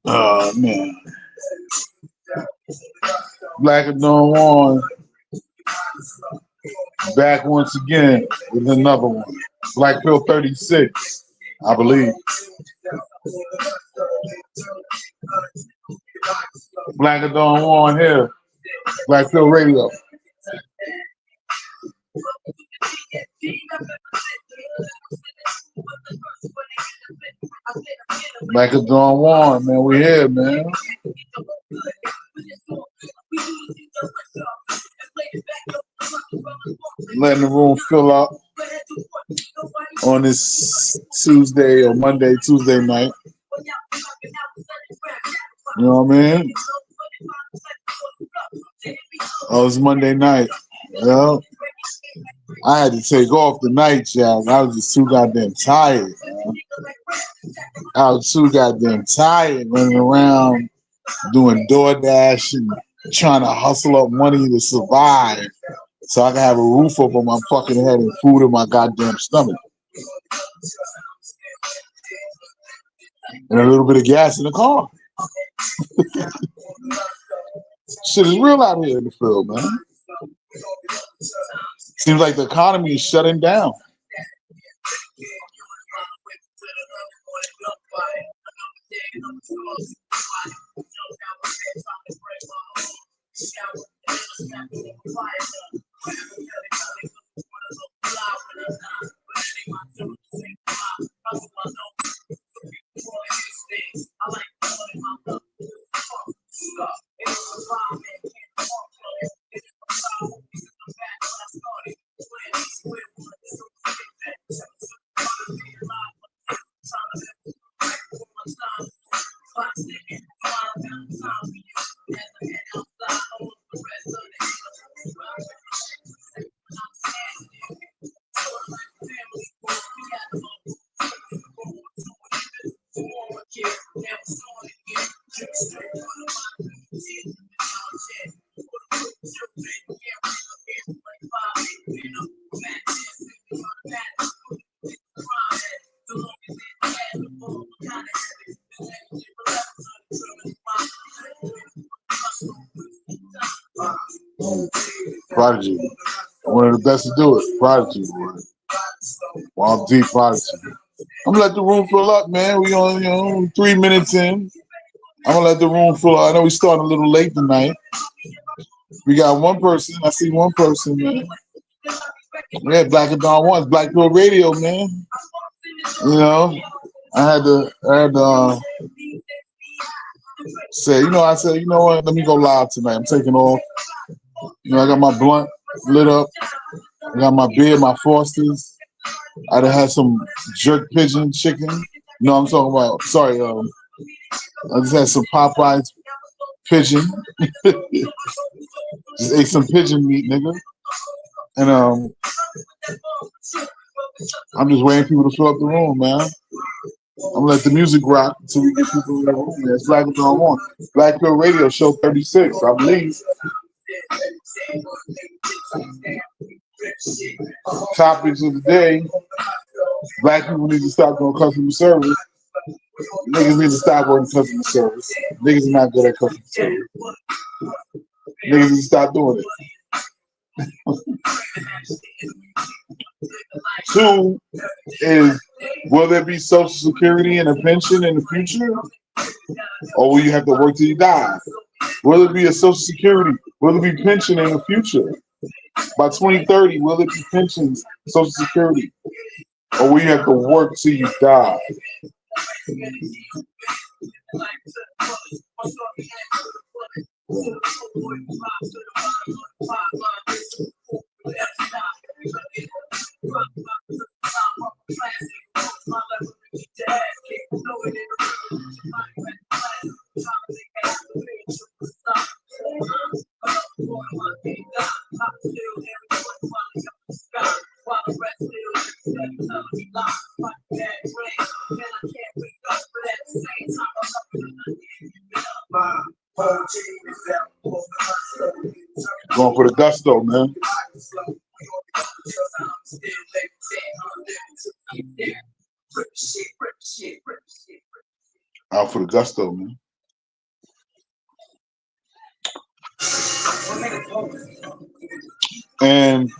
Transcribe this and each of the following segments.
Oh man, Black and Don Juan back once again with another one. Black Pill 36, I believe. Black and Don Juan here. Black Pill Radio. Black and Don Juan, man, we here, man. Letting the room fill up on this Tuesday or Monday, Tuesday night. You know what I mean? Oh, it's Monday night. Yeah. I had to take off the night, Jack. I was just too goddamn tired, man. I was too goddamn tired running around doing DoorDash and trying to hustle up money to survive so I can have a roof over my fucking head and food in my goddamn stomach. And a little bit of gas in the car. Shit is real out here in the field, man. Seems like the economy is shutting down. Prodigy. One of the best to do it. Prodigy, boy. Wild deep Prodigy. I'm gonna let the room fill up, man. We on 3 minutes in. I'm gonna let the room fill up. I know we started a little late tonight. We got one person. I see one person, man. Yeah, Black and Don Juan, Black Pill Radio, man. You know, I had to say, I said, you know what? Let me go live tonight. I'm taking off. I got my blunt lit up. I got my beer, my Fosters. I done had some jerk pigeon chicken. You know what I'm talking about? Sorry, I just had some Popeyes pigeon. Just ate some pigeon meat, nigga. And I'm just waiting for people to fill up the room, man. I'm gonna let the music rock until we get people in the room. Man. It's Black and Don Juan. Black Pill Radio Show 36, I believe. Topics of the day: Black people need to stop doing customer service. Niggas need to stop working customer service. Niggas are not good at customer service. Niggas need to stop doing it. 2 is, will there be Social Security and a pension in the future? Or will you have to work till you die? Will it be a Social Security? Will it be pension in the future? By 2030, will it be pensions, Social Security? Or will you have to work till you die? Going for the gusto, man. Out for the gusto, man. And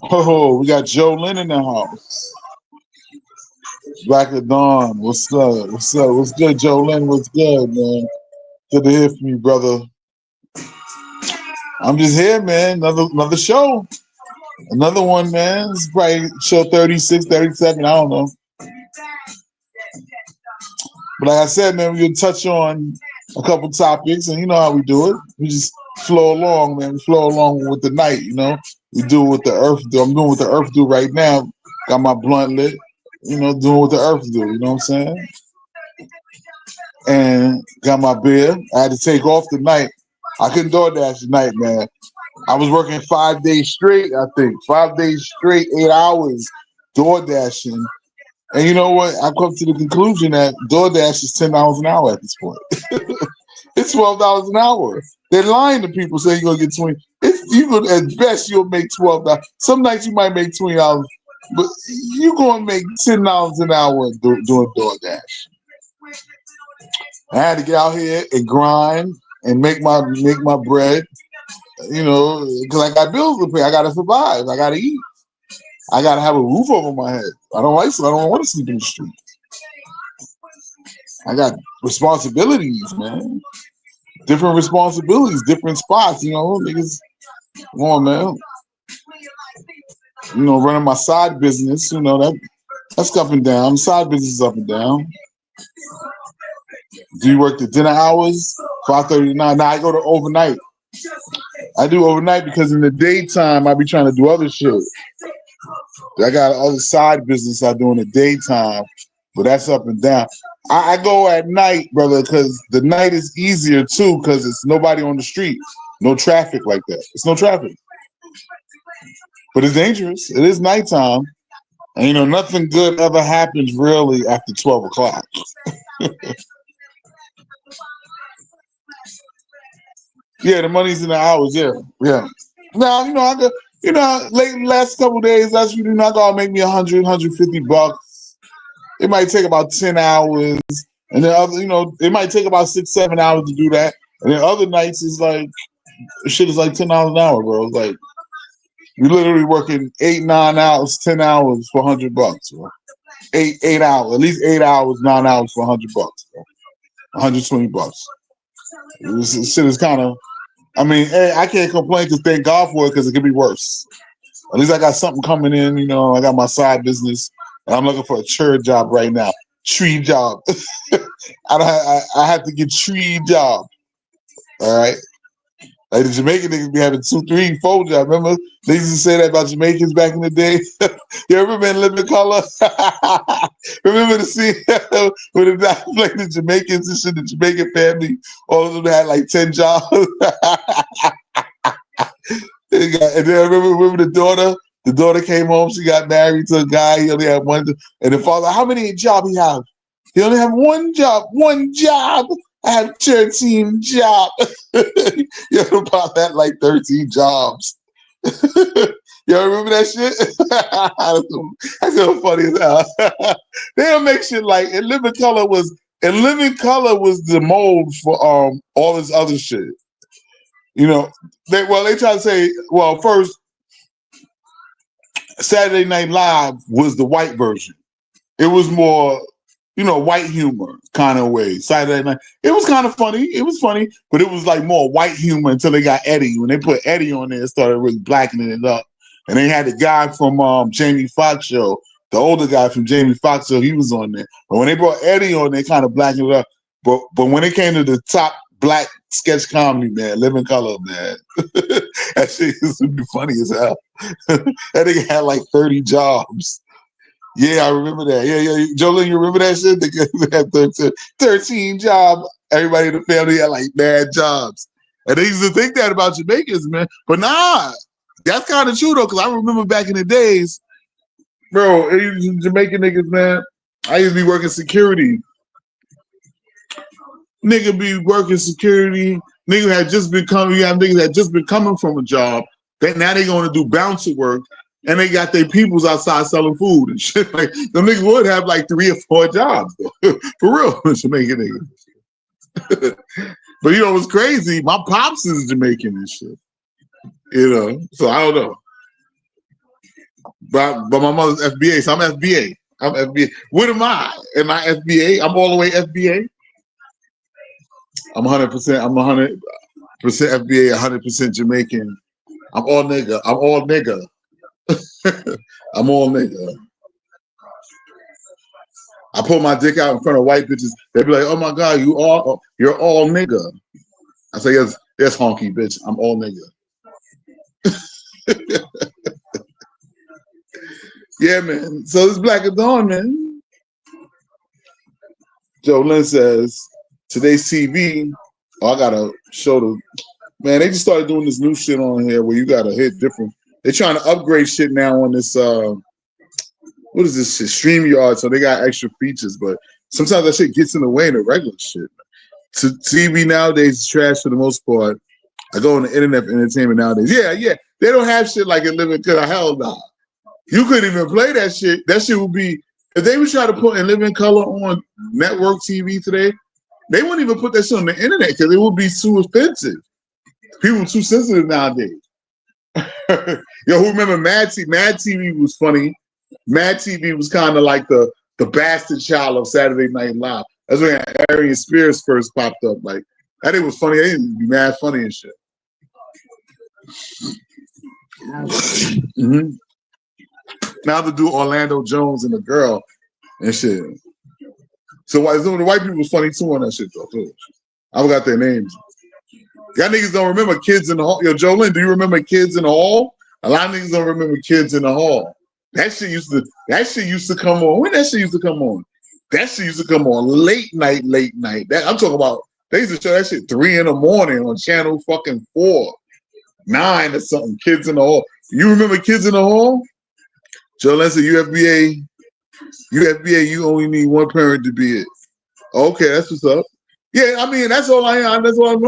oh, we got Joe Lynn in the house. Black at Dawn. What's up? What's up? What's good, Joe Lynn? What's good, man? Good to hear from you, brother. I'm just here, man. Another show. Another one, man. It's probably show 36, 37. I don't know. But like I said, man, we're gonna touch on a couple topics, and you know how we do it. We just flow along, man. We flow along with the night, you know. We do what the earth do. I'm doing what the earth do right now. Got my blunt lit, you know, doing what the earth do, you know what I'm saying? And got my beer. I had to take off tonight. I couldn't DoorDash tonight, man. I was working 5 days straight, I think. 5 days straight, 8 hours door dashing. And you know what? I've come to the conclusion that DoorDash is $10 an hour at this point. It's $12 an hour. They're lying to people saying you're gonna get 20. At best you'll make $12. Some nights you might make $20, but you're gonna make $10 an hour doing DoorDash. I had to get out here and grind and make my bread, you know, because I got bills to pay. I gotta survive. I gotta eat. I gotta have a roof over my head. I don't want to sleep in the street. I got responsibilities, man. Different responsibilities, different spots, you know, niggas. Come on, man. You know, running my side business, you know, that's up and down. Side business is up and down. Do you work the dinner hours? 5:30 to 9. Now I go to overnight. I do overnight because in the daytime I be trying to do other shit. I got other side business I do in the daytime, but that's up and down. I go at night, brother, because the night is easier too, because it's nobody on the street, no traffic like that. It's no traffic, but it's dangerous. It is nighttime, and you know nothing good ever happens really after 12 o'clock. Yeah, the money's in the hours. Yeah. Now you know I got. You know, last couple of days, that's really not gonna make me $100, $150. It might take about 10 hours, and then other, you know, it might take about 6, 7 hours to do that. And then other nights is like shit is like $10 an hour, bro. Like you literally working 8, 9 hours, 10 hours for $100, bro. 8 hours, at least 8 hours, 9 hours for $100, bro. $120. This shit is kind of. I mean, hey, I can't complain because thank God for it because it could be worse. At least I got something coming in, you know. I got my side business, and I'm looking for a church job right now. Tree job. I have to get tree job. All right. Like the Jamaican niggas be having 2, 3, 4 jobs. Remember they used to say that about Jamaicans back in the day. You ever been Living Color? Remember the scene when the guy played the Jamaicans and shit, the Jamaican family, all of them had like 10 jobs. And then remember the daughter? The daughter came home. She got married to a guy. He only had one. And the father, how many jobs he have? He only have one job. One job. I have 13 jobs. Yo, the father had like 13 jobs. Y'all remember that shit? That's so funny as hell. They don't make shit like and Living Color was the mold for all this other shit. You know, they try to say, well, first Saturday Night Live was the white version. It was more, you know, white humor kind of way. Saturday Night. It was kind of funny. It was funny, but it was like more white humor until they got Eddie. When they put Eddie on there, it started really blackening it up. And they had the guy from Jamie Foxx show, the older guy from Jamie Foxx show, he was on there. But when they brought Eddie on, they kind of blackened it up. But when it came to the top black sketch comedy, man, Living Color, man, that shit used to be funny as hell. That nigga had like 30 jobs. Yeah, I remember that. Yeah. Jolene, you remember that shit? They had 13 jobs. Everybody in the family had like bad jobs. And they used to think that about Jamaicans, man. But nah, that's kind of true, though, because I remember back in the days, bro, Jamaican niggas, man, I used to be working security. Nigga be working security. niggas had just been coming. You have niggas that just been coming from a job. That now they going to do bouncer work, and they got their peoples outside selling food and shit. Like the niggas would have like 3 or 4 jobs though. For real, Jamaican niggas. But you know what's crazy? My pops is Jamaican and shit. You know, so I don't know. But my mother's FBA, so I'm FBA. I'm FBA. What am I? Am I FBA? I'm all the way FBA. I'm 100%. I'm 100% FBA, 100% Jamaican. I'm all nigga. I'm all nigga. I'm all nigga. I pull my dick out in front of white bitches. They be like, "Oh my god, you're all nigga." I say, "Yes, honky bitch. I'm all nigga." Yeah, man. So it's Black at Dawn, man. Joe Lynn says today's TV. Oh, I gotta show the man. They just started doing this new shit on here where you gotta hit different. They're trying to upgrade shit now on this. What is this shit? StreamYard. So they got extra features, but sometimes that shit gets in the way of the regular shit. So TV nowadays is trash for the most part. I go on the internet for entertainment nowadays. Yeah. They don't have shit like in Living Color. Hell nah. You couldn't even play that shit. That shit would be if they would try to put In Living Color on network TV today. They wouldn't even put that shit on the internet because it would be too offensive. People are too sensitive nowadays. Yo, who remember Mad TV? Mad TV was funny. Mad TV was kind of like the bastard child of Saturday Night Live. That's when Arian Spears first popped up. Like that, it was funny. They didn't be mad funny and shit. Mm-hmm. Now to do Orlando Jones and the girl and shit. So the white people was funny too on that shit though. Too. I forgot their names. Y'all niggas don't remember Kids in the Hall. Yo, Jolene, do you remember Kids in the Hall? A lot of niggas don't remember Kids in the Hall. That shit used to come on. When that shit used to come on? That shit used to come on late night. That I'm talking about. They used to show that shit 3 in the morning on channel fucking 4, 9 or something. Kids in the Hall. You remember Kids in the Hall? Jolene said UFBA, you only need one parent to be it. Okay, that's what's up. Yeah, I mean that's all I am. That's all I'm.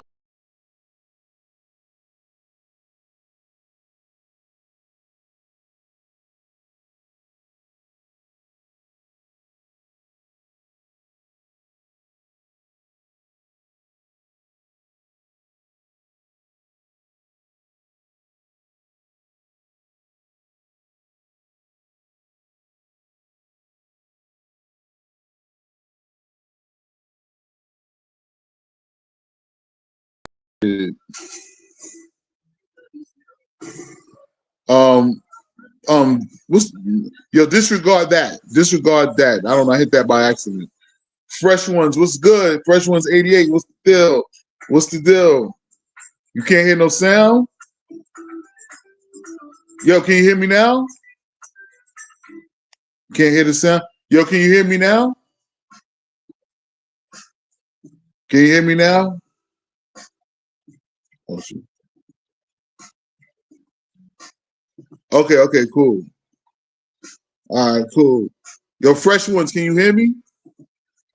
What's disregard that. Disregard that. I don't know, I hit that by accident. Fresh Ones, what's good? Fresh Ones 88, what's the deal? What's the deal? You can't hear no sound? Yo, can you hear me now? Can't hear the sound? Yo, can you hear me now? Can you hear me now? Oh, shit. Okay, cool. All right, cool. Yo, Fresh Ones, can you hear me?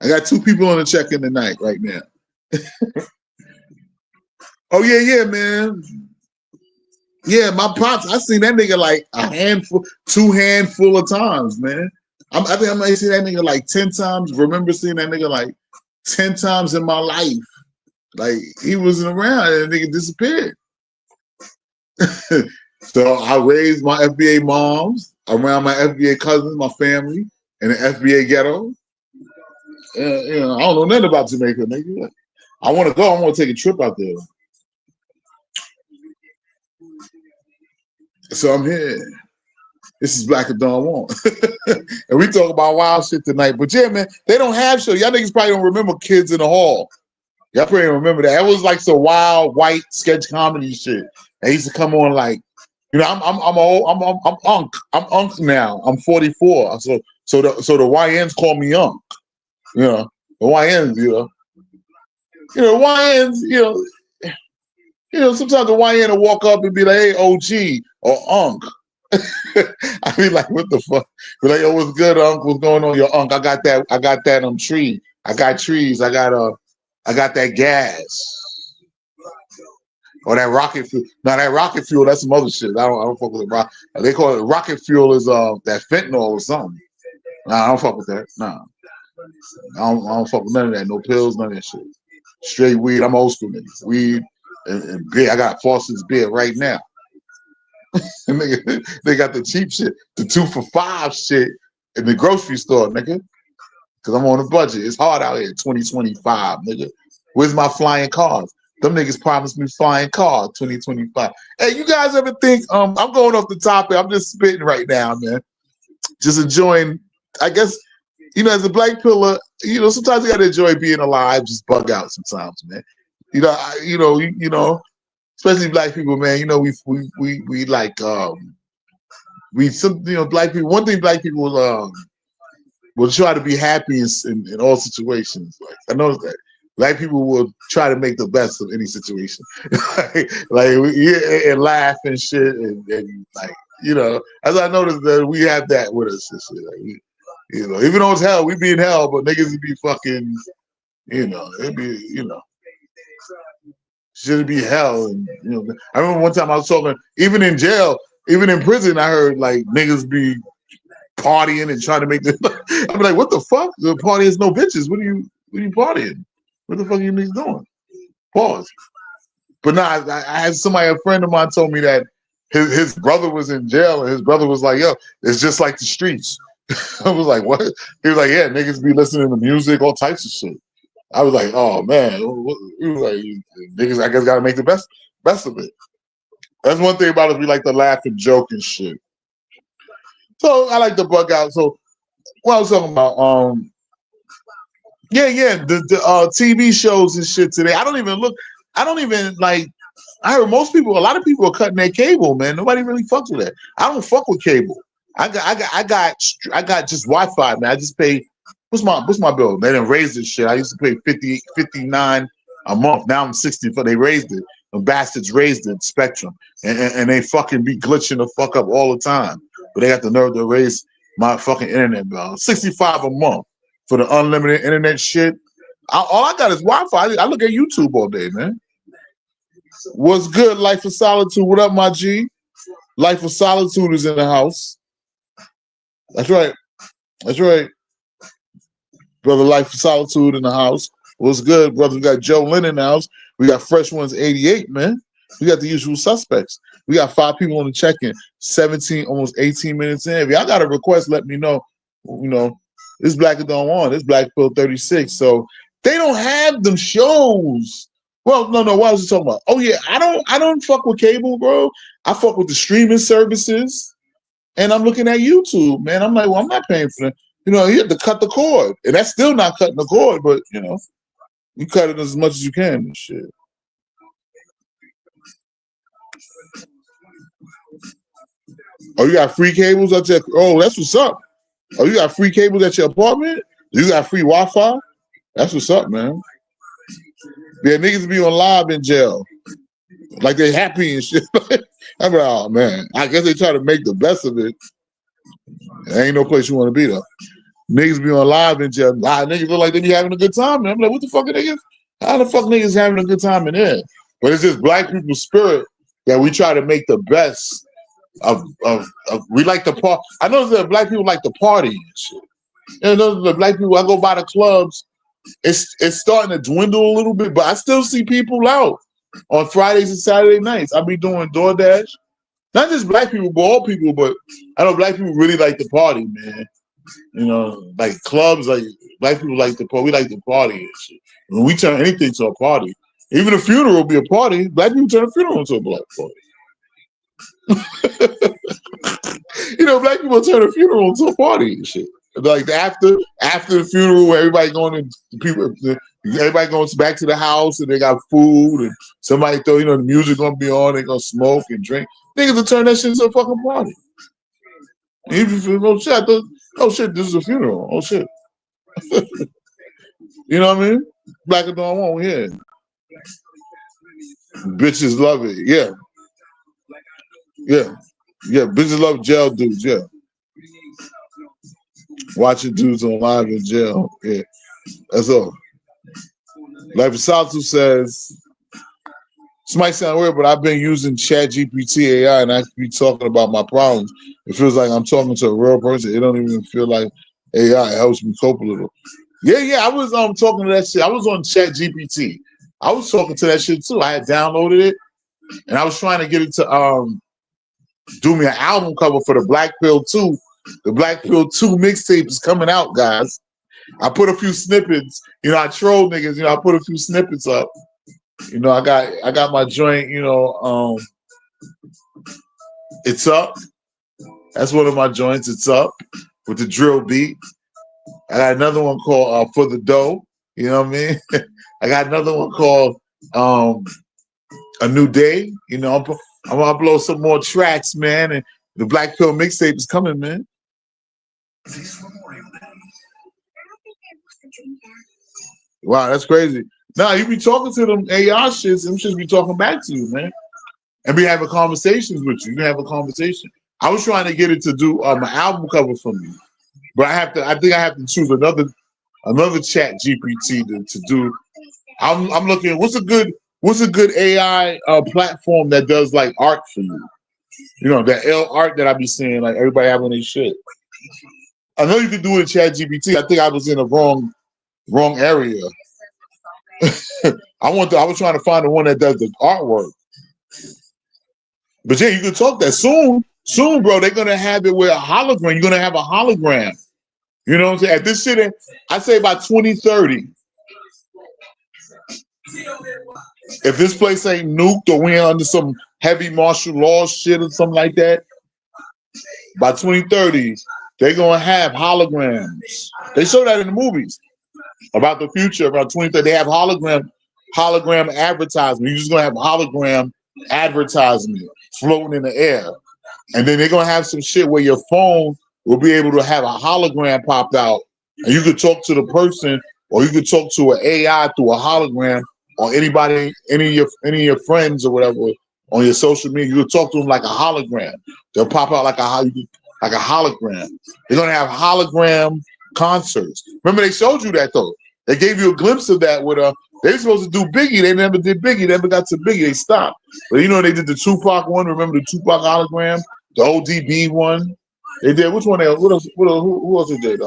I got 2 people on the check-in tonight right now. Oh, yeah, man. Yeah, my pops, I seen that nigga like a handful, 2 handful of times, man. I think I might see that nigga like 10 times. Remember seeing that nigga like 10 times in my life. Like he wasn't around and the nigga disappeared. So I raised my FBA moms around my FBA cousins, my family, in the FBA ghetto. You know, I don't know nothing about Jamaica, nigga. I want to go. I want to take a trip out there. So I'm here. This is Black and Dawn One. And we talk about wild shit tonight. But yeah, man, they don't have show. Y'all niggas probably don't remember Kids in the Hall. Y'all probably don't remember that. It was like some wild white sketch comedy shit. They used to come on like, you know, I'm Unc now. I'm 44. So the YNs call me Unc. You know, the YNs, sometimes the YN will walk up and be like, "Hey, OG," or Unc. I be like, "What the fuck?" Be like, "Yo, what's good, Unc? What's going on, your Unc? I got that tree. I got trees. I got that gas." Or that rocket fuel. Now that rocket fuel, that's some other shit. I don't fuck with the rock. They call it rocket fuel is that fentanyl or something. Nah, I don't fuck with that. Nah. I don't fuck with none of that. No pills, none of that shit. Straight weed. I'm old school niggas. Weed and beer. I got Foster's beer right now. And they got the cheap shit, the 2 for $5 shit in the grocery store, nigga. Cause I'm on a budget. It's hard out here, 2025, nigga. Where's my flying cars? Them niggas promised me flying cars, 2025. Hey, you guys ever think, I'm going off the topic, I'm just spitting right now, man. Just enjoying, I guess, as a black pillar, sometimes you gotta enjoy being alive, just bug out sometimes, man. Especially black people, man. We like black people. One thing black people will try to be happy in all situations. Like I noticed that black people will try to make the best of any situation, and laugh and shit, and like as I noticed that we have that with us and shit. Like, even though it's hell, we be in hell, but niggas would be fucking, it'd be, should be hell. And, I remember one time I was talking, even in jail, even in prison, I heard like niggas be partying and trying to make this. I be like, what the fuck? The party is no bitches. What are you partying? What the fuck are you niggas doing? Pause. But nah, I had a friend of mine told me that his brother was in jail and his brother was like, yo, it's just like the streets. I was like, what? He was like, yeah, niggas be listening to music, all types of shit. I was like, oh man, he was like, niggas, I guess gotta make the best of it. That's one thing about us. We like to laugh and joke and shit. So I like to bug out. So what I was talking about, the TV shows and shit today. I don't even like. I heard a lot of people are cutting their cable, man. Nobody really fucks with that. I don't fuck with cable. I got just Wi-Fi, man. I just pay. What's my bill? They didn't raise this shit. I used to pay $59 a month. Now I'm 60. They raised it. The bastards raised it. Spectrum, and they fucking be glitching the fuck up all the time. But they got the nerve to raise my fucking internet bill. $65 a month for the unlimited internet shit. All I got is Wi-Fi. I look at YouTube all day, man. What's good, Life of Solitude? What up, my G? Life of Solitude is in the house. That's right. Brother Life of Solitude in the house. What's good, brother? We got Joe Lynn in the house. We got Fresh Ones 88, man. We got the usual suspects. We got 5 people on the check-in, 17, almost 18 minutes in. If y'all got a request, let me know. This Black Don't Want, this Black Pill 36. So they don't have them shows. Well, no, what was I talking about? Oh yeah, I don't fuck with cable, bro. I fuck with the streaming services, and I'm looking at YouTube, man. I'm like, well, I'm not paying for that. You have to cut the cord, and that's still not cutting the cord, but you cut it as much as you can and shit. Oh, you got free cables at your? Oh, that's what's up. Oh, you got free cables at your apartment? You got free Wi-Fi? That's what's up, man. Yeah, niggas be on live in jail, like they happy and shit. I'm like, oh man, I guess they try to make the best of it. There ain't no place you want to be though. Niggas be on live in jail. Niggas look like they be having a good time. Man. I'm like, what the fuck are niggas? How the fuck niggas having a good time in there? But it's just black people's spirit that we try to make the best of we like to party. I know that black people like to party and shit. The black people, I go by the clubs, it's starting to dwindle a little bit, but I still see people out on Fridays and Saturday nights. I be doing DoorDash. Not just black people, but all people, but I know black people really like to party, man. Like clubs, like black people like to party. We like to party and shit. When we turn anything to a party, even a funeral will be a party. Black people turn a funeral into a black party. Black people turn a funeral into a party and shit. Like after the funeral, everybody going back to the house and they got food and somebody throw, the music gonna be on, they gonna smoke and drink. Niggas will turn that shit into a fucking party. Even oh shit, this is a funeral. Oh shit. You know what I mean? Black and don't want here. Bitches love it. Yeah. Bitches love jail dudes. Yeah. Watching dudes on live in jail. Yeah. That's all. Life of Solitude says, This might sound weird, but I've been using ChatGPT AI and I be talking about my problems. It feels like I'm talking to a real person. It don't even feel like AI. It helps me cope a little. Yeah. I was talking to that shit. I was on ChatGPT. I was talking to that shit too. I had downloaded it and I was trying to get it to do me an album cover for the Black Pill 2. The Black Pill 2 mixtape is coming out, guys. I put a few snippets. You know, I troll niggas. You know, I put a few snippets up. You know, I got my joint. You know, it's up. That's one of my joints. It's up with the drill beat. I got another one called For the Dough. You know what I mean? I got another one called A New Day. You know, I'm gonna upload some more tracks, man. And the Black Pill mixtape is coming, man. Wow, that's crazy. Nah, you be talking to them AI shits, them shits be talking back to you, man. And be having conversations with you. You have a conversation. I was trying to get it to do my album cover for me, but I think I have to choose another chat GPT to do. I'm looking. What's a good AI platform that does like art for you? You know, that L art that I be seeing, like everybody having their shit. I know you can do it in Chat GPT. I think I was in the wrong area. I was trying to find the one that does the artwork. But yeah, you can talk that soon. Soon, bro, they're gonna have it with a hologram. You're gonna have a hologram. You know what I'm saying? At this shit, I say by 2030. If this place ain't nuked or we ain't under some heavy martial law shit or something like that, by 2030, they're gonna have holograms. They show that in the movies about the future. About 2030, they have hologram advertisement. You're just gonna have hologram advertisement floating in the air, and then they're gonna have some shit where your phone will be able to have a hologram popped out, and you could talk to the person, or you could talk to an AI through a hologram, or anybody, any of your friends or whatever on your social media. You could talk to them like a hologram. They'll pop out like a hologram. They're gonna have hologram concerts. Remember, they showed you that though. They gave you a glimpse of that with they were supposed to do Biggie. They never did Biggie. They never got to Biggie. They stopped. But you know, they did the Tupac one. Remember the Tupac hologram? The ODB one? They did, which one? What else? Who else they did?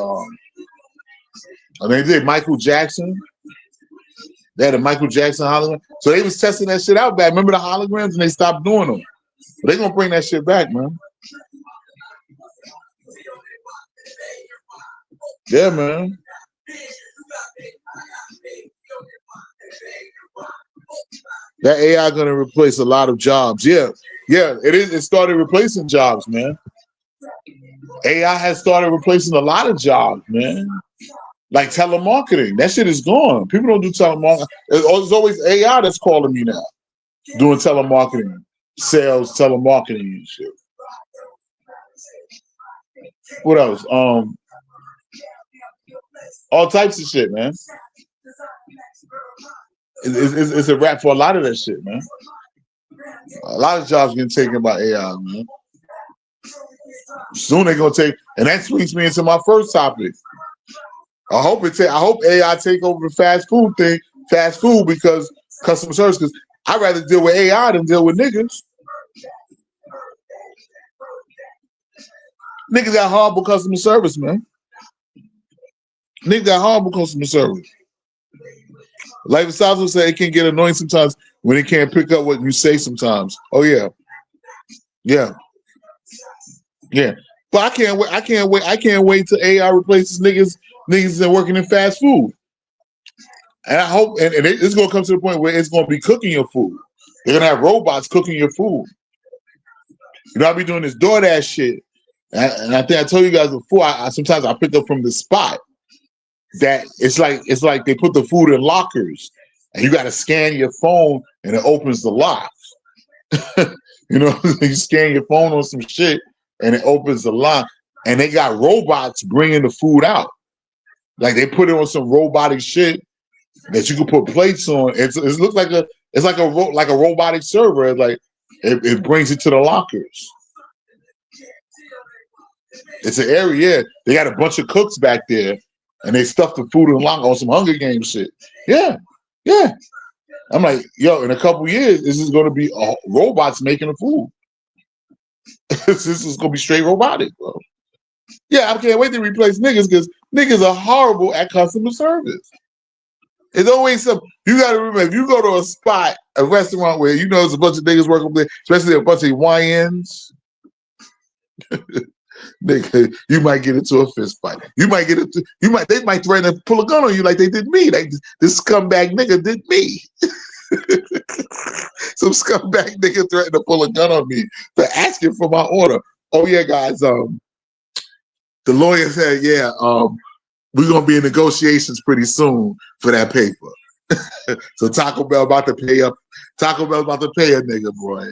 They did Michael Jackson. They had a Michael Jackson hologram. So they was testing that shit out back. Remember the holograms? And they stopped doing them. But they gonna bring that shit back, man. Yeah, man. That AI gonna replace a lot of jobs. Yeah, it is. It started replacing jobs, man. AI has started replacing a lot of jobs, man. Like telemarketing, that shit is gone. People don't do telemarketing. There's always AI that's calling me now, doing telemarketing, sales, telemarketing and shit. What else? All types of shit, man. It's a wrap for a lot of that shit, man. A lot of jobs getting taken by AI, man. Soon they're gonna take, and that swings me into my first topic. I hope AI take over the fast food thing, because customer service. Because I'd rather deal with AI than deal with niggas. Niggas got horrible customer service, man. Niggas got horrible customer service. Like the South will say, it can get annoying sometimes when it can't pick up what you say sometimes. Oh yeah. But I can't wait till AI replaces niggas that working in fast food. And I hope, and it's gonna come to the point where it's gonna be cooking your food. They're gonna have robots cooking your food. You know, I be doing this DoorDash shit, and I think I told you guys before. Sometimes I pick up from the spot that it's like they put the food in lockers, and you got to scan your phone, and it opens the lock. You know, you scan your phone on some shit, and it opens the lock. And they got robots bringing the food out. Like they put it on some robotic shit that you can put plates on. It looks like a robotic server. It's like it brings it to the lockers. It's an area. Yeah. They got a bunch of cooks back there, and they stuff the food in the locker on some Hunger Games shit. Yeah. I'm like, yo, in a couple years, this is going to be robots making the food. This is going to be straight robotic, bro. Yeah, I can't wait to replace niggas because niggas are horrible at customer service. It's always some. You got to remember, if you go to a spot, a restaurant where you know there's a bunch of niggas working there, especially a bunch of YNs, nigga, you might get into a fist fight. You might get into. They might threaten to pull a gun on you like they did me. Like this scumbag nigga did me. Some scumbag nigga threatened to pull a gun on me for asking for my order. Oh yeah, guys. The lawyer said, yeah, we're gonna be in negotiations pretty soon for that paper. So Taco Bell about to pay up. Taco Bell about to pay a nigga, boy.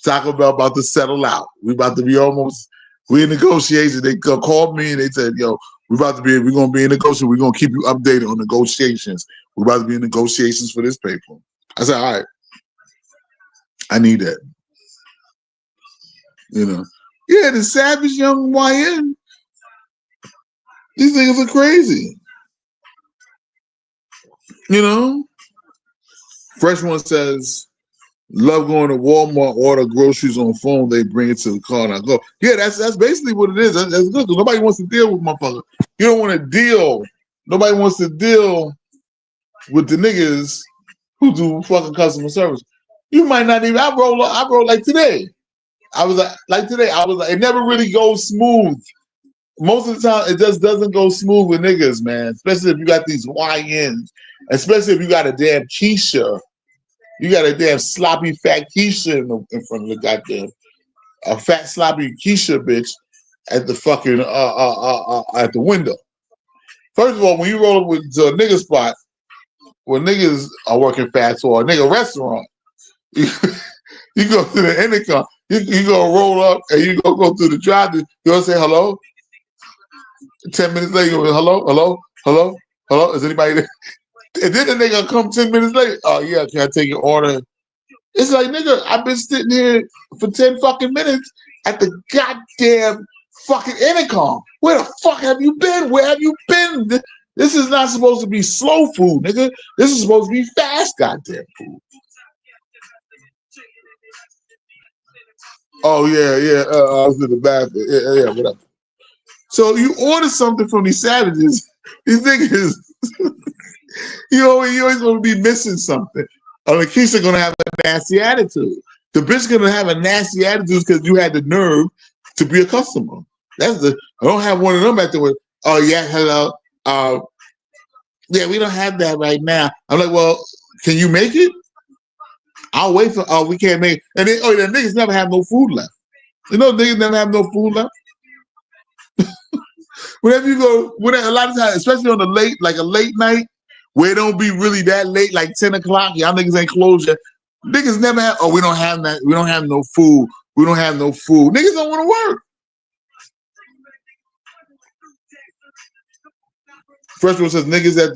Taco Bell about to settle out. We about to be almost. We in negotiations. They called me and they said, yo, we're gonna be in negotiations. We're gonna keep you updated on negotiations. We're about to be in negotiations for this paper. I said, all right. I need that. You know. Yeah, the savage young YN. These niggas are crazy. You know? Fresh one says, love going to Walmart, order groceries on phone, they bring it to the car and I go. Yeah, that's basically what it is. That's good because nobody wants to deal with motherfuckers. You don't want to deal. Nobody wants to deal with the niggas who do fucking customer service. You might not even. I roll like today. I was like today. I was like, it never really goes smooth. Most of the time, it just doesn't go smooth with niggas, man. Especially if you got these YNs. Especially if you got a damn Keisha. You got a damn sloppy fat Keisha in front of the goddamn a fat sloppy Keisha bitch at the fucking at the window. First of all, when you roll up with a nigga spot, when niggas are working fast or a nigga restaurant, you go to the intercom, you go roll up and you go through the drive-thru, you gonna say hello? 10 minutes later, you go, hello, is anybody there? And then the nigga come 10 minutes later, oh yeah, can I take your order? It's like, nigga, I've been sitting here for 10 fucking minutes at the goddamn fucking intercom. Where the fuck have you been? Where have you been? This is not supposed to be slow food, nigga. This is supposed to be fast goddamn food. Oh, yeah. I was in the bathroom. Yeah, whatever. So you order something from these savages, these niggas, you always going to be missing something. Or the kids are going to have a nasty attitude. The bitch going to have a nasty attitude because you had the nerve to be a customer. I don't have one of them at the way. Oh, yeah, hello. Yeah, we don't have that right now. I'm like, well, can you make it? I'll wait for, we can't make it. And then, the niggas never have no food left. You know, niggas never have no food left. Whenever you go, a lot of times, especially on a late night, where it don't be really that late, like 10 o'clock, y'all niggas ain't closed yet. Niggas never have, we don't have that, we don't have no food. We don't have no food. Niggas don't want to work. First one says, ninjas at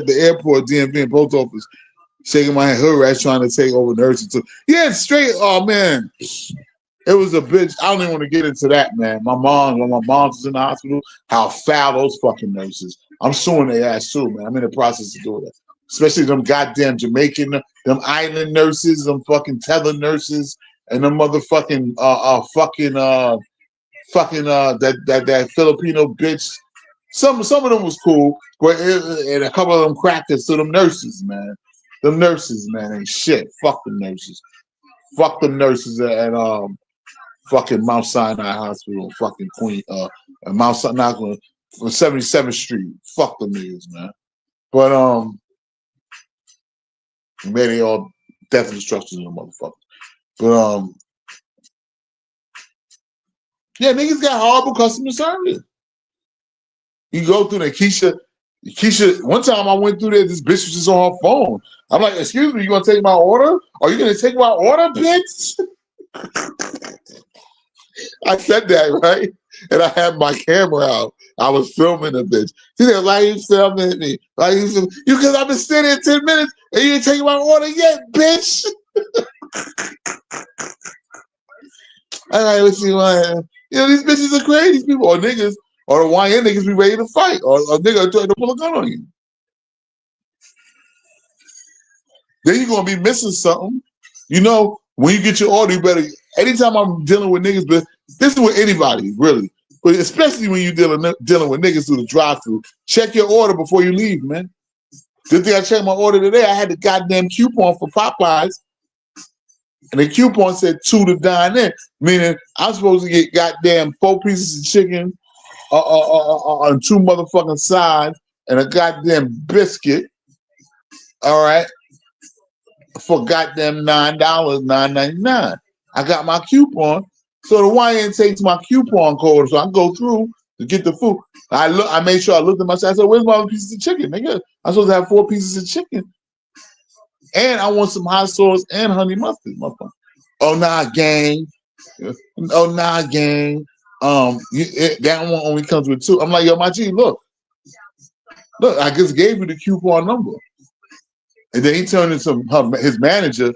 the airport, DMV and post office, shaking my head, hood rats trying to take over nursing too. Yeah, straight, oh man. It was a bitch. I don't even want to get into that, man. When my mom was in the hospital, how foul those fucking nurses. I'm suing their ass too, man. I'm in the process of doing that. Especially them goddamn Jamaican, them island nurses, them fucking tether nurses, and them motherfucking that Filipino bitch. Some of them was cool, but and a couple of them crackers. So them nurses, man. Them nurses, man, ain't shit. Fuck them nurses. Fuck them nurses at fucking Mount Sinai Hospital, fucking Queen, Mount Sinai on 77th Street. Fuck them niggas, man. But man, they all death and destruction in the motherfuckers. But yeah, niggas got horrible customer service. You go through there, Keisha. One time I went through there, this bitch was just on her phone. I'm like, excuse me, you gonna take my order? Are you gonna take my order, bitch? I said that, right? And I had my camera out. I was filming the bitch. She said, why are you filming me? Why you filming? Because I've been sitting here 10 minutes and you didn't take my order yet, bitch. All right, let's see why. These bitches are crazy. These people, or niggas, or the YN niggas be ready to fight, or a nigga trying to pull a gun on you. then you're gonna be missing something. You know, when you get your order, you better. Anytime I'm dealing with niggas, but this is with anybody really, but especially when you're dealing with niggas through the drive-through, check your order before you leave, man. Good thing I checked my order today. I had the goddamn coupon for Popeyes, and the coupon said 2 to dine in, meaning I'm supposed to get goddamn 4 pieces of chicken on 2 motherfucking sides and a goddamn biscuit. All right, for goddamn $9.99. I got my coupon, so the YN takes my coupon code, so I go through to get the food. I made sure I looked at my side. I said, "Where's my other pieces of chicken, nigga? I'm supposed to have 4 pieces of chicken, and I want some hot sauce and honey mustard, motherfucker." Oh nah, gang. Oh nah, gang. That one only comes with 2. I'm like, yo, my G, look, I just gave you the coupon number, and then he turned into his manager.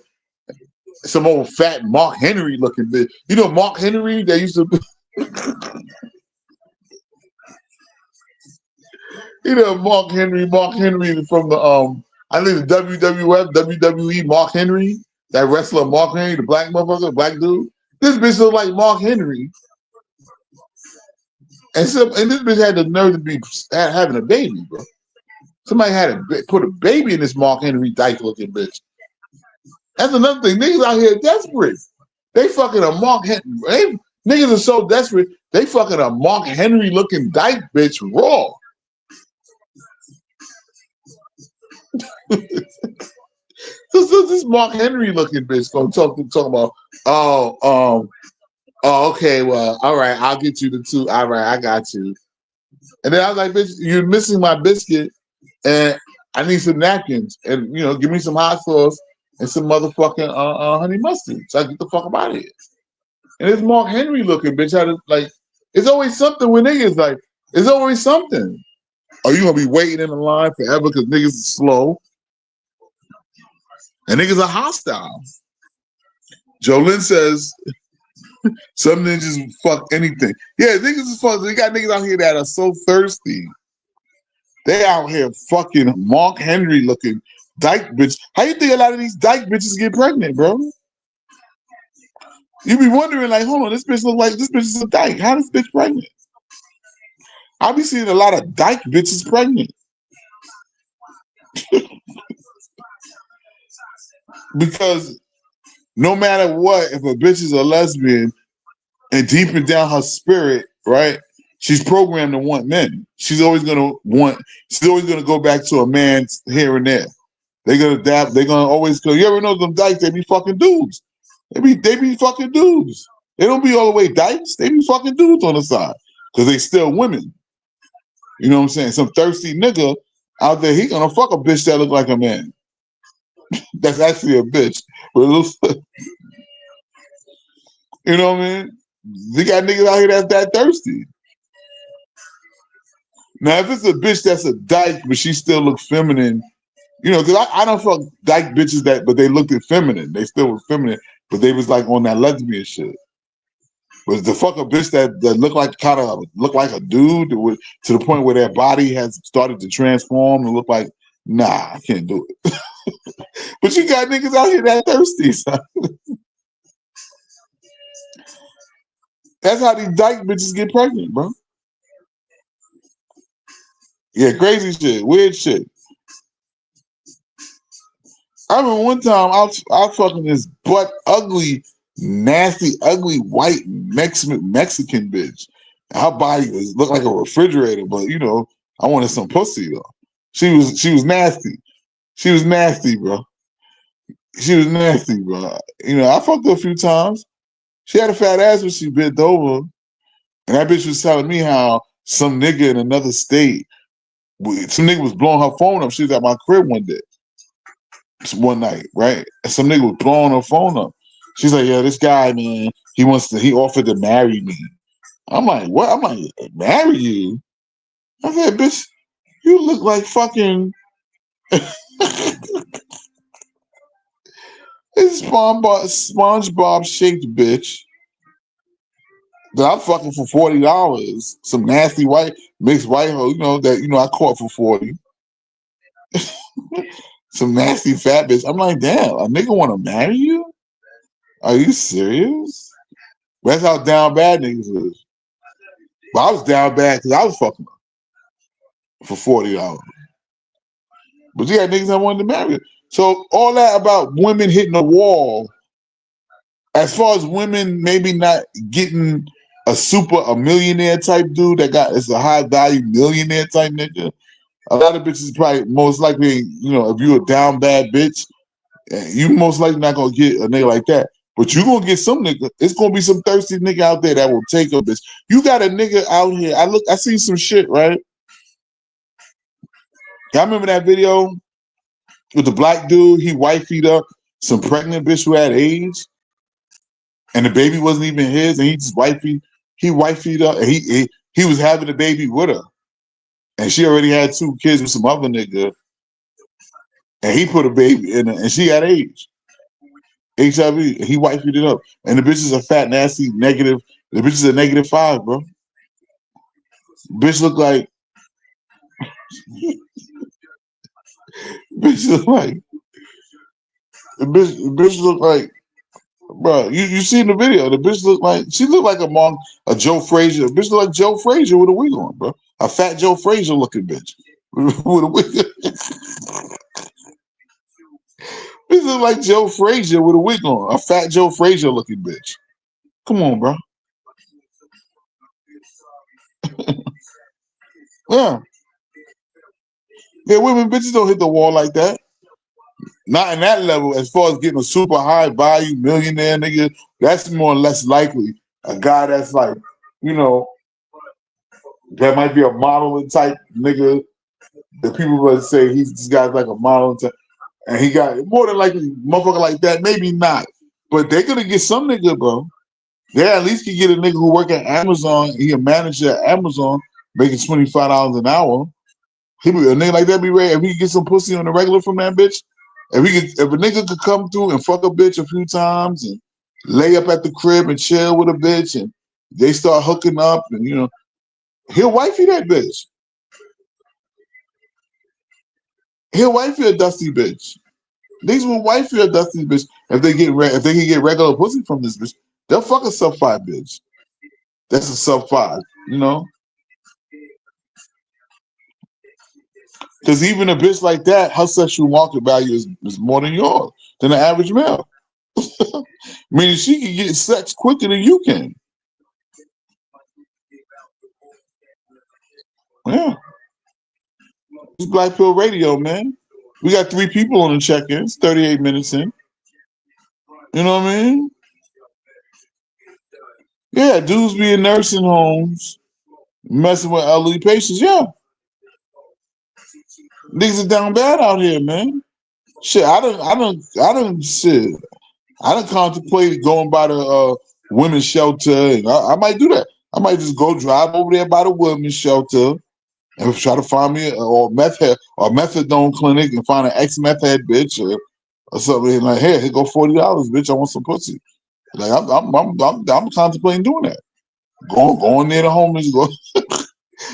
Some old fat Mark Henry looking bitch. You know Mark Henry? They used to be, Mark Henry from the I think the WWF, WWE, Mark Henry, that wrestler Mark Henry, the black motherfucker, black dude. This bitch look like Mark Henry. And this bitch had the nerve to be having a baby, bro. Somebody had put a baby in this Mark Henry dyke looking bitch. That's another thing. Niggas out here desperate. They fucking a Mark Henry. Niggas are so desperate. They fucking a Mark Henry looking dyke bitch raw. So this Mark Henry looking bitch gonna talk about, okay, well, all right, I'll get you the 2. All right, I got you. And then I was like, bitch, you're missing my biscuit, and I need some napkins, and give me some hot sauce and some motherfucking honey mustard, so I get the fuck out of here. And this Mark Henry looking bitch had like, it's always something with niggas. Like, it's always something. Are you gonna be waiting in the line forever because niggas are slow and niggas are hostile? Jolyn says some ninjas fuck anything. Yeah, niggas is fuck. They got niggas out here that are so thirsty. They out here fucking Mark Henry looking dyke bitch. How you think a lot of these dyke bitches get pregnant, bro? You be wondering, like, hold on, this bitch is a dyke. How is this bitch pregnant? I be seeing a lot of dyke bitches pregnant. Because no matter what, if a bitch is a lesbian and deep and down her spirit, right, she's programmed to want men. She's always gonna go back to a man here and there. They're gonna adapt, they're gonna always go. You ever know them dykes, they be fucking dudes. They be fucking dudes. They don't be all the way dykes, they be fucking dudes on the side. Because they still women. You know what I'm saying? Some thirsty nigga out there, he gonna fuck a bitch that look like a man. That's actually a bitch. But it looks, you know what I mean? They got niggas out here that's that thirsty. Now, if it's a bitch that's a dyke, but she still looks feminine, because I don't fuck dyke bitches but they looked feminine. They still were feminine, but they was like on that lesbian shit. But the fuck a bitch that look like a dude to the point where their body has started to transform and look like, nah, I can't do it. But you got niggas out here that thirsty, son. That's how these dyke bitches get pregnant, bro. Yeah, crazy shit, weird shit. I remember one time I was fucking this butt ugly, nasty, ugly white Mexican bitch. Her body looked like a refrigerator, but I wanted some pussy though. She was nasty. She was nasty, bro. She was nasty, bro. I fucked her a few times. She had a fat ass when she bent over, and that bitch was telling me how some nigga in another state, some nigga was blowing her phone up. She was at my crib one night, right? And some nigga was blowing her phone up. She's like, "Yeah, this guy, man, he offered to marry me." I'm like, "What?" I'm like, "Marry you?" I said, "Bitch, you look like fucking this SpongeBob shaped bitch that I'm fucking for $40. Some nasty mixed white hoe, that I caught for 40. Some nasty fat bitch. I'm like, damn, a nigga want to marry you? Are you serious? That's how down bad niggas is. But I was down bad because I was fucking her for $40. But you had niggas that wanted to marry her. So all that about women hitting a wall, as far as women maybe not getting a millionaire type dude that got it's a high value millionaire type nigga. A lot of bitches probably most likely, if you a down bad bitch, you most likely not gonna get a nigga like that. But you gonna get some nigga. It's gonna be some thirsty nigga out there that will take a bitch. You got a nigga out here. I see some shit, right? Y'all remember that video with the black dude? He wifeyed up some pregnant bitch who had AIDS, and the baby wasn't even his, and he wifeyed up, and he was having the baby with her, and she already had 2 kids with some other nigga, and he put a baby in her, and she had AIDS. HIV, he wifeyed it up. And the bitch is a fat, nasty, negative. The bitch is a -5, bro. Bitch look like, bitch look like, the bitch look like, bro, you seen the video. The bitch look like, she look like a Joe Frazier. Bitch look like Joe Frazier with a wig on, bro. A fat Joe Frazier looking bitch. With a wig. Bitch look like Joe Frazier with a wig on. A fat Joe Frazier looking bitch. Come on, bro. Yeah. Yeah, women bitches don't hit the wall like that. Not in that level. As far as getting a super high value millionaire nigga, that's more or less likely. A guy that's like, that might be a modeling type nigga. That people would say this guy's like a modeling type, and he got more than likely motherfucker like that. Maybe not, but they're gonna get some nigga, bro. They at least can get a nigga who work at Amazon. He a manager at Amazon, making $25 an hour. A nigga like that be ready. If he get some pussy on the regular from that bitch, if a nigga could come through and fuck a bitch a few times and lay up at the crib and chill with a bitch and they start hooking up and he'll wifey that bitch. He'll wifey a dusty bitch. Niggas will wifey a dusty bitch if they can get regular pussy from this bitch. They'll fuck a sub-5 bitch. That's a sub-5, Because even a bitch like that, her sexual market value is more than yours, than the average male. Meaning she can get sex quicker than you can. Yeah. It's Black Pill Radio, man. We got 3 people on the check-ins, 38 minutes in. You know what I mean? Yeah, dudes be in nursing homes, messing with elderly patients. Yeah. Niggas are down bad out here, man. Shit, I done contemplated going by the women's shelter, and I might do that. I might just go drive over there by the women's shelter and try to find me or methadone clinic and find an ex-meth head bitch or something. Like, hey, here go $40, bitch. I want some pussy. Like, I'm contemplating doing that. Going near the homeless, go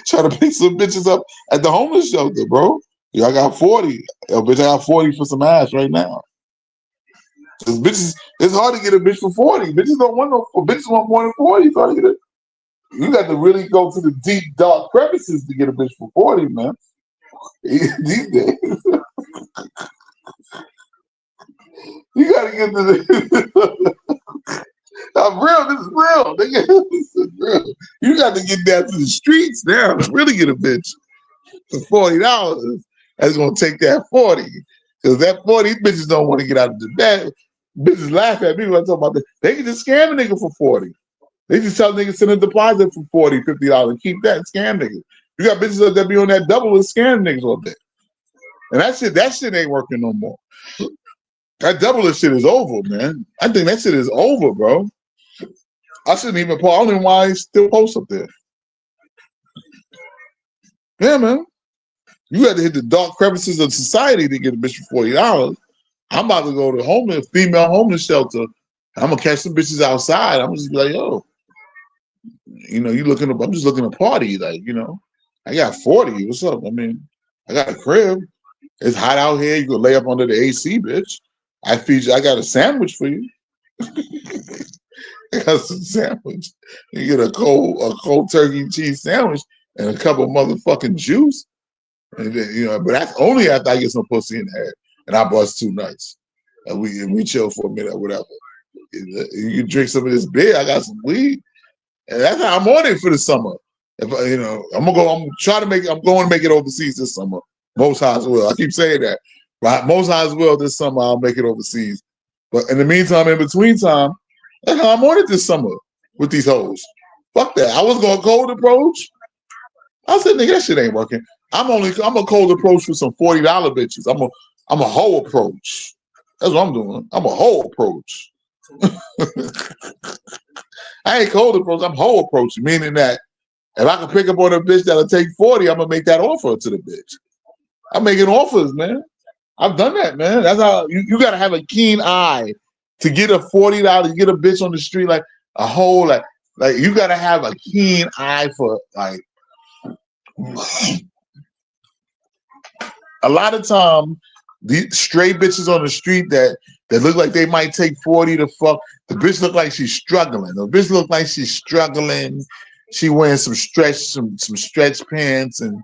try to pick some bitches up at the homeless shelter, bro. Yeah, I got 40. Yo, bitch, I got 40 for some ass right now. Cause bitches, it's hard to get a bitch for 40. Bitches don't want no. Bitches want more than 40. It's hard to get it. You got to really go to the deep dark crevices to get a bitch for 40, man. These days, you got to get to the. I'm real. This is real. This is real. You got to get down to the streets now to really get a bitch for $40. That's gonna take that 40. Because that 40 bitches don't want to get out of the bed. Bitches laugh at me when I talk about that. They can just scam a nigga for 40. They just tell niggas send a deposit for $40, $50. Keep that scam niggas. You got bitches that be on that double and scam niggas all day. And that shit ain't working no more. That double shit is over, man. I think that shit is over, bro. I shouldn't even post. I don't know why I still post up there. Yeah, man. You had to hit the dark crevices of society to get a bitch for $40. I'm about to go to female homeless shelter. I'm gonna catch some bitches outside. I'm just be like, yo, you looking up? I'm just looking to party, like, I got 40. What's up? I mean, I got a crib. It's hot out here. You can lay up under the AC, bitch. I feed you. I got a sandwich for you. I got some sandwich. You get a cold turkey cheese sandwich and a cup of motherfucking juice. And then, but that's only after I get some pussy in the head and I bust 2 nights. And we chill for a minute or whatever. You can drink some of this beer. I got some weed. And that's how I'm on it for the summer. If I'm going to make it overseas this summer. Most highs will. I keep saying that. Right? Most highs will this summer. I'll make it overseas. But in the meantime, in between time, that's how I'm on it this summer with these hoes. Fuck that. I was going cold approach. I said, nigga, that shit ain't working. I'm a cold approach for some $40 bitches. I'm a hoe approach. That's what I'm doing. I'm a hoe approach. I ain't cold approach. I'm hoe approach, meaning that if I can pick up on a bitch that'll take 40, I'm gonna make that offer to the bitch. I'm making offers, man. I've done that, man. That's how you gotta have a keen eye to get a $40, get a bitch on the street like a whole like you gotta have a keen eye for like a lot of time these straight bitches on the street that look like they might take 40 to fuck. The bitch look like she's struggling. The bitch look like she's struggling. She wearing some stretch pants and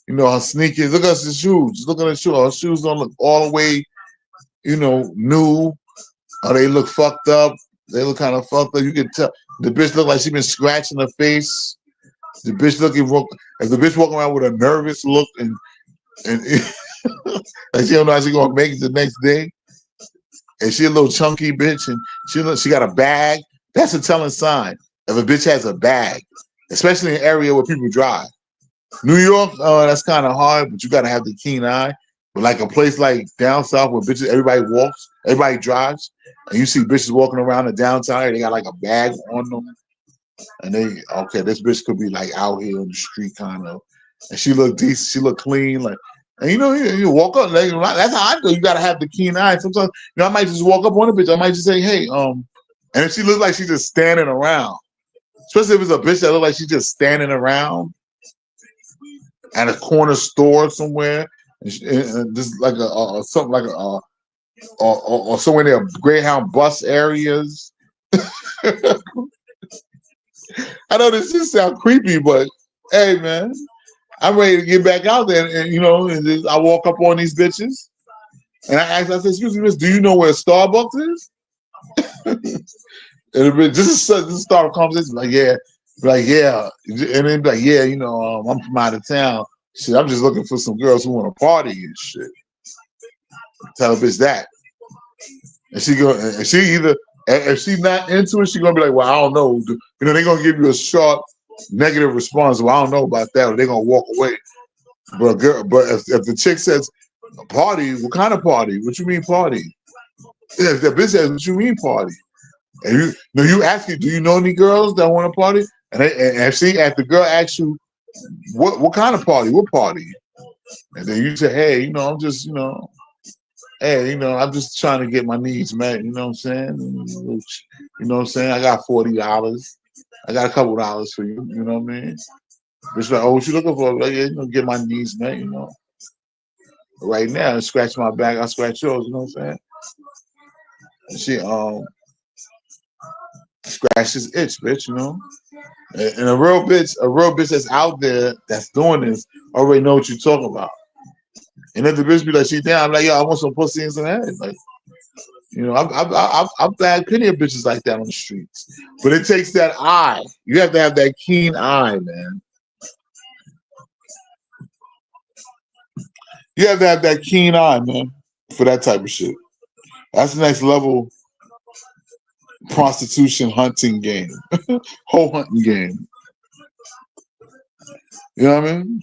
her sneakers. Look at her shoes. Look at her shoes. Her shoes don't look all the way, new. Or they look fucked up. They look kind of fucked up. You can tell the bitch look like she been scratching her face. The bitch if the bitch walking around with a nervous look and like she don't know how she gonna make it the next day. And she a little chunky bitch and she got a bag. That's a telling sign if a bitch has a bag, especially in an area where people drive. New York, that's kind of hard, but you gotta have the keen eye. But like a place like down south where bitches, everybody walks, everybody drives, and you see bitches walking around the downtown area, they got like a bag on them. And this bitch could be like out here on the street kind of. And she look decent, she look clean, like, and you walk up, like, that's how I do. You gotta have the keen eye. Sometimes, I might just walk up on a bitch. I might just say, hey, and if she looks like she's just standing around, especially if it's a bitch that look like she's just standing around at a corner store somewhere, and just like something like or somewhere near Greyhound bus areas. I know this just sound creepy, but hey, man, I'm ready to get back out there, and I walk up on these bitches, and I said, excuse me, miss, do you know where Starbucks is? And this is start a conversation, like, yeah, and then be like, yeah, I'm from out of town. Shit, I'm just looking for some girls who want to party and shit. Tell a bitch that, and if she's not into it, she's gonna be like, well, I don't know. They're gonna give you a short negative response. Well, I don't know about that, or they're gonna walk away. But if the chick says party, what kind of party? What you mean party? If the bitch says, what you mean party? And you ask it, do you know any girls that want to party? And if the girl asks you, what kind of party? What party? And then you say, hey, I'm just, hey, I'm just trying to get my needs met. You know what I'm saying? You know what I'm saying? I got $40. I got a couple dollars for you. You know what I mean? Bitch like, oh, what you looking for? Like, yeah, get my needs met. Right now, I scratch my back, I scratch yours. You know what I'm saying? And she scratches itch, bitch. And a real bitch that's out there that's doing this already know what you're talking about. And if the bitch be like, she down, I'm like, yo, I want some pussy and some head. Like, I've had plenty of bitches like that on the streets. But it takes that eye. You have to have that keen eye, man. You have to have that keen eye, man, for that type of shit. That's the next level prostitution hunting game. Whole hunting game. You know what I mean?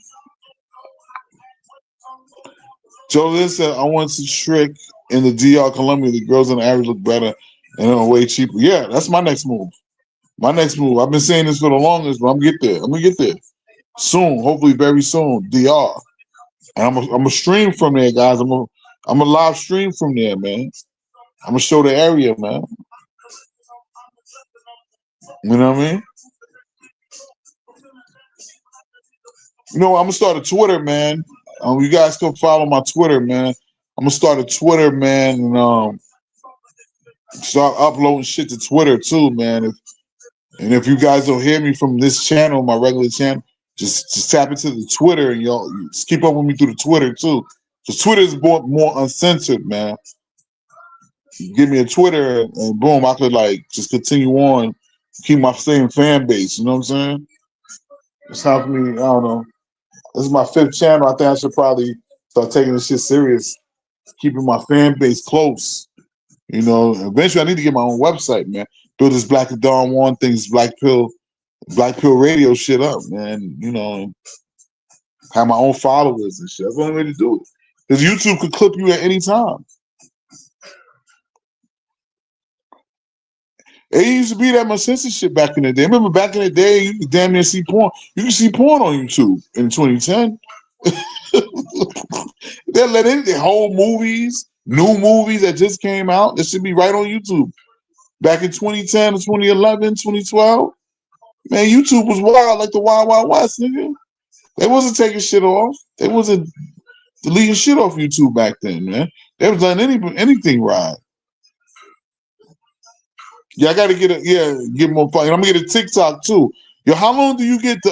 Joe Lynn said, I want to trick in the DR Columbia. The girls on the average look better and they're way cheaper. Yeah, that's my next move. I've been saying this for the longest, but I'm gonna get there soon. Hopefully, very soon. DR, and I'm a stream from there, guys. I'm a live stream from there, man. I'm gonna show the area, man. You know what I mean? I'm gonna start a Twitter, man. You guys can follow my Twitter, man. I'm gonna start a Twitter, man, and start uploading shit to Twitter too, man. If you guys don't hear me from this channel, my regular channel, just tap into the Twitter and y'all just keep up with me through the Twitter too. Because Twitter is more uncensored, man. Give me a Twitter and boom, I could like just continue on, keep my same fan base. You know what I'm saying? It's time for me. I don't know. This is my 5th channel. I think I should probably start taking this shit serious, keeping my fan base close. You know, eventually I need to get my own website, man. Build this Black and Dawn One things, Black Pill Radio shit up, man. You know, have my own followers and shit. That's the only way to do it. Because YouTube could clip you at any time. It used to be that much censorship back in the day. Remember back in the day, you could damn near see porn. You can see porn on YouTube in 2010. They'll let in the whole movies, new movies that just came out. That should be right on YouTube. Back in 2010 or 2011, 2012, man, YouTube was wild like the Wild Wild West, nigga. They wasn't taking shit off. They wasn't deleting shit off YouTube back then, man. They was letting anything ride. Yeah, I gotta get more fun. I'm gonna get a TikTok too. Yo, how long do you get the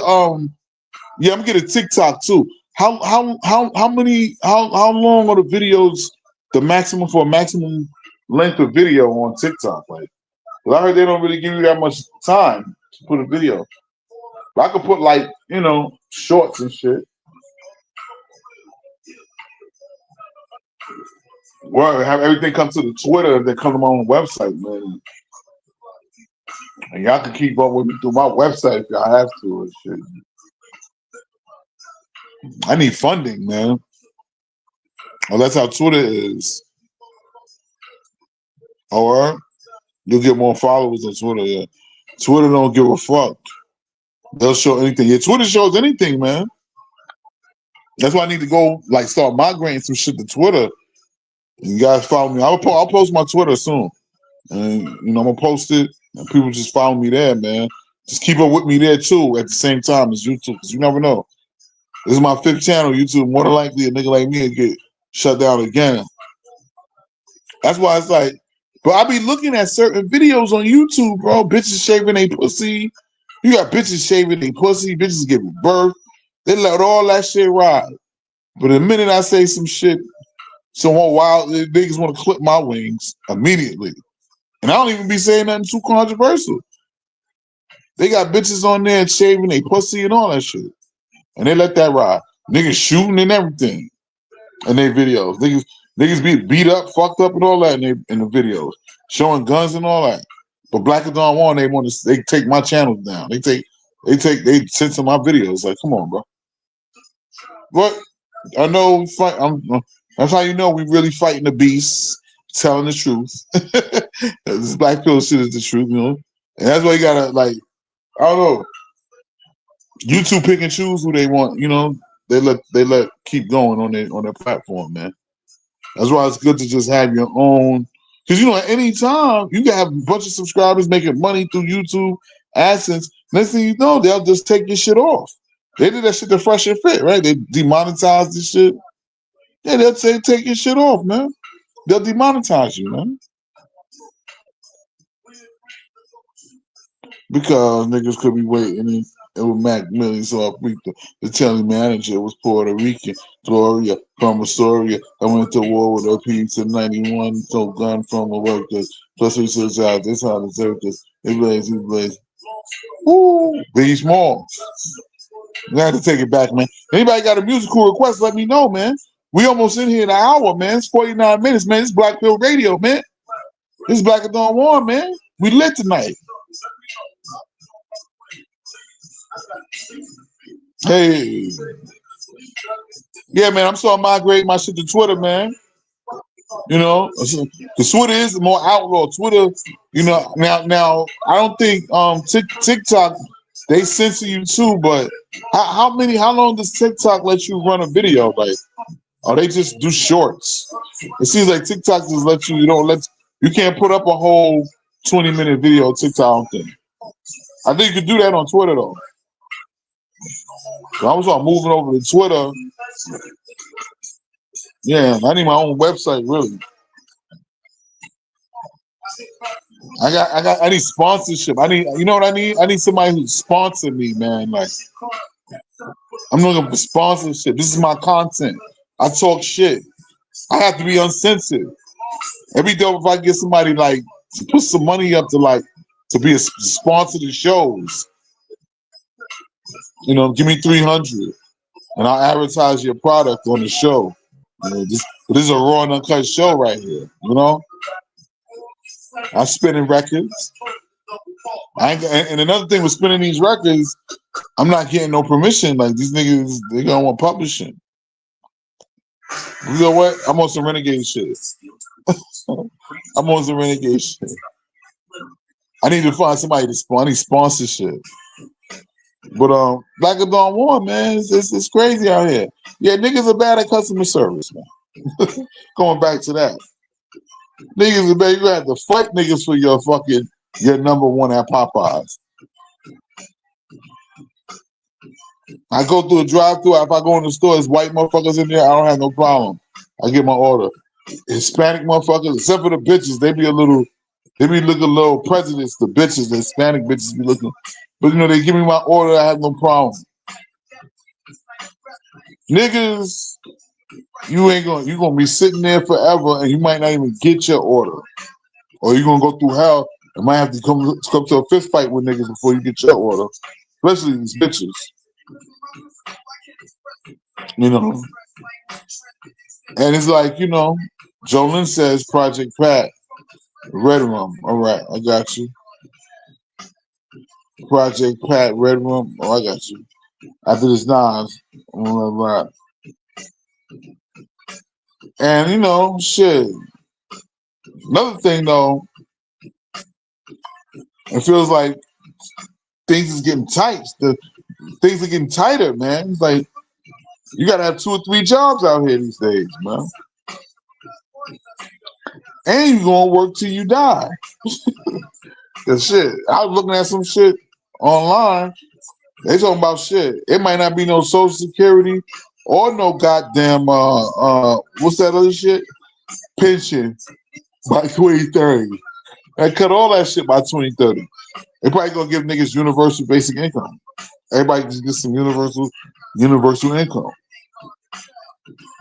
yeah, I'm gonna get a TikTok too. How long are the videos the maximum for a maximum length of video on TikTok? Like, 'cause I heard they don't really give you that much time to put a video. But I could put like, you know, shorts and shit. Or have everything come to the Twitter that come to my own website, man. And y'all can keep up with me through my website if y'all have to and shit. I need funding, man. Well, that's how Twitter is. Or you'll get more followers on Twitter. Yeah. Twitter don't give a fuck. They'll show anything. Yeah, Twitter shows anything, man. That's why I need to go like start migrating some shit to Twitter. You guys follow me. I'll post my Twitter soon, and you know I'm gonna post it, and people just follow me there, man. Just keep up with me there too at the same time as YouTube, because you never know. This is my 5th channel, YouTube. More than likely, a nigga like me will get shut down again. That's why it's like, but I be looking at certain videos on YouTube, bro. Bitches shaving their pussy. You got bitches shaving their pussy. Bitches giving birth. They let all that shit ride. But the minute I say some shit, some more wild niggas want to clip my wings immediately. And I don't even be saying nothing too controversial. They got bitches on there shaving their pussy and all that shit. And they let that ride. Niggas shooting and everything in their videos. Niggas be beat up, fucked up and all that in the videos. Showing guns and all that. But Black and Dawn One, they take my channels down. They censor my videos. Like, come on, bro. But I know that's how you know we really fighting the beast, telling the truth. This Black pill shit is the truth, you know. And that's why you gotta like, I don't know. YouTube pick and choose who they want, you know. They let keep going on their platform, man. That's why it's good to just have your own, because you know at any time you can have a bunch of subscribers making money through YouTube AdSense. Next thing you know, they'll just take your shit off. They did that shit to Fresh and Fit, right? They demonetized this shit. Yeah, they'll say take your shit off, man. They'll demonetize you, man. Because niggas could be waiting and it was Mac millions off week. The telling manager was Puerto Rican. Gloria from Astoria. I went to war with OPs in 91. So gun from a workers. Plus we says out. This how the circus. It blaze. Woo! Be small. You have to take it back, man. Anybody got a musical request, let me know, man. We almost in here in an hour, man. It's 49 minutes, man. This is Black Pill Radio, man. This is Black and Dawn One, man. We lit tonight. Hey. Yeah, man, I'm starting to migrate my shit to Twitter, man. You know, because Twitter is more outlaw. Twitter, you know, now I don't think TikTok, they censor you too, but how long does TikTok let you run a video? Like, or they just do shorts? It seems like TikTok just lets you, you can't put up a whole 20-minute video on TikTok thing. I think you could do that on Twitter though. So I was moving over to Twitter Yeah, I need my own website, really. I need sponsorship. You know what I need? I need somebody who sponsor me, man. Like, I'm looking for sponsorship. This is my content. I talk shit. I have to be uncensored. It'd be dope if I get somebody like to put some money up to be a sponsor to shows. You know, give me 300 and I'll advertise your product on the show. You know, this is a raw and uncut show right here. You know, I'm spinning records. And another thing with spinning these records, I'm not getting no permission. Like these niggas, they gonna want publishing. You know what? I'm on some renegade shit. I'm on some renegade shit. I need to find somebody I need sponsorship. But Black and Dawn War, man, it's crazy out here. Yeah, niggas are bad at customer service, man. Going back to that. Niggas are bad. You have to fight niggas for your number one at Popeyes. I go through a drive-thru. If I go in the store, there's white motherfuckers in there. I don't have no problem. I get my order. Hispanic motherfuckers, except for the bitches, they be looking a little prejudiced. The bitches, the Hispanic bitches be looking, but you know they give me my order. I have no problem. Niggas, you gonna be sitting there forever, and you might not even get your order, or you gonna go through hell and might have to come to a fist fight with niggas before you get your order, especially these bitches. You know, and it's like Jolyn says Project Pat, Red Room. All right, I got you. Project Pat, Red Room. Oh, I got you. After this Nas, I'm gonna rap. And shit. Another thing though, it feels like things is getting tight. Things are getting tighter, man. It's like you gotta have 2 or 3 jobs out here these days, man. And you gonna work till you die. Cause shit, I was looking at some shit online. They talking about shit. It might not be no Social Security or no goddamn what's that other shit? Pension by 2030. They cut all that shit by 2030. They probably gonna give niggas universal basic income. Everybody just get some universal income.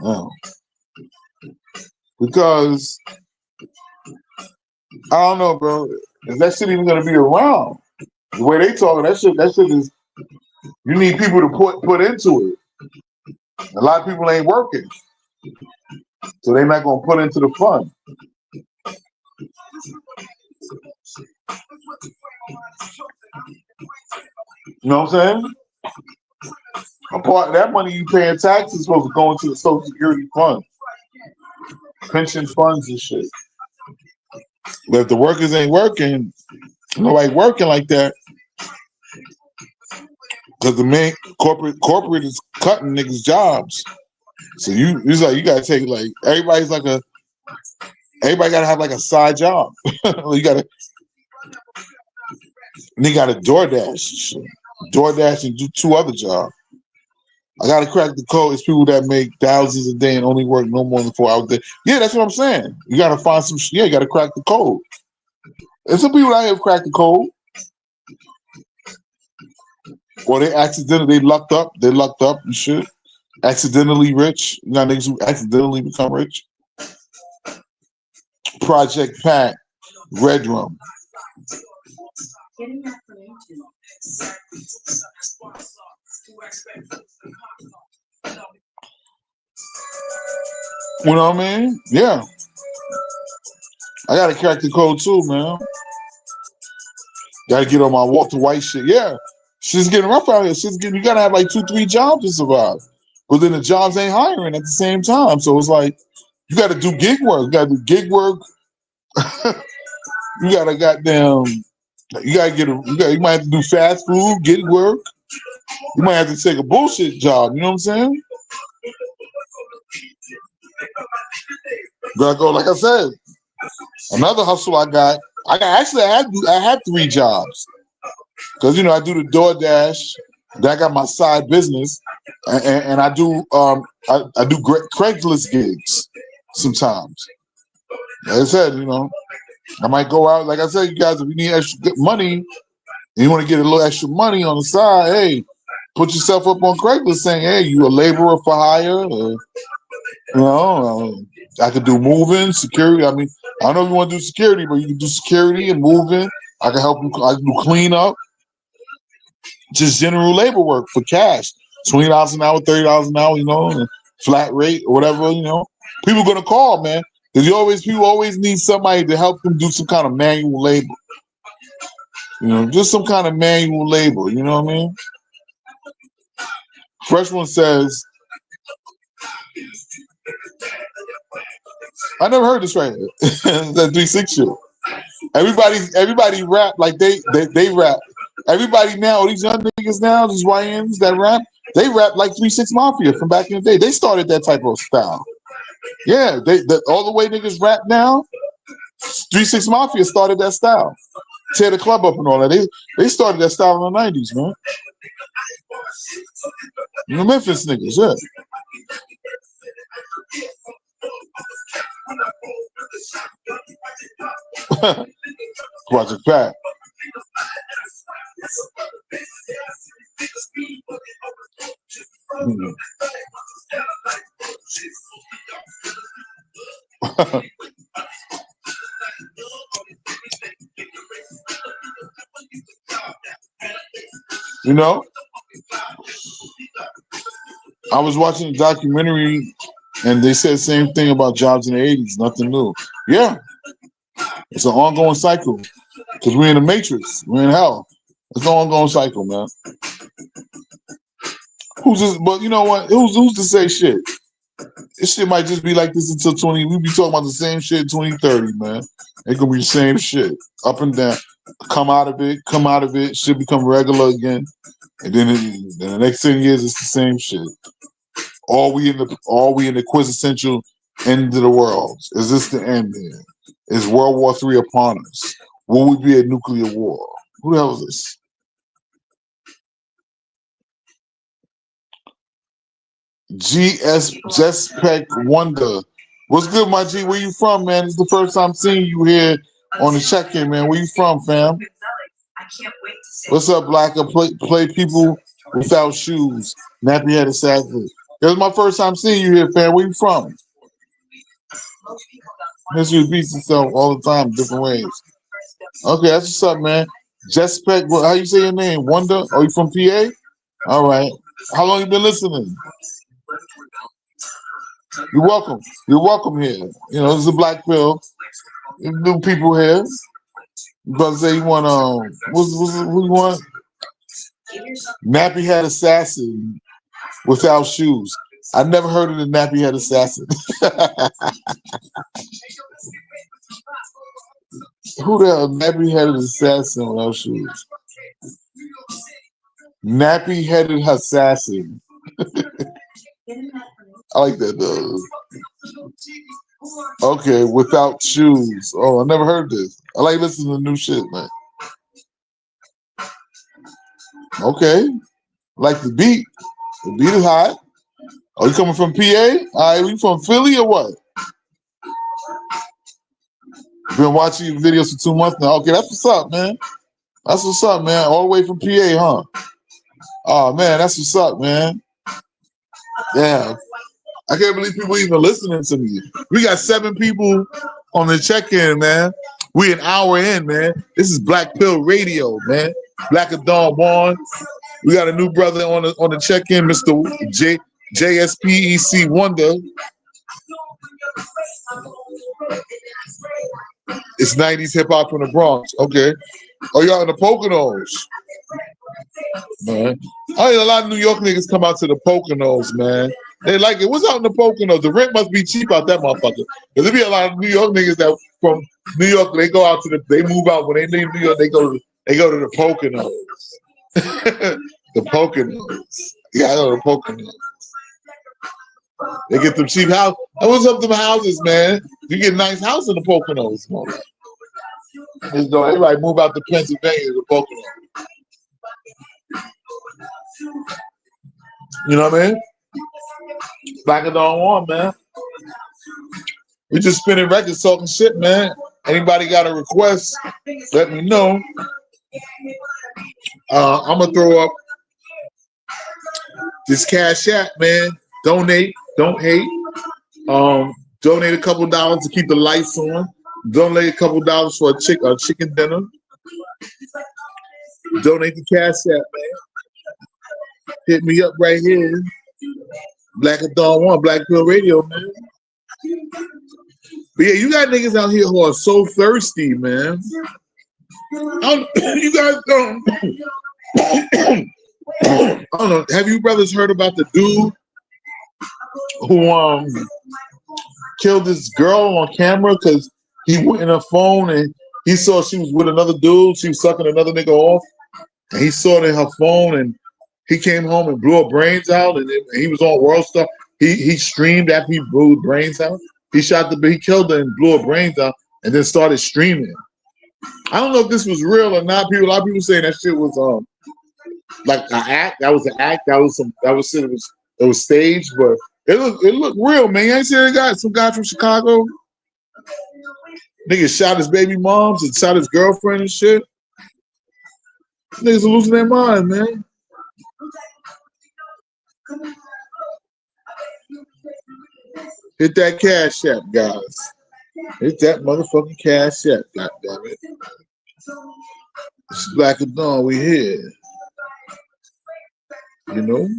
Yeah. Because I don't know, bro. Is that shit even gonna be around? The way they talking, that shit is. You need people to put into it. A lot of people ain't working, so they're not gonna put into the fund. You know what I'm saying? A part of that money you paying taxes is supposed to go into the Social Security fund, pension funds and shit. But if the workers ain't working, nobody working like that, because the main corporate is cutting niggas' jobs. So it's like you gotta take everybody gotta have like a side job. you gotta DoorDash shit. DoorDash and do 2 other jobs. I gotta crack the code. It's people that make thousands a day and only work no more than 4 hours a day. Yeah, that's what I'm saying. You gotta find some shit. Yeah, you gotta crack the code. And some people out here crack the code. Or they lucked up. They lucked up and shit. Accidentally rich. You got niggas who accidentally become rich. Project Pat, Red Room. You know what I mean? Yeah. I gotta crack the code too, man. Gotta get on my walk to white shit. Yeah. Shit's getting rough out here. You gotta have like 2, 3 jobs to survive. But then the jobs ain't hiring at the same time. So it's like you gotta do gig work. You gotta do gig work. You gotta goddamn you might have to do fast food, gig work. You might have to take a bullshit job, you know what I'm saying? Gotta go, like I said. Another hustle I had 3 jobs. Cause I do the DoorDash. Then I got my side business. And I do I do Craigslist gigs sometimes. Like I said, I might go out. Like I said, you guys, if you need extra money, and you want to get a little extra money on the side, hey, put yourself up on Craigslist saying, hey, you a laborer for hire, or, I could do moving, security. I mean, I don't know if you want to do security, but you can do security and moving. I can help you. I can do cleanup, just general labor work for cash. $20 an hour, $30 an hour, flat rate or whatever. People gonna call, man, because people always need somebody to help them do some kind of manual labor. Just some kind of manual labor. You know what I mean? Fresh one says, I never heard this right here. That 3-6 shit. Everybody rap like they rap. Everybody now, these young niggas now, these YNs that rap, they rap like 3-6 Mafia from back in the day. They started that type of style. Yeah, all the way niggas rap now, 3-6 Mafia started that style. Tear the club up and all that. They started that style in the 90s, man. The Memphis niggas, yeah. Project Pat. I was watching a documentary and they said the same thing about jobs in the 80s, nothing new. Yeah, it's an ongoing cycle because we're in the matrix, we're in hell. It's an ongoing cycle, man. But you know what? Who's to say shit? This shit might just be like this until 20. We be talking about the same shit 2030, man. It could be the same shit, up and down. Come out of it, shit become regular again. And then the next 10 years it's the same shit. All we in the quintessential end of the world. Is this the end here? Is World War III upon us? Will we be a nuclear war? Who the hell is this? Jespec Wonder. What's good, my G? Where you from, man? It's the first time seeing you here on the check-in, man. Where you from, fam? What's up, Blacker? Play people without shoes. Nappy head assassin. It was my first time seeing you here, fam. Where you from? History repeats itself all the time, different ways. Okay, that's what's up, man. Jespec, how you say your name? Wonder? Are you from PA? All right. How long you been listening? You're welcome. You're welcome here. This is a black pill. New people here. Brother say you want who you want? Nappy head assassin without shoes. I never heard of the nappy head assassin. Who the hell nappy headed assassin without shoes? Nappy headed assassin. I like that though. Okay, without shoes. Oh, I never heard this. I like listening to new shit, man. Okay. Like the beat. The beat is hot. Oh, you coming from PA? All right, you from Philly or what? Been watching your videos for 2 months now. Okay, that's what's up, man. That's what's up, man. All the way from PA, huh? Oh, man, that's what's up, man. Yeah. I can't believe people even listening to me. We got 7 people on the check-in, man. We an hour in, man. This is Black Pill Radio, man. Black and Dawn Vaughn. We got a new brother on the check-in, Mr. JSPEC Wonder. It's 90s hip-hop from the Bronx. Okay. Oh, y'all in the Poconos. Man. I mean, a lot of New York niggas come out to the Poconos, man. They like it. What's out in the Poconos? The rent must be cheap out that motherfucker. Because there be a lot of New York niggas that from New York, they go out they move out. When they leave New York, they go to the Poconos. The Poconos. Yeah, I know the Poconos. They get them cheap houses. What's up them houses, man? You get a nice house in the Poconos, man. Everybody move out to Pennsylvania to the Poconos. You know what I mean? Black and Dawn One, man. We just spinning records talking shit, man. Anybody got a request, let me know. I'm gonna throw up this Cash App, man. Donate, don't hate. Donate a couple dollars to keep the lights on. Donate a couple dollars for a chicken dinner. Donate the Cash App, man. Hit me up right here. Black and Dawn One, Black Pill Radio, man. But yeah, you got niggas out here who are so thirsty, man. You guys don't. I don't know. Have you brothers heard about the dude who killed this girl on camera because he went in her phone and he saw she was with another dude. She was sucking another nigga off, and he saw it in her phone. And he came home and blew her brains out. And he was on World Star. He streamed after he blew her brains out. He killed her and blew her brains out, and then started streaming. I don't know if this was real or not. A lot of people saying that shit was like an act. That was an act. That was staged, but it looked real, man. You ain't seen some guy from Chicago. Nigga shot his baby moms and shot his girlfriend and shit. Niggas are losing their mind, man. Hit that Cash App, guys. Hit that motherfucking Cash App, goddammit. It's Black and Dawn, we here. You know?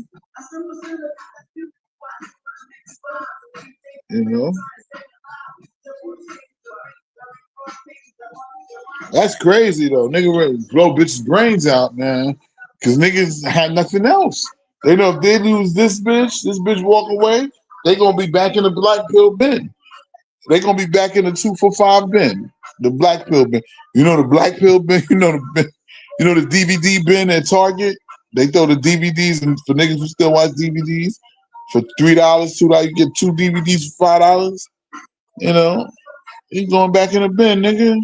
You know? That's crazy though. Nigga ready to blow bitches' brains out, man. Cause niggas had nothing else. They know if they lose this bitch walk away, they gonna be back in the black pill bin. They gonna be back in the 2 for $5 bin. The black pill bin. You know the black pill bin, you know the DVD bin at Target? They throw the DVDs and for niggas who still watch DVDs for $3, $2, you get 2 DVDs for $5. You know, you going back in the bin, nigga.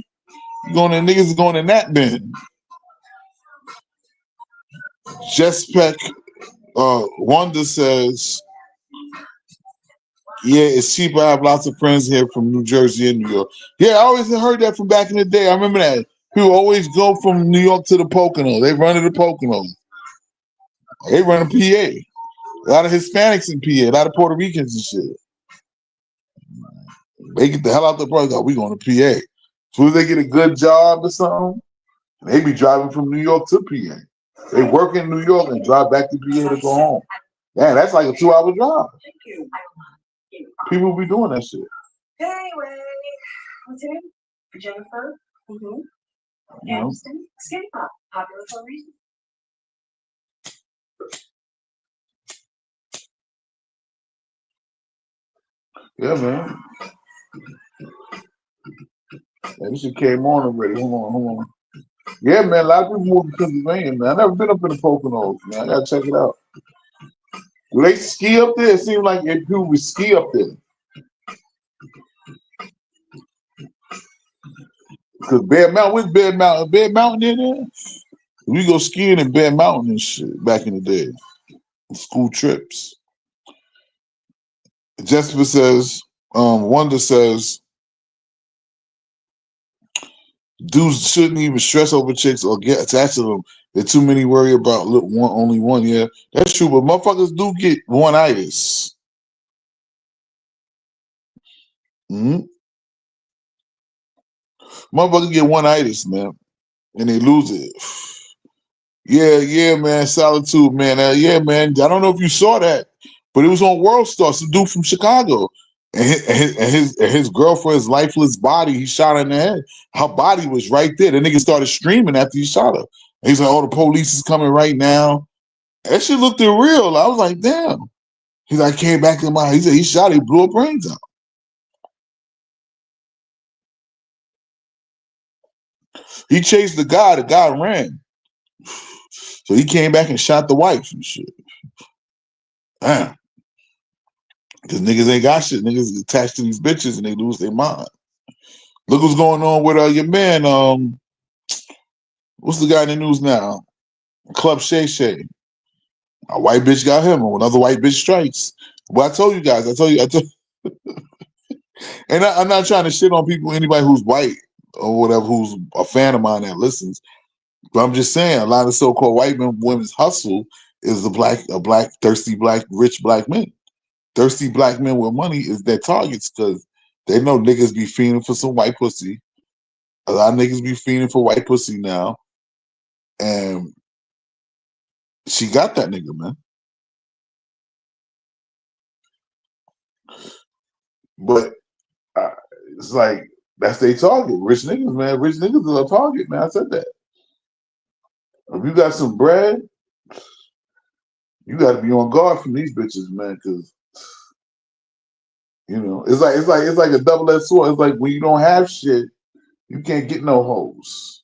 Niggas going in that bin. Jespec Wanda says, yeah, it's cheap. I have lots of friends here from New Jersey and New York. Yeah, I always heard that from back in the day. I remember that. People always go from New York to the Pocono. They run to the Pocono. They run to PA. A lot of Hispanics in PA, a lot of Puerto Ricans and shit. They get the hell out the bro. We going to PA. As soon as they get a good job or something, they be driving from New York to PA. They work in New York and drive back to PA to go home. Yeah, that's like a 2-hour drive. People be doing that shit. Anyway, what's your name? Jennifer. Aniston. Skinny pop. Popular for a reason. Yeah, man. Yeah, this shit came on already. Hold on. Yeah, man. A lot of people move to Pennsylvania, man. I never been up in the Poconos, man. I gotta check it out. Do they ski up there? It seems like people would ski up there. Because Bear Mountain, where's Bear Mountain? Bear Mountain in there? We go skiing in Bear Mountain and shit back in the day. School trips. Jessica says, Wanda says, dudes shouldn't even stress over chicks or get attached to them. There's too many worry about only one. Yeah, that's true. But motherfuckers do get one-itis. Mm-hmm. Motherfuckers get one-itis, man, and they lose it. Yeah, man. Solitude, man. Yeah, man. I don't know if you saw that, but it was on World Star. Some dude from Chicago, and his girlfriend's lifeless body. He shot her in the head. Her body was right there. The nigga started streaming after he shot her. And he's like, "Oh, the police is coming right now." That shit looked real. I was like, "Damn." He's like, "Came back in my." He said he shot. He blew her brains out. He chased the guy. The guy ran. So he came back and shot the wife and shit. Damn. Because niggas ain't got shit. Niggas attached to these bitches and they lose their mind. Look what's going on with your man. What's the guy in the news now? Club Shay Shay. A white bitch got him, or another white bitch strikes. But I told you guys, and I'm not trying to shit on people, anybody who's white or whatever, who's a fan of mine that listens. But I'm just saying, a lot of so-called white women's hustle is thirsty black, rich black men. Thirsty black men with money is their targets because they know niggas be fiending for some white pussy. A lot of niggas be fiending for white pussy now, and she got that nigga, man. But it's like that's their target. Rich niggas, man. Rich niggas is a target, man. I said that. If you got some bread, you got to be on guard from these bitches, man, because it's like a double-edged sword. It's like when you don't have shit, you can't get no hoes.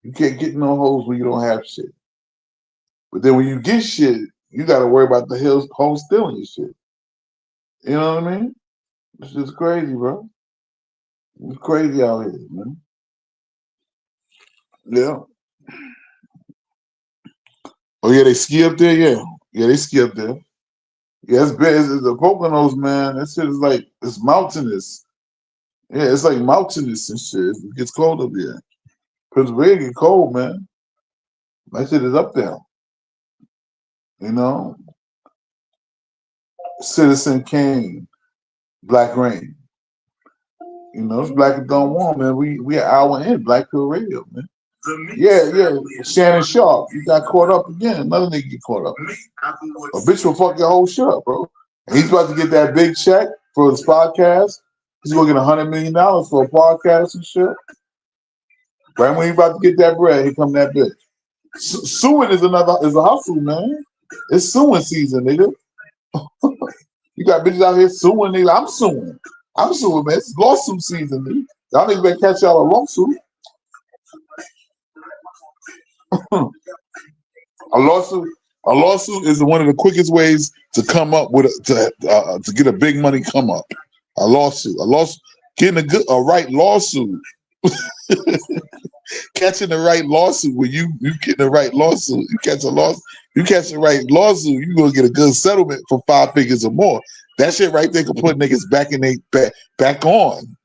You can't get no hoes when you don't have shit. But then when you get shit, you got to worry about the hoes stealing your shit. You know what I mean? It's just crazy, bro. It's crazy out here, man. Yeah. Oh yeah, they ski up there. Yeah, they ski up there. Yeah, it's bad. It's the Poconos, man. That shit is like it's mountainous. Yeah, it's like mountainous and shit. It gets cold up here. Pennsylvania get cold, man. That shit is up there. You know, Citizen Kane, Black Rain. You know, it's Black and Don't Want, man. We an hour in Black Pill Radio, man. Yeah. Shannon Sharp, you got caught up again. Another nigga get caught up. A bitch will fuck your whole shit up, bro. And he's about to get that big check for his podcast. He's gonna get $100 million for a podcast and shit. Right when he about to get that bread, here come that bitch. Suing is a hustle, man. It's suing season, nigga. You got bitches out here suing, nigga. I'm suing, man. It's lawsuit season, nigga. Y'all niggas better catch y'all a lawsuit. A lawsuit is one of the quickest ways to come up with to get a big money come up. A lawsuit, getting a right lawsuit. Catching the right lawsuit when you get the right lawsuit, you catch the right lawsuit, you gonna get a good settlement for 5 figures or more. That shit right there can put niggas back in they back on.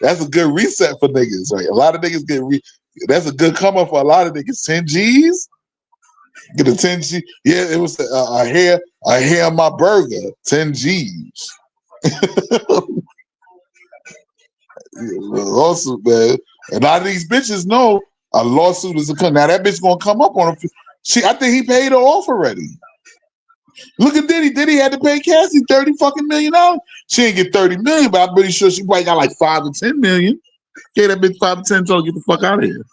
That's a good reset for niggas, right? A lot of niggas that's a good come up for a lot of niggas. 10 G's, get a 10 G. Yeah, it was a hair on my burger. 10 G's. Lawsuit, man. And a lot of these bitches know a lawsuit is a come. Now that bitch gonna come up on him. I think he paid her off already. Look at Diddy. Diddy had to pay Cassie $30 fucking million. She ain't get 30 million, but I'm pretty sure she probably got like 5 to 10 million. Gave that bitch 5 to 10, told her get the fuck out of here.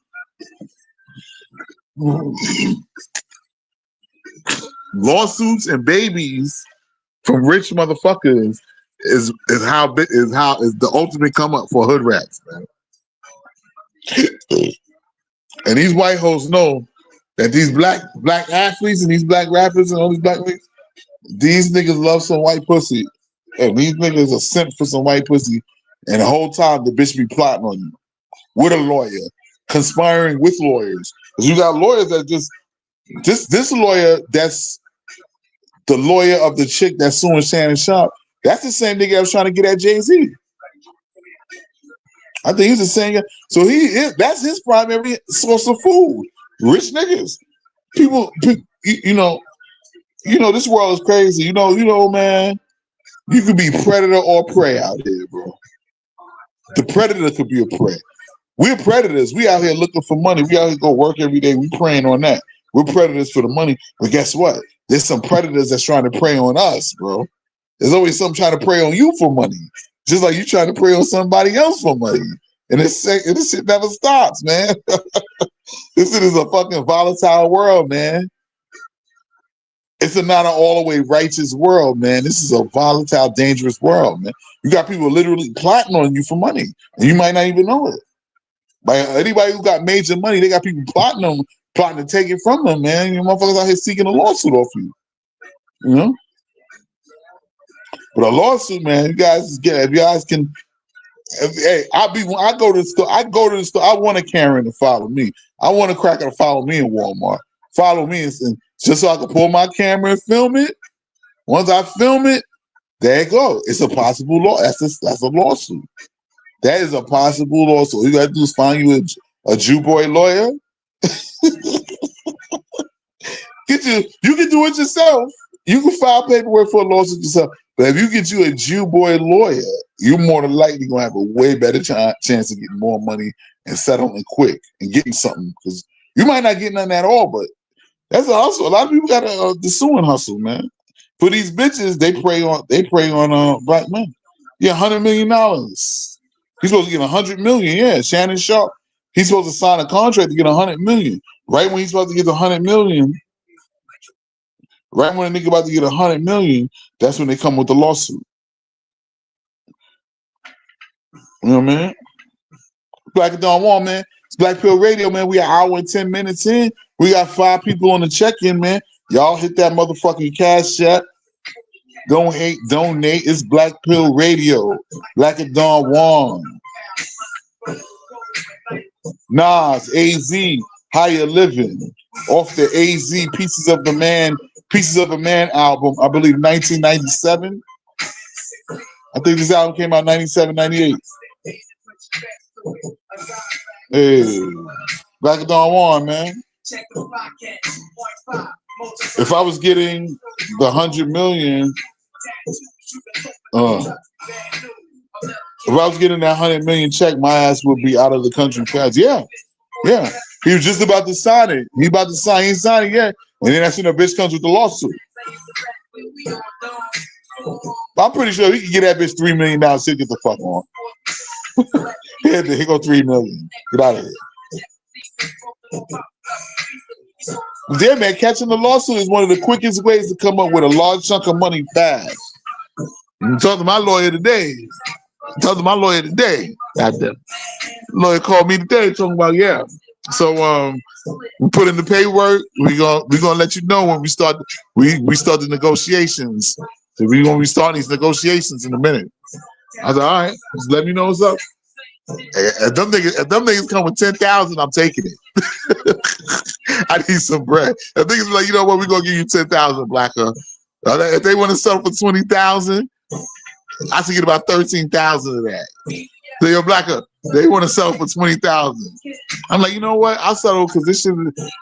Lawsuits and babies from rich motherfuckers is the ultimate come up for hood rats, man. And these white hoes know that these black athletes and these black rappers and all these black niggas, these niggas love some white pussy. And these niggas are sent for some white pussy. And the whole time the bitch be plotting on you with a lawyer, conspiring with lawyers. Because you got lawyers that this lawyer that's the lawyer of the chick that's suing Shannon Sharp. That's the same nigga that was trying to get at Jay-Z. I think he's the same guy. So that's his primary source of food. Rich niggas. People, you know, this world is crazy. You know, man, you could be predator or prey out here, bro. The predator could be a prey. We're predators. We out here looking for money. We out here go work every day. We preying on that. We're predators for the money. But guess what? There's some predators that's trying to prey on us, bro. There's always some trying to prey on you for money. Just like you trying to prey on somebody else for money. And this shit never stops, man. This shit is a fucking volatile world, man. It's not an all the way righteous world, man. This is a volatile, dangerous world, man. You got people literally plotting on you for money, and you might not even know it. Like anybody who got major money, they got people plotting to take it from them, man. You motherfuckers out here seeking a lawsuit off you. You know? But a lawsuit, man, if you guys can. Hey, I go to the store. I want a Karen to follow me. I want a cracker to follow me in Walmart. Follow me just so I can pull my camera and film it. Once I film it, there you go. It's a possible law. That's a lawsuit. That is a possible lawsuit. All you gotta do is find you a Jew boy lawyer. You can do it yourself. You can file paperwork for a lawsuit yourself. But if you get you a Jew boy lawyer, you're more than likely gonna have a way better chance of getting more money and settling quick and getting something. Because you might not get nothing at all, but that's a hustle. A lot of people got the suing hustle, man. For these bitches, they prey on black men. Yeah, $100 million. He's supposed to get $100 million. Yeah, Shannon Sharp. He's supposed to sign a contract to get $100 million. Right when he's supposed to get the $100 million, right when a nigga about to get $100 million, that's when they come with the lawsuit. You know what I mean? Black and Don Wall, man. It's Black Pill Radio, man. We an hour and 10 minutes in. We got 5 people on the check-in, man. Y'all hit that motherfucking cash app. Donate. It's Black Pill Radio. Black and Don Juan. Nas, AZ, Higher Living. Off the AZ Pieces of a Man album, I believe 1997. I think this album came out 97, 98. Hey, Black and Don Juan, man. If I was getting the 100 million, if I was getting that 100 million check, my ass would be out of the country fast. Yeah. He was just about to sign it. He about to sign. He ain't signed it yet. And then that's when the bitch comes with the lawsuit. I'm pretty sure he can get that bitch $3 million. He'll get the fuck on. Here go $3 million. Get out of here. Yeah, man, catching the lawsuit is one of the quickest ways to come up with a large chunk of money fast. I'm talking to my lawyer today. Goddamn. Lawyer called me today talking about, yeah. So we put in the paperwork. We gonna let you know when we start the negotiations. So we gonna be starting these negotiations in a minute. I was like, all right, just let me know what's up. If them niggas come with 10,000, I'm taking it. I need some bread. If niggas be like, you know what, we're gonna give you 10,000, Blacker. If they want to sell for 20,000, I should get about 13,000 of that. So yo, Blacker, they want to sell for 20,000. I'm like, you know what? I'll settle because this shit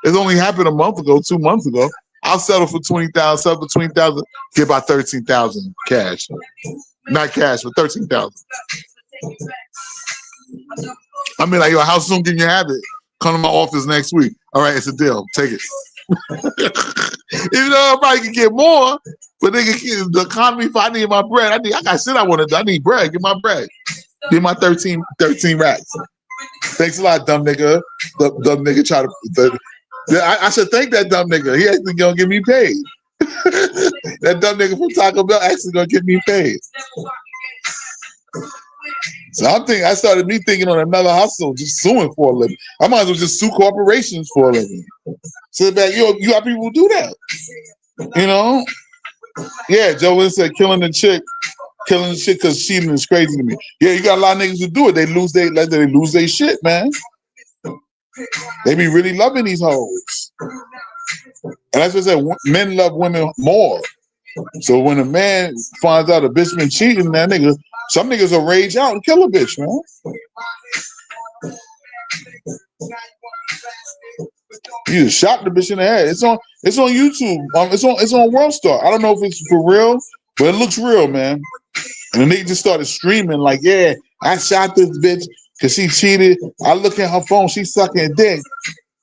it only happened a month ago, 2 months ago. I'll settle for 20,000, settle for 20,000, get about 13,000 cash. Not cash, but 13,000. I mean, like, yo, how soon can you have it? Come to my office next week. All right, it's a deal. Take it. Even though I probably can get more, but the economy, if I need my bread, I got shit I want to do. I need bread. Get my bread. Get my 13 racks. Thanks a lot, dumb nigga. The dumb nigga try to. I should thank that dumb nigga. He actually gonna get me paid. That dumb nigga from Taco Bell actually gonna get me paid. So I started thinking on another hustle, just suing for a living. I might as well just sue corporations for a living. So that you got people who do that. You know? Yeah, Joe Lynn said killing the chick because cheating is crazy to me. Yeah, you got a lot of niggas who do it. They lose their shit, man. They be really loving these hoes. And that's what I said, men love women more. So when a man finds out a bitch been cheating, that nigga, some niggas will rage out and kill a bitch, man. You just shot the bitch in the head. It's on YouTube. It's on World Star. I don't know if it's for real, but it looks real, man. And the nigga just started streaming like, yeah, I shot this bitch because she cheated. I look at her phone, she's sucking dick.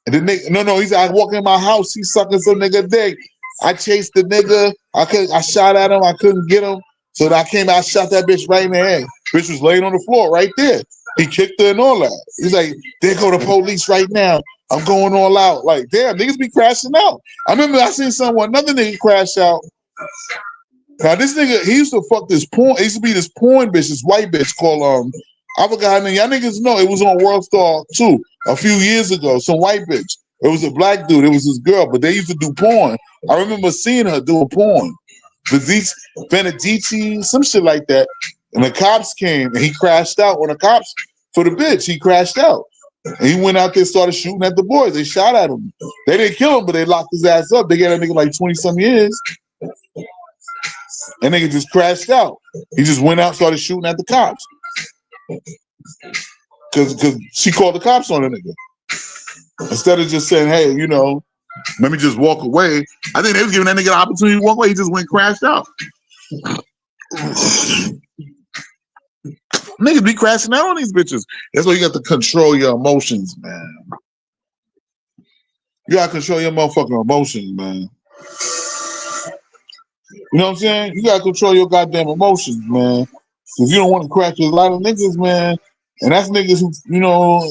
And the nigga, he's like, I walk in my house, he's sucking some nigga dick. I chased the nigga. I shot at him. I couldn't get him. So I came out, shot that bitch right in the head. Bitch was laying on the floor right there. He kicked her and all that. He's like, there go the police right now. I'm going all out. Like, damn, niggas be crashing out. I remember I seen another nigga crash out. Now this nigga, he used to fuck this porn. He used to be this porn bitch, this white bitch called I forgot her name. Y'all niggas know it was on World Star too a few years ago. Some white bitch. It was a black dude. It was this girl, but they used to do porn. I remember seeing her doing porn. Benedici, some shit like that. And the cops came and he crashed out. When the cops, for the bitch, he crashed out. And he went out there, started shooting at the boys. They shot at him. They didn't kill him, but they locked his ass up. They gave that nigga like 20-some years. And nigga just crashed out. He just went out, started shooting at the cops. Because she called the cops on the nigga. Instead of just saying, hey, you know, let me just walk away. I think they was giving that nigga the opportunity to walk away. He just went crashed out. Niggas be crashing out on these bitches. That's why you got to control your emotions, man. You gotta control your motherfucking emotions, man. You know what I'm saying? You gotta control your goddamn emotions, man. If you don't want to crash with a lot of niggas, man, and that's niggas who, you know,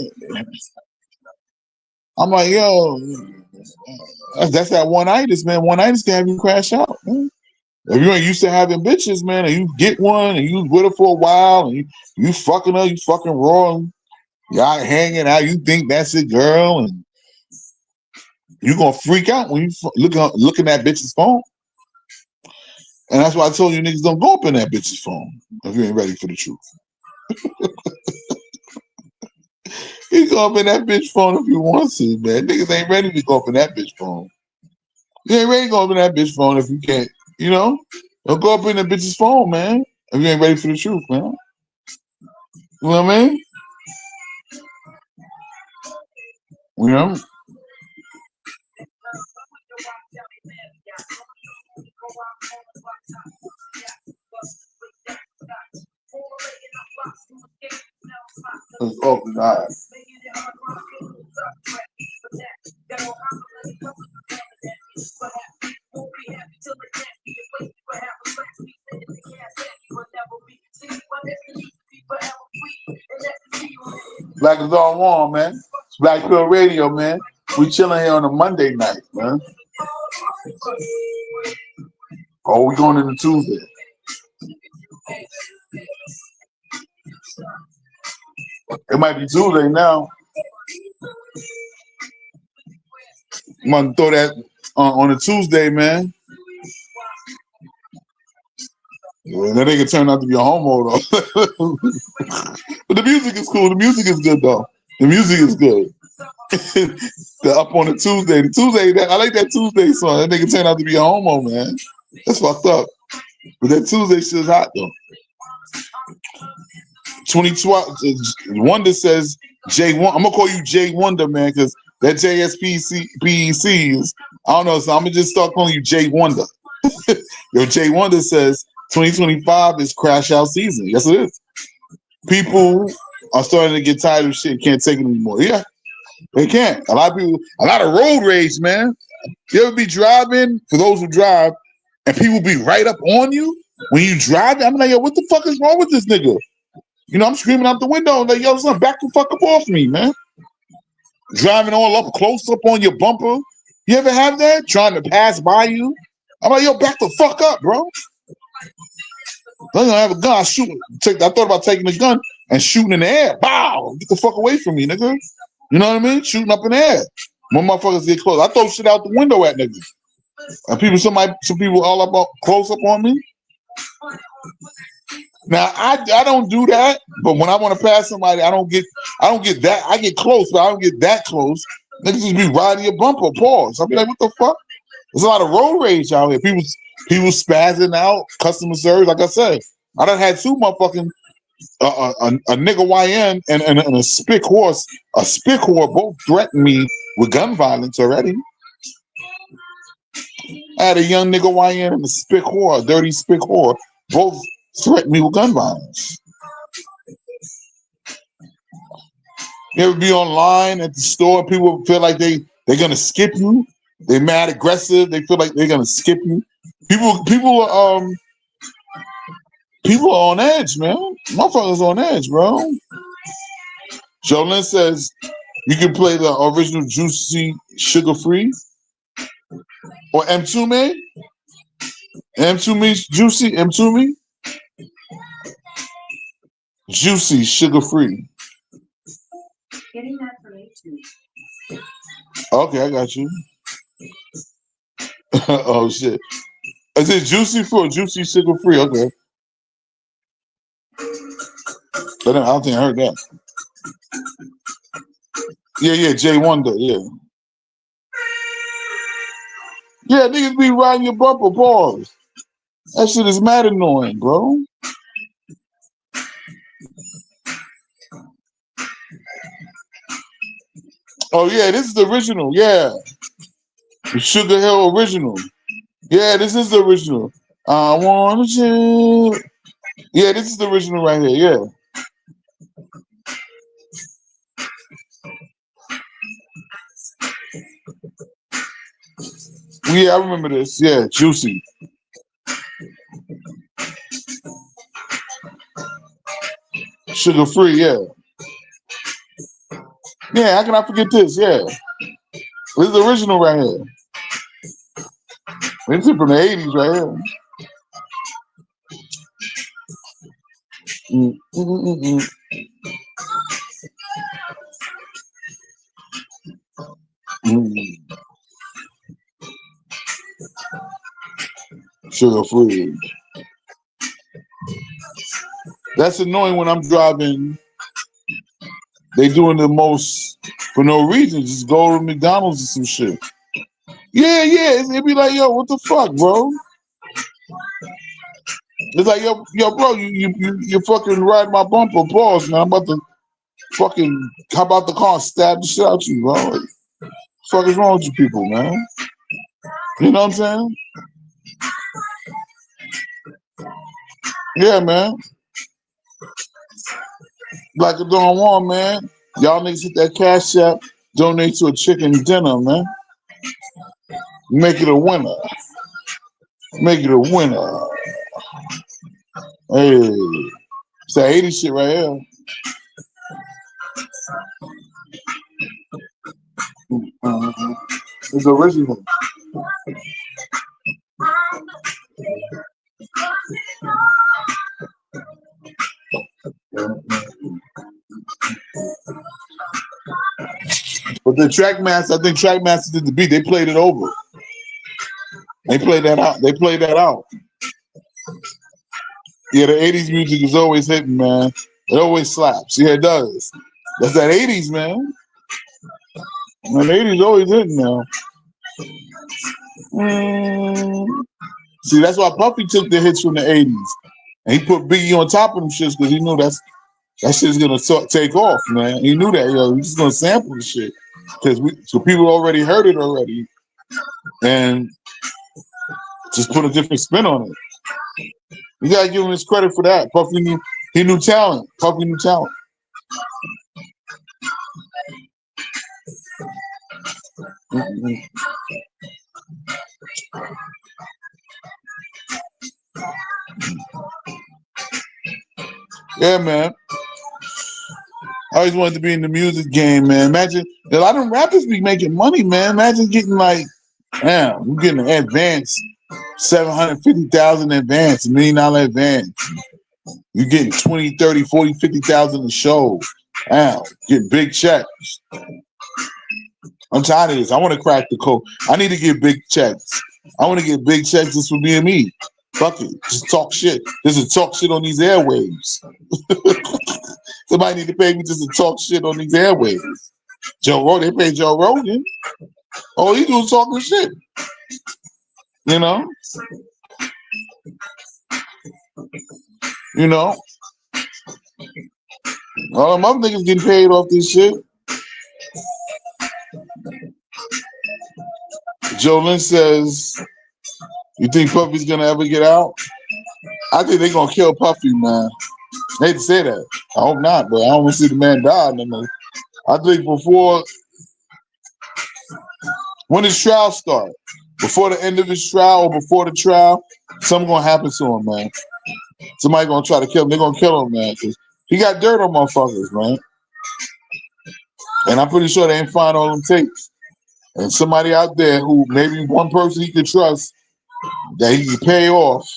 I'm like, yo, that's that one-itis, man. One-itis can have you crash out, man. If you ain't used to having bitches, man, and you get one and you with her for a while and you fucking her, you fucking raw, and y'all hanging out, you think that's it, girl, and you gonna freak out when you looking at bitch's phone. And that's why I told you niggas don't go up in that bitch's phone if you ain't ready for the truth. You go up in that bitch phone if you want to, man. Niggas ain't ready to go up in that bitch phone. You ain't ready to go up in that bitch phone if you can't, you know? Don't go up in that bitch's phone, man, if you ain't ready for the truth, man. You know what I mean? You know? It's open eyes. Black is all warm, man. It's Black Pill Radio, man. We chilling here on a Monday night, man. Oh, we going into Tuesday. It might be Tuesday now. I'm gonna throw that on a Tuesday, man. Yeah, that nigga turned out to be a homo though. But the music is cool. The music is good though. The music is good. The up on a Tuesday. The Tuesday, I like that Tuesday song. That nigga turned out to be a homo, man. That's fucked up. But that Tuesday shit's hot though. 2012 Wonder says J1. I'm gonna call you J Wonder, man, because that JSPEC is, I don't know, so I'm gonna just start calling you J Wonder. Yo, J Wonder says 2025 is crash out season. Yes, it is. People are starting to get tired of shit, can't take it anymore. Yeah, they can't. A lot of people, a lot of road rage, man. You ever be driving, for those who drive, and people be right up on you when you drive? I'm like, yo, what the fuck is wrong with this nigga? You know, I'm screaming out the window, like, yo, son, back the fuck up off me, man. Driving all up close up on your bumper. You ever have that? Trying to pass by you? I'm like, yo, back the fuck up, bro. I'm gonna have a gun. I thought about taking the gun and shooting in the air. Bow! Get the fuck away from me, nigga. You know what I mean? Shooting up in the air. When motherfuckers get close, I throw shit out the window at niggas. And some people all up close up on me. Now I don't do that, but when I want to pass somebody, I don't get that. I get close, but I don't get that close. Niggas just be riding your bumper. Pause. I be like, what the fuck? There's a lot of road rage out here. People spazzing out. Customer service, like I said, I done had two motherfucking a nigga YN and a spick horse. A spick whore both threatened me with gun violence already. I had a young nigga YN and a spick whore, a dirty spick whore, both threatened me with gun violence. You ever be online at the store? People feel like they're gonna skip you. They mad aggressive. They feel like they're gonna skip you. People are on edge, man. Motherfuckers on edge, bro. Jolene says you can play the original Juicy Sugar Free or M2 M2 Juicy M2 Juicy Sugar Free. Getting that from YouTube. Okay, I got you. Oh shit. Is it Juicy Free or Juicy Sugar Free? Okay. I don't think I heard that. Yeah, Jay Wonder, yeah. Yeah, niggas be riding your bumper, pause. That shit is mad annoying, bro. Oh yeah, this is the original, yeah. The Sugar Hill original. Yeah, this is the original. I want you. Yeah, this is the original right here, yeah. Yeah, I remember this. Yeah, Juicy. Sugar free, yeah. Yeah, how can I forget this? Yeah. This is the original right here. This is from the 80s right here. Mm, mm, mm, mm, mm. Sugar free. That's annoying when I'm driving. They doing the most for no reason. Just go to McDonald's or some shit. Yeah. It'd be like, yo, what the fuck, bro? It's like, yo, bro, you fucking riding my bumper. Pause, man. I'm about to fucking hop out the car and stab the shit out you, bro. Like, what the fuck is wrong with you people, man? You know what I'm saying? Yeah, man. Like a Don Juan, man. Y'all niggas hit that cash app, donate to a chicken dinner, man. Make it a winner. Make it a winner. Hey, it's that 80 shit right here. Mhm. It's original. But the Trackmaster, I think Trackmaster did the beat. They played it over. They played that out. They played that out. Yeah, the 80s music is always hitting, man. It always slaps. Yeah, it does. That's that 80s, man. Man, the 80s always hitting now. Mm. See, that's why Puffy took the hits from the 80s. And he put Biggie on top of them shits because he knew that shit's gonna take off, man. He knew that, yo. He's just gonna sample the shit. So people already heard it already. And just put a different spin on it. You gotta give him his credit for that. He knew talent. Puffy knew talent. Mhm. Yeah, man. I always wanted to be in the music game, man. Imagine a lot of them rappers be making money, man. Imagine getting like, damn, you getting an advance, 750,000 advance, $1 million advance. You getting 20, 30, 40, 50,000 a show. Damn, getting big checks. I'm tired of this. I want to crack the code. I need to get big checks. I want to get big checks just for being me. Fuck it. Just talk shit. Just to talk shit on these airwaves. Somebody need to pay me just to talk shit on these airwaves. Joe Rogan, they pay Joe Rogan. All he do is talking shit. You know? You know? All them other niggas getting paid off this shit. Joe Lynn says, you think Puffy's gonna ever get out? I think they're gonna kill Puffy, man. I hate to say that. I hope not, but I don't want to see the man die. No. I think when his trial start, before the end of his trial or before the trial, something gonna happen to him, man. Somebody gonna try to kill him. They're gonna kill him, man, because he got dirt on motherfuckers, man. And I'm pretty sure they ain't find all them tapes. And somebody out there who maybe one person he could trust that he can pay off,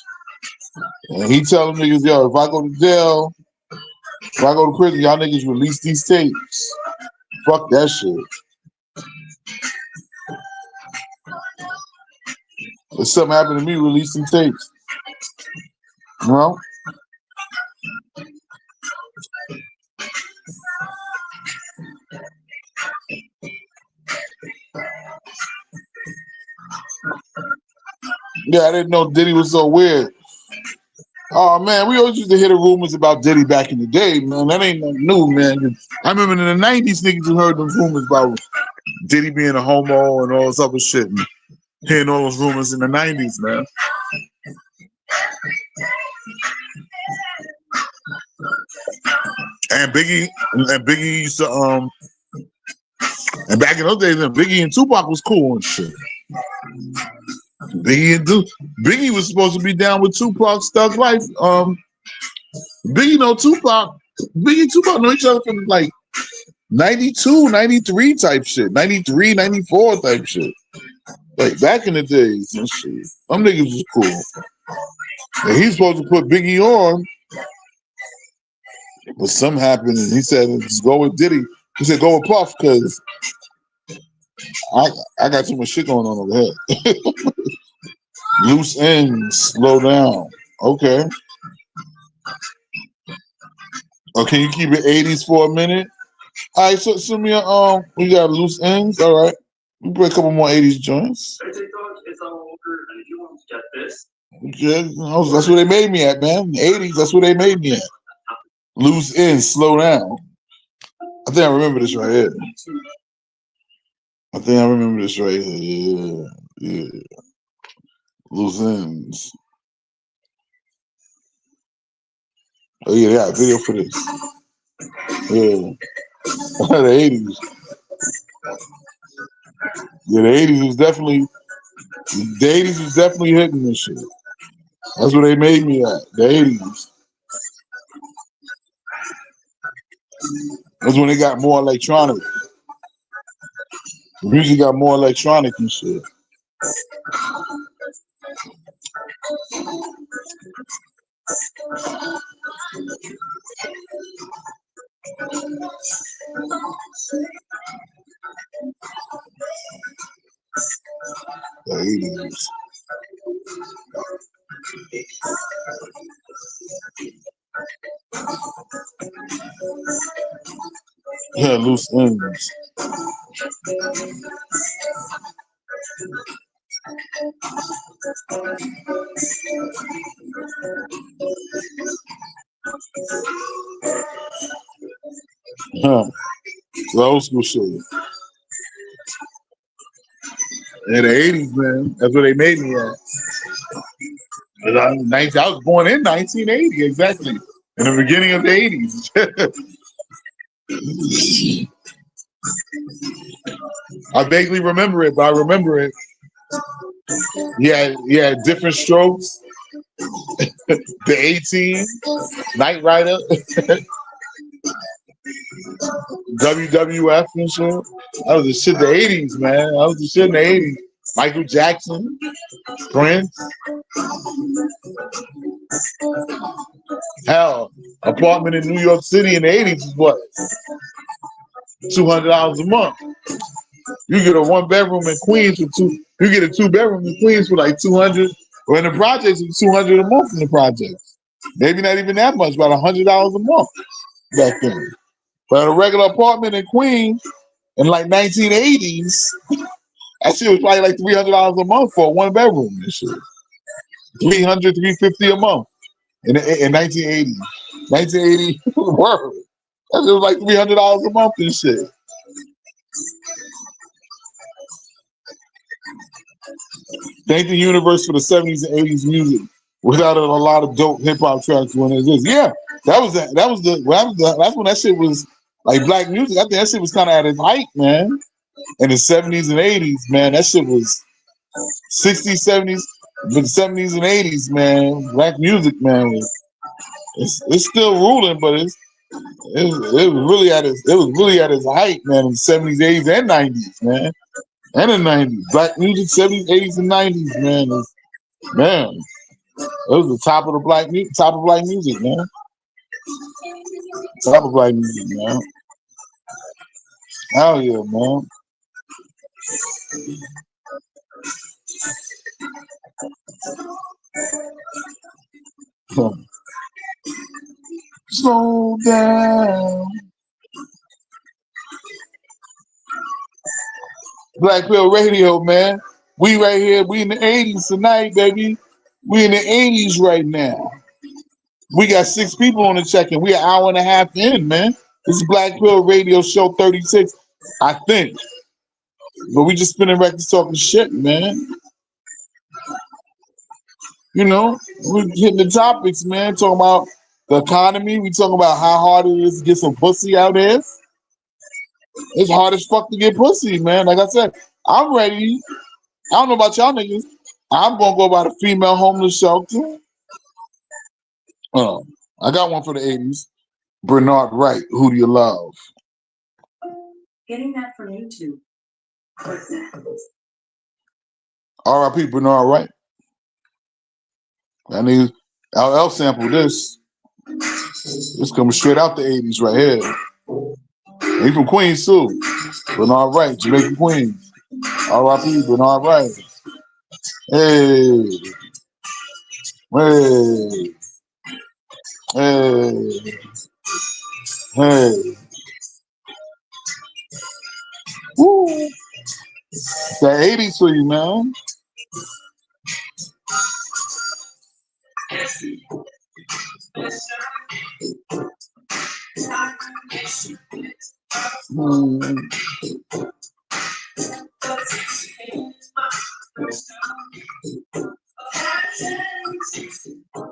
and he tell them niggas, yo, if I go to jail, if I go to prison, y'all niggas release these tapes. Fuck that shit. If something happened to me, release some tapes. Well, Yeah, I didn't know Diddy was so weird. Oh man, we always used to hear the rumors about Diddy back in the day, man. That ain't nothing new, man. I remember in the '90s, niggas you heard those rumors about Diddy being a homo and all this other shit. And hearing all those rumors in the '90s, man. And Biggie used to and back in those days, Biggie and Tupac was cool and shit. Biggie and Biggie was supposed to be down with Tupac's Thug Life. Biggie know Tupac. Biggie and Tupac know each other from like 92, 93 type shit. 93, 94 type shit. Like back in the days and shit. Them niggas was cool. And he's supposed to put Biggie on, but something happened and he said, just go with Diddy. He said, go with Puff because I got too much shit going on over here. Loose ends, slow down. Okay. Oh, can you keep it 80s for a minute? All right, so send me a we got loose ends. All right, we play a couple more 80s joints. Yeah, that's where they made me at, man. The 80s, that's where they made me at. Loose ends, slow down. I think I remember this right here. Yeah, yeah. Loose ends. Oh yeah, they got a video for this. Yeah, the 80s. Yeah, the 80s was definitely hitting this shit. That's what they made me at. The 80s. That's when they got more electronic. The music got more electronic and shit. The 80s. Yeah, loose ends. Huh. The old school shit. In the 80s, man. That's what they made me at. I was born in 1980, exactly. In the beginning of the 80s. I vaguely remember it, but I remember it. Yeah, different strokes. The 18, Knight Rider, WWF and shit. That was the shit the 80s, man. That was the shit in the 80s. Michael Jackson, Prince. Hell, apartment in New York City in the 80s is what? $200 a month. You get a one bedroom in Queens for you get a two bedroom in Queens for like 200. Or in the projects, it's 200 a month in the projects. Maybe not even that much, about $100 a month back then. But a regular apartment in Queens in like 1980s, that shit was probably like $300 a month for a one bedroom and shit. 300, 350 a month in 1980. 1980 word. That shit was like $300 a month and shit. Thank the universe for the 70s and 80s music without a lot of dope hip hop tracks when it is. Yeah, that's when that shit was like black music. I think that shit was kind of at its height, man. In the 70s and 80s, man, that shit was 60s, 70s, but 70s and 80s, man, black music, man, it's still ruling, but it was really at its height, man, in the 70s, 80s, and 90s, man. And the 90s. Black music, 70s, 80s, and 90s, man. Man, it was the top of the top of black music, man. Top of black music, man. Hell yeah, man. Slow down. Black Pill Radio, man. We right here. We in the 80s tonight, baby. We in the 80s right now. We got 6 people on the check-in. We an hour and a half in, man. This is Black Pill Radio Show 36, I think. But we just spinning records talking shit, man. You know, we hitting the topics, man. Talking about the economy. We talking about how hard it is to get some pussy out here. It's hard as fuck to get pussy, man. Like I said, I'm ready. I don't know about y'all niggas. I'm gonna go by the female homeless shelter. I got one for the 80s. Bernard Wright, Who Do You Love? Getting that from YouTube. R.I.P. Bernard Wright. That nigga, LL sampled this. This coming straight out the 80s right here. He from Queens too. Bernard Wright, Jamaican Queens. R.I.P. Bernard Wright. Hey. Hey. Hey. Hey. Woo. That 80s for you, man.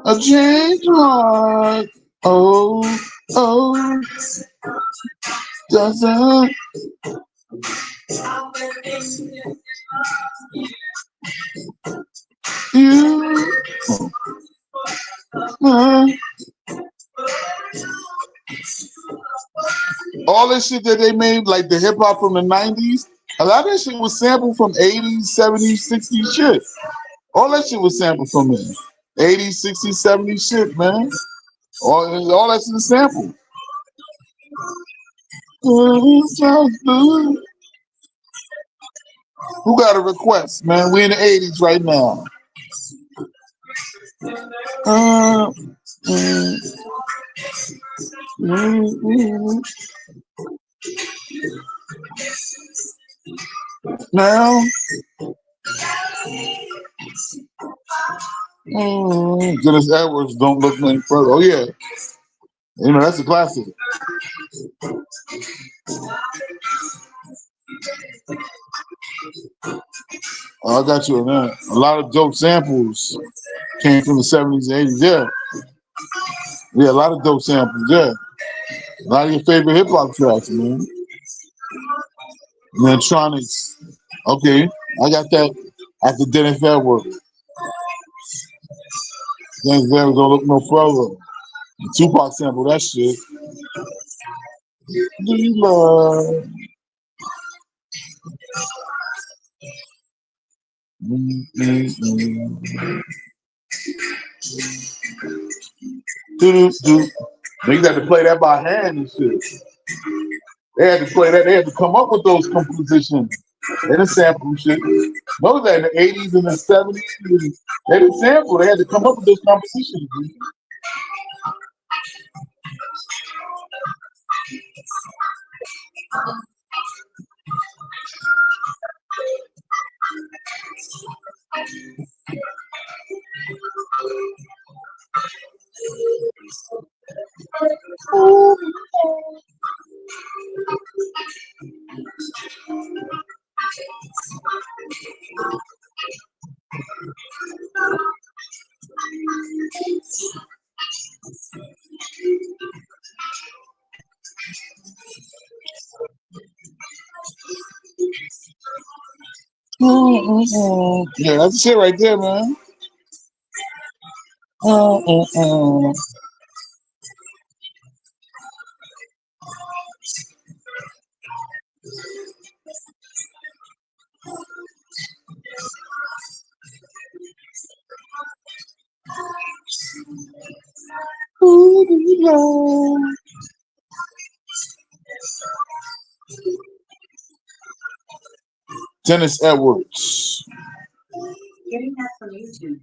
A change heart. Oh, oh, doesn't you? All this shit that they made, like the hip hop from the 90s, a lot of that shit was sampled from 80s, 70s, 60s shit. All that shit was sampled from there. 80s, 60s, 70s shit, man. All that's in the sample. Who got a request, man? We in the 80s right now. Now, Dennis Edwards, Don't Look No Further. Oh yeah, you know that's a classic. Oh, I got you on that. A lot of dope samples came from the 70s and 80s. Yeah, a lot of dope samples. Yeah, a lot of your favorite hip hop tracks, man. Electronics. Okay, I got that after Dennis Edwards. Dennis Edwards, Don't Look No Further. The Tupac sample that shit. Do you love? Do. Niggas had to play that by hand and shit. They had to play that. They had to come up with those compositions. They didn't sample shit. Those that in the 80s and the 70s. They didn't sample. They had to come up with those compositions. Yeah, that's the shit right there, man. Dennis Edwards. Getting that from YouTube.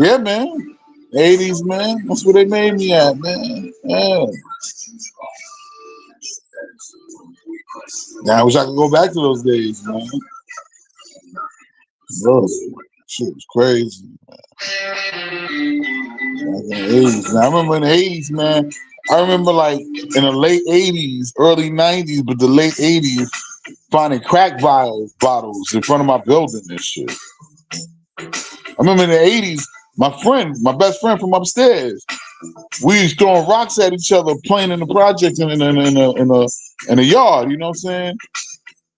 Yeah, man. 80s, man. That's where they made me at, man. Yeah. Now I wish I could go back to those days, man. Bro, shit was crazy. Back in the 80s. Now, I remember in the 80s, man. I remember like in the late 80s, early 90s, but the late 80s, finding crack bottles in front of my building and shit. I remember in the 80s, my best friend from upstairs, we was throwing rocks at each other, playing in the project in the yard, you know what I'm saying?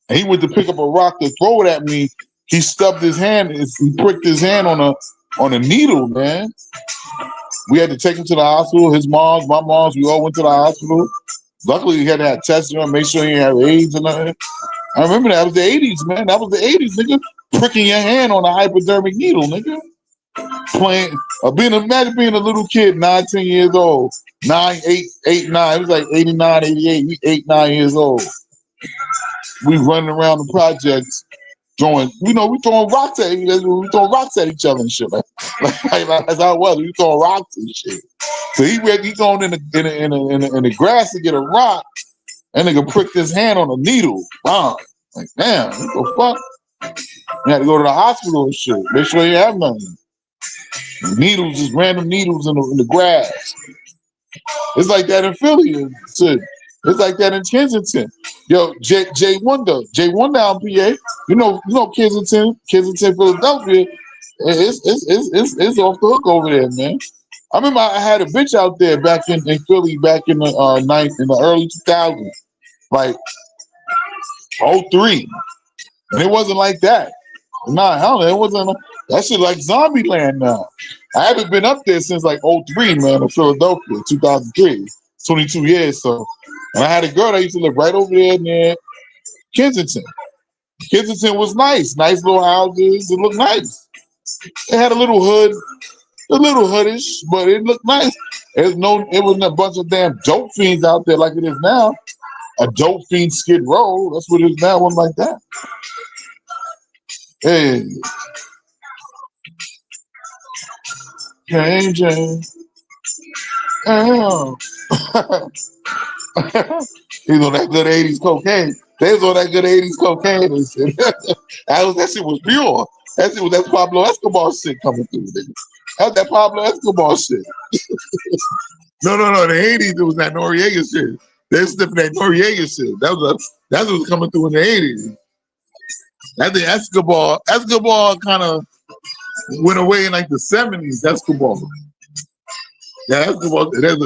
And he went to pick up a rock to throw it at me. He stubbed his hand, he pricked his hand on a needle, man. We had to take him to the hospital. His mom's, my mom's, we all went to the hospital. Luckily, he had to have tests done, make sure he didn't have AIDS or nothing. I remember that was the 80s, man. That was the 80s, nigga. Pricking your hand on a hypodermic needle, nigga. Playing, imagine being a little kid, 9, 10 years old. 9, 8, 9. It was like 89, 88. We 8, 9 years old. We running around the projects, throwing, we throwing rocks at each other and shit. Like that's how it was. We throwing rocks and shit. So he going in the grass to get a rock, and nigga pricked his hand on a needle. Wow. Like, damn, what the fuck? You had to go to the hospital and shit. Make sure you have nothing. Needles, just random needles in the grass. It's like that in Philly and shit. It's like that in Kensington. Yo, Jay Wonder out in PA. You know Kensington, Philadelphia. It's off the hook over there, man. I remember I had a bitch out there back in Philly back in the early 2000s, like '03, and it wasn't like that. Nah, hell, it wasn't. That shit like zombie land now. I haven't been up there since like '03, man, in Philadelphia, 2003, 22 years. So, and I had a girl that used to live right over there near Kensington. Kensington was nice little houses. It looked nice. It had a little hoodish, but it looked nice. It wasn't a bunch of damn dope fiends out there like it is now. A dope fiend Skid Row, that's what it is now. One like that. Hey, James. Oh. He's on that good 80s cocaine. They was on that good 80s cocaine and shit. that shit was pure. That's Pablo Escobar shit coming through. Nigga. That's that Pablo Escobar shit. No. The 80s, it was that Noriega shit. They sniffing that Noriega shit. That's what was coming through in the 80s. I think Escobar kind of went away in like the 70s. Escobar. Yeah, Escobar. There's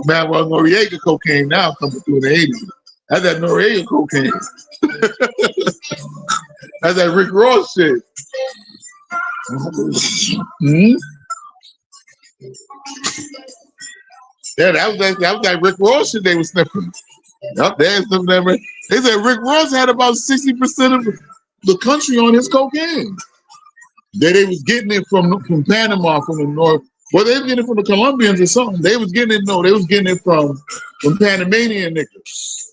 Manuel Noriega cocaine now coming through in the 80s. That's that Noriega cocaine. That's that Rick Ross shit. Mm-hmm. Yeah, that was that Rick Ross shit they were sniffing. Yep, there's some of them. They said Rick Ross had about 60% of the country on his cocaine. They was getting it from Panama, from the north. Well, they was getting it from the Colombians or something. They was getting it from Panamanian niggas.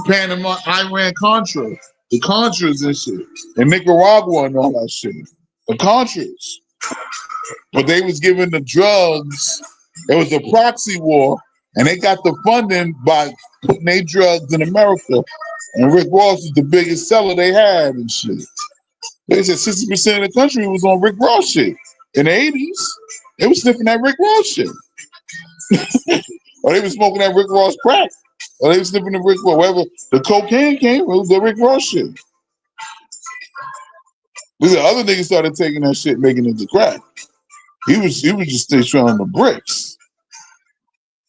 Panama, Iran Contra, the Contras and shit, and Nicaragua and all that shit. The Contras. But they was giving the drugs. It was a proxy war, and they got the funding by putting their drugs in America. And Rick Ross was the biggest seller they had and shit. They said 60% of the country was on Rick Ross shit. In the 80s, they was sniffing that Rick Ross shit. Or they was smoking that Rick Ross crack. Or they was sniffing the Rick Ross. Wherever the cocaine came, it was the Rick Ross shit. The other niggas started taking that shit, making it to crack. He was just still selling the bricks.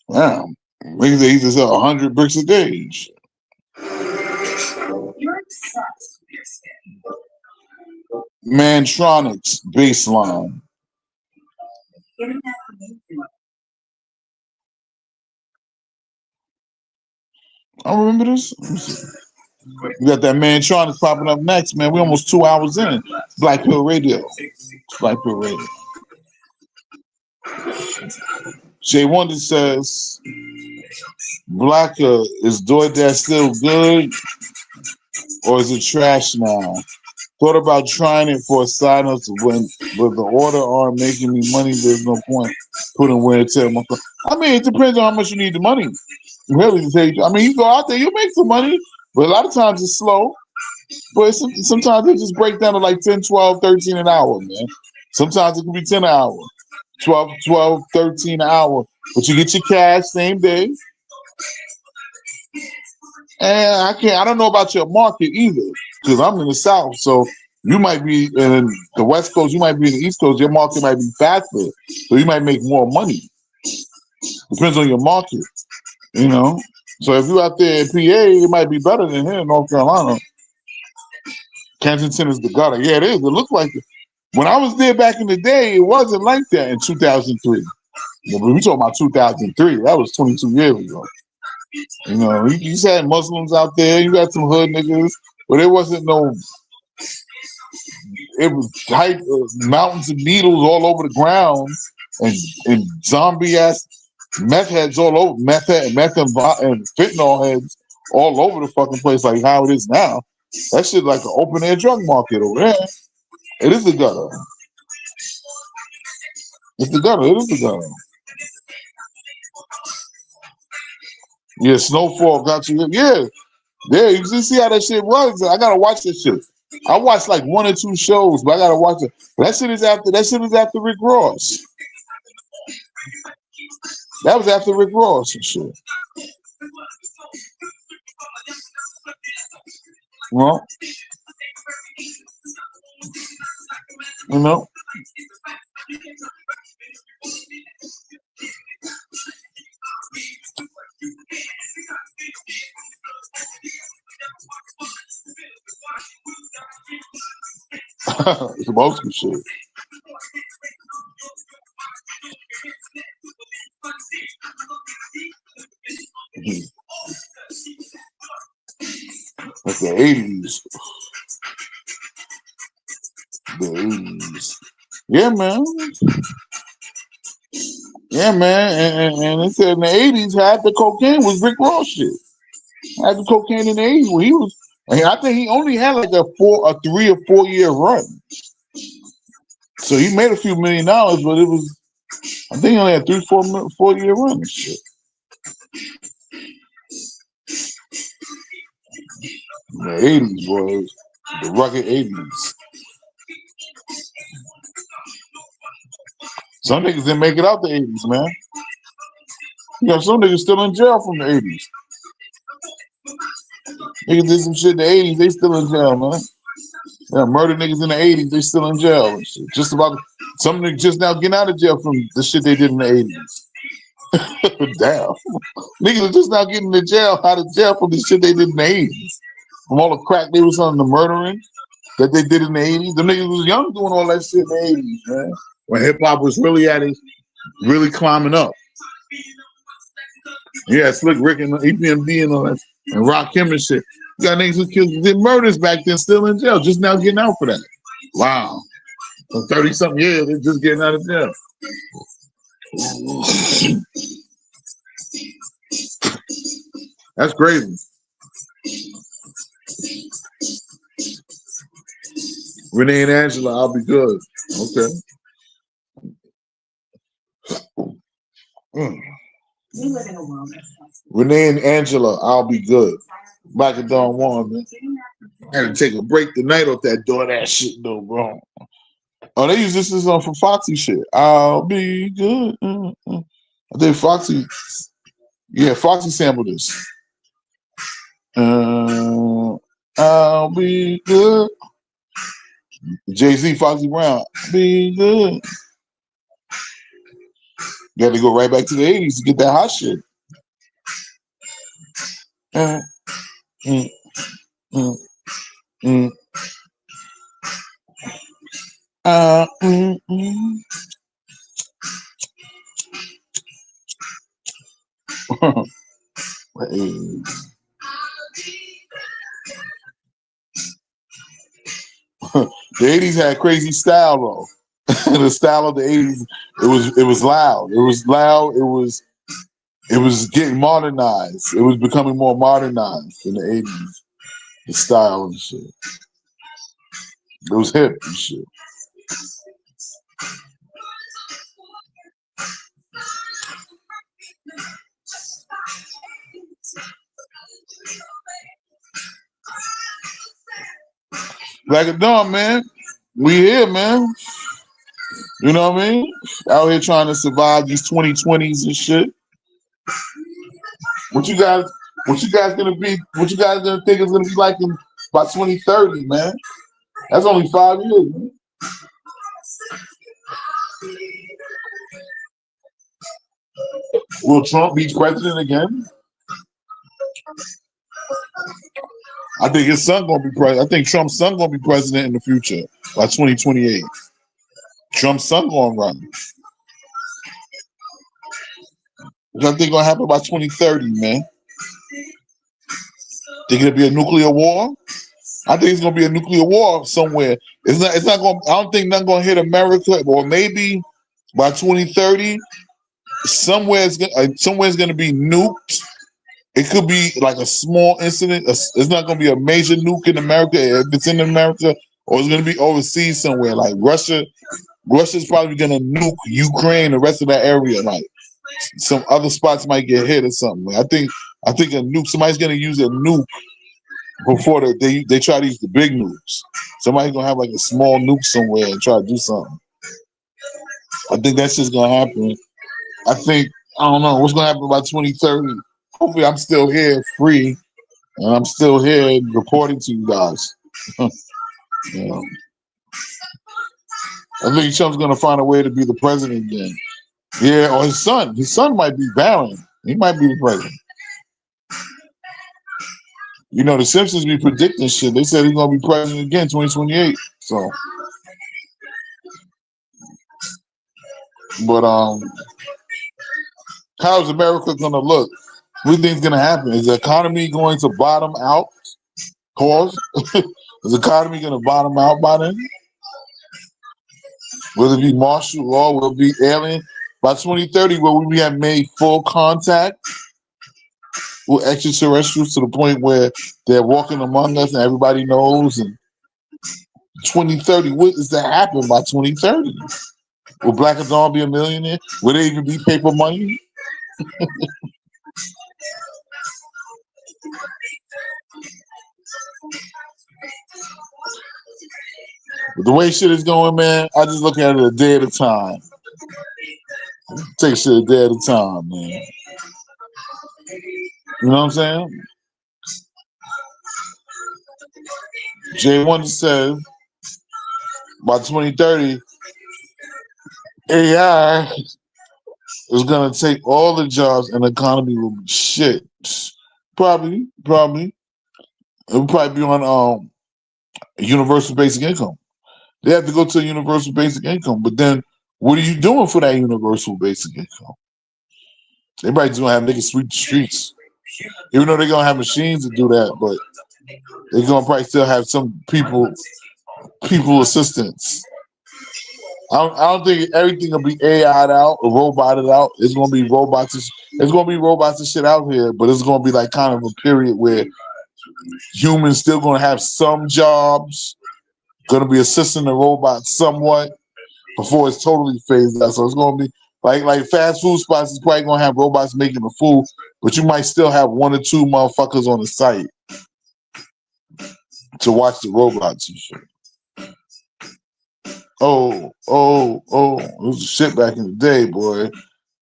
Wow. Niggas say he just sell 100 bricks a day. You're obsessed with your skin. Mantronics baseline. Getting that from YouTube. I remember this. We got that Mantronics popping up next, man. We almost 2 hours in. Black Pill Radio. Black Pill Radio. Jay Wonder says, Blacker, is DoorDash still good or is it trash now? Thought about trying it for a side hustle but the order aren't making me money. There's no point putting wear and tear on my phone. I mean, it depends on how much you need the money. Really, to tell you, I mean, you go out there, you make some money, but a lot of times it's slow. But sometimes it just break down to like 10, 12, 13 an hour, man. Sometimes it can be 10 an hour, 12, 12, 13 an hour. But you get your cash same day. And I don't know about your market either, because I'm in the South. So you might be in the West Coast, you might be in the East Coast, your market might be faster. So you might make more money. Depends on your market, you know. So if you're out there in PA, it might be better than here in North Carolina. Kensington is the gutter. Yeah, it is. It looks like it. When I was there back in the day, it wasn't like that in 2003. But we talking about 2003. That was 22 years ago. You know, you just had Muslims out there. You got some hood niggas, but it wasn't no. It was hype, mountains of needles all over the ground, and zombie ass meth heads all over, and fentanyl heads all over the fucking place, like how it is now. That shit like an open air drug market over there. It is the gutter. It's the gutter. It is the gutter. Yeah, Snowfall got you. Yeah, yeah. You just see how that shit runs. I gotta watch this shit. I watched like one or two shows, but I gotta watch it. That shit is after. That shit is after Rick Ross. That was after Rick Ross and shit. Well, you know. It's most good shit. Mhm. Like the 80s. The 80s. Yeah, man. Yeah, man. And they said in the 80s, half the cocaine was Rick Ross shit. Half the cocaine in the 80s. Well, he was, and I think he only had like a 3 or 4 year run. So he made a few $1 million, but it was, I think he only had 4 year run and shit. The 80s, boys. The rugged 80s. Some niggas didn't make it out the 80s, man. You got some niggas still in jail from the 80s. Niggas did some shit in the 80s, they still in jail, man. Yeah, murder niggas in the 80s, they still in jail and shit. Just about, some niggas just now getting out of jail from the shit they did in the 80s. Damn. Niggas are just now getting out of jail from the shit they did in the 80s. From all the crack they was on, the murdering that they did in the 80s. The niggas was young doing all that shit in the 80s, man. When hip hop was really at it, really climbing up. Yeah, Slick Rick and EPMD and all that, and Rakim and shit. You got niggas who did murders back then still in jail, just now getting out for that. Wow. For 30-something years, they're just getting out of jail. That's crazy. Renee and Angela, I'll be good. Okay. Mm. We live in a world that's Renee and Angela, I'll be good. Back at Don Juan, man. I had to take a break tonight off that DoorDash shit, though, bro. Oh, they use this as for Foxy shit. I'll be good. I think Foxy, yeah, Foxy sampled this. I'll be good. Jay-Z, Foxy Brown, be good. You got to go right back to the 80s to get that hot shit. Mm, mm, mm, mm. Mm. Hey. The 80s had crazy style though. The style of the 80s, it was loud. It was loud. It was getting modernized. It was becoming more modernized in the 80s. The style and shit. It was hip and shit. Black and Dawn, man. We here, man. You know what I mean? Out here trying to survive these 2020s and shit. What you guys what you guys gonna be what you guys gonna think it's gonna be like in by 2030, man? That's only 5 years, man. Will Trump be president again? I think his son gonna be president. I think Trump's son gonna be president in the future by 2028. Trump's son gonna run. What I think gonna happen by 2030, man? Think it'll be a nuclear war? I think it's gonna be a nuclear war somewhere. It's not gonna I don't think nothing gonna hit America, or maybe by 2030, somewhere's gonna be nuked. It could be like a small incident. It's not gonna be a major nuke in America if it's in America, or it's gonna be overseas somewhere. Like Russia. Russia's probably gonna nuke Ukraine, the rest of that area. Like some other spots might get hit or something. I think a nuke. Somebody's gonna use a nuke before they try to use the big nukes. Somebody's gonna have like a small nuke somewhere and try to do something. I think that's just gonna happen. I don't know what's gonna happen by 2030. Hopefully, I'm still here, free, and I'm still here reporting to you guys. You know, I think Trump's gonna find a way to be the president again. Yeah, or his son. His son might be Barron. He might be the president. You know, the Simpsons be predicting shit. They said he's gonna be president again, 2028. So, but how's America gonna look? What do you think's gonna happen? Is the economy going to bottom out? Pause. Is the economy gonna bottom out by then? Will it be martial law? Will it be alien? By 2030, will we have made full contact with extraterrestrials to the point where they're walking among us and everybody knows? And 2030, what does that happen by 2030? Will Black and Dawn be a millionaire? Will there even be paper money? But the way shit is going, man, I just look at it a day at a time. Take shit a day at a time, man. You know what I'm saying? J1 says by 2030, AI is gonna take all the jobs and the economy will be shit. Probably. It will probably be on universal basic income. They have to go to a universal basic income, but then what are you doing for that universal basic income? Everybody's gonna have niggas sweep the streets. Even though they're gonna have machines to do that, but they're gonna probably still have some people assistance. I don't think everything will be AI'd out or roboted out. It's gonna be robots. It's gonna be robots and shit out here, but it's gonna be like kind of a period where humans still gonna have some jobs, gonna be assisting the robots somewhat before it's totally phased out. So it's gonna be like fast food spots is probably gonna have robots making the food, but you might still have one or two motherfuckers on the site to watch the robots and shit. Oh, it was shit back in the day, boy.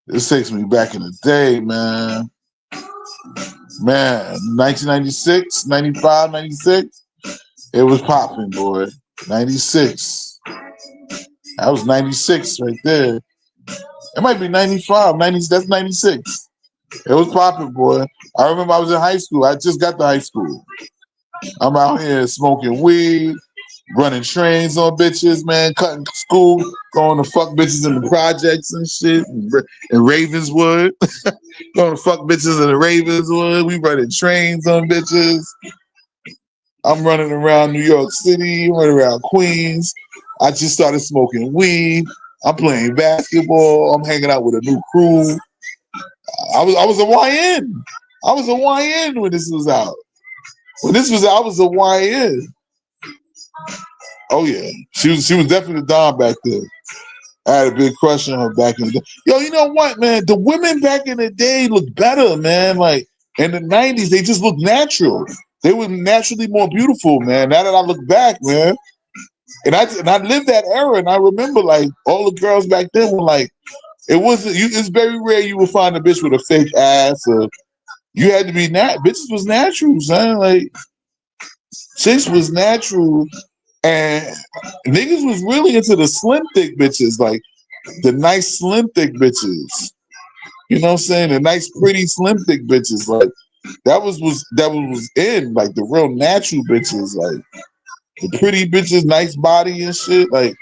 This takes me back in the day, man. Man, 1996, 95, 96, it was popping, boy. 96. That was 96 right there. It might be 95, 90, that's 96. It was popping, boy. I remember I was in high school. I just got to high school. I'm out here smoking weed, running trains on bitches, man, cutting school, going to fuck bitches in the projects and shit, in Ravenswood. Going to fuck bitches in the Ravenswood. We running trains on bitches. I'm running around New York City, running around Queens. I just started smoking weed. I'm playing basketball. I'm hanging out with a new crew. I was a YN. I was a YN when this was out. When this was out, I was a YN. Oh yeah, she was definitely the Don back then. I had a big crush on her back in the day. Yo, you know what, man? The women back in the day looked better, man. Like in the '90s, they just looked natural. They were naturally more beautiful, man. Now that I look back, man, and I lived that era, and I remember like all the girls back then were like, it wasn't. It's very rare you would find a bitch with a fake ass, or you had to be bitches was natural, son. Like chicks was natural, and niggas was really into the slim thick bitches, like the nice slim thick bitches. You know what I'm saying? The nice, pretty, slim thick bitches. Like that was in, like the real natural bitches, like the pretty bitches, nice body and shit. Like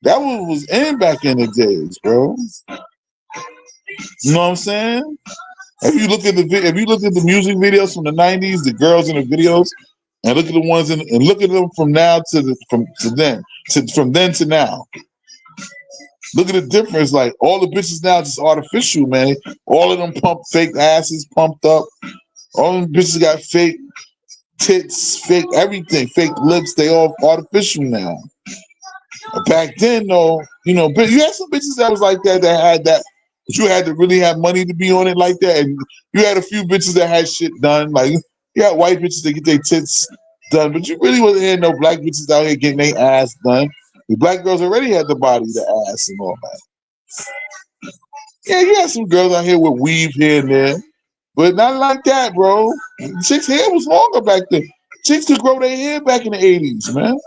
that was in back in the days, bro. You know what I'm saying? If you look at the music videos from the '90s, the girls in the videos, and look at the ones and look at them from now from then to now. Look at the difference. Like all the bitches now just artificial, man. All of them pump fake asses, pumped up. All them bitches got fake tits, fake everything, fake lips. They all artificial now. Back then, though, but you had some bitches that was like that had that, but you had to really have money to be on it like that. And you had a few bitches that had shit done. Like you had white bitches that get their tits done, but you really wasn't hearing no black bitches out here getting their ass done. The black girls already had the body, the ass, and all that. Yeah, you had some girls out here with weave here and there, but not like that, bro. Chicks' hair was longer back then. Chicks could grow their hair back in the '80s, man.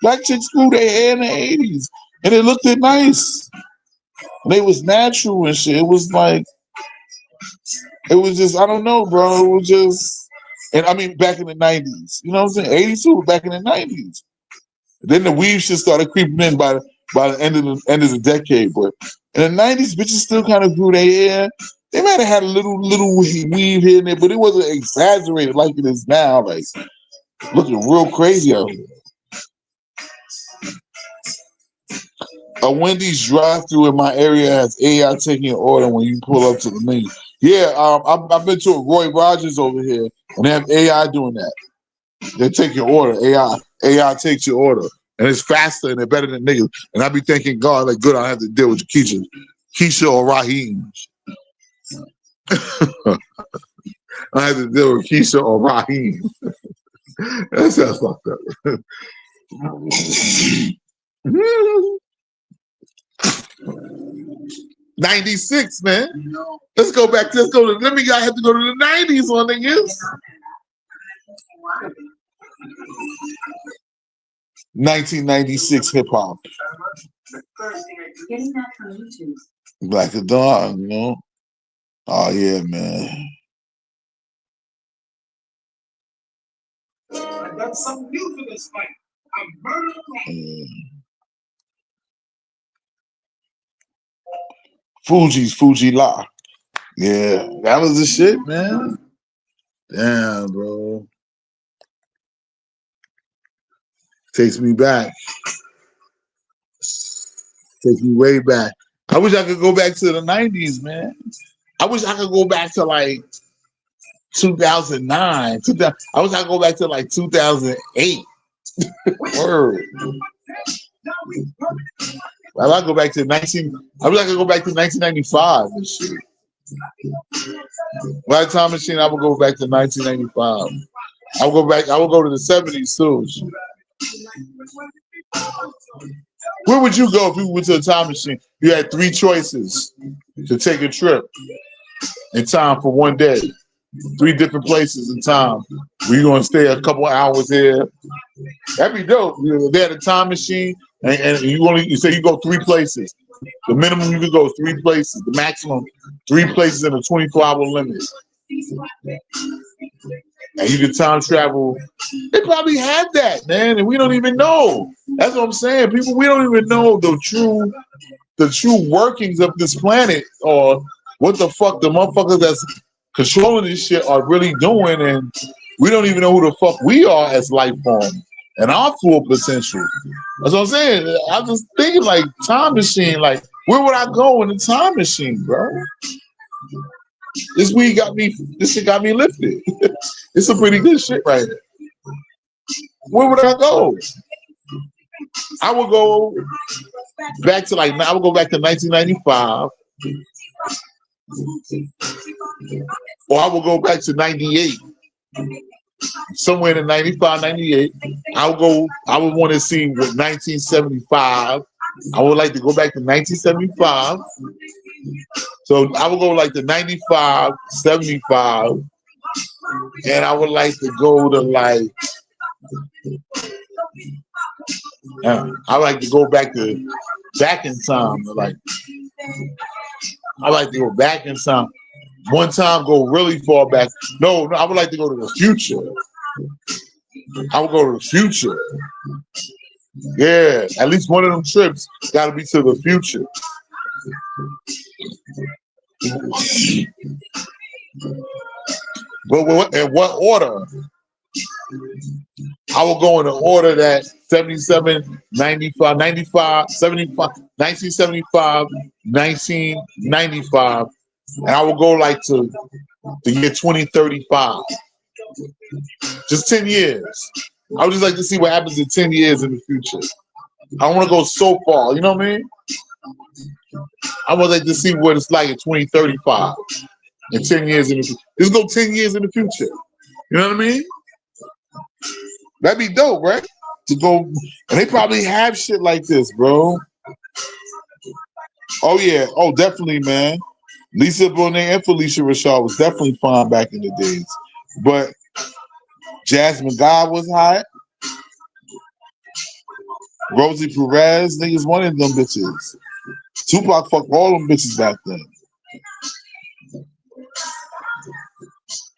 Black chicks grew their hair in the '80s, and it looked nice. And they was natural and shit. It was like, it was just, I don't know, bro. It was just, and I mean, back in the '90s. You know what I'm saying? '82, back in the '90s. Then the weave shit started creeping in by the end of the decade. But in the '90s, bitches still kind of grew their hair. They might have had a little weave here and there, but it wasn't exaggerated like it is now. Like looking real crazy out here. A Wendy's drive-thru in my area has AI taking your order when you pull up to the menu. Yeah, I've been to a Roy Rogers over here, and they have AI doing that. They take your order. AI takes your order, and it's faster and they're better than niggas. And I be thanking God, like, good, I don't have to deal with Keisha or Raheem. I have to deal with Keisha or Raheem. That sounds fucked up. 96, man. Let's go back. I have to go to the 90s on niggas. 1996 hip hop. Getting that from YouTube. Black Dawn, Oh yeah, man. I got something new for this fight. I'm murdering. Fuji La. Yeah, that was the shit, man. Damn, bro. Takes me back. Takes me way back. I wish I could go back to the 90s, man. I wish I could go back to like 2009. I wish I could go back to like 2008. Word. Well, I go back to I wish I could go back to 1995 and shit. By the time machine, I would go back to 1995. I would go to the 70s too. Where would you go if you went to a time machine? You had 3 choices to take a trip in time for one day. 3 different places in time. Where you gonna stay a couple of hours here? That'd be dope. They had a time machine, and you say you go 3 places. The minimum you could go is 3 places. The maximum 3 places in a 24-hour limit. And you can time travel. They probably have that, man, and we don't even know. That's what I'm saying. People, we don't even know the true workings of this planet, or what the fuck the motherfuckers that's controlling this shit are really doing, and we don't even know who the fuck we are as life form and our full potential. That's what I'm saying. I was thinking like time machine, like where would I go in the time machine, bro? This shit got me lifted. It's some pretty good shit right here. Where would I go? I would go back to 1995. Or I would go back to 98. somewhere in the 95, 98. I would want to see what 1975. I would like to go back to 1975. So I would go like the 95, 75, and I would like to go to like, I like to go back in time. I like to go back in time. One time, go really far back. No, I would like to go to the future. I would go to the future. Yeah, at least one of them trips got to be to the future. But in what order? I will go in the order that 77, 95, 95, 75, 1975, 1995, and I will go like to the year 2035. Just 10 years. I would just like to see what happens in 10 years in the future. I don't want to go so far, you know what I mean? I would like to see what it's like in 2035 in 10 years in the future. Just go 10 years in the future. You know what I mean? That'd be dope, right? To go, and they probably have shit like this, bro. Oh yeah, oh definitely, man. Lisa Bonet and Felicia Rashad was definitely fine back in the days, but Jasmine God was hot. Rosie Perez, niggas wanted them bitches. Tupac fucked all them bitches back then.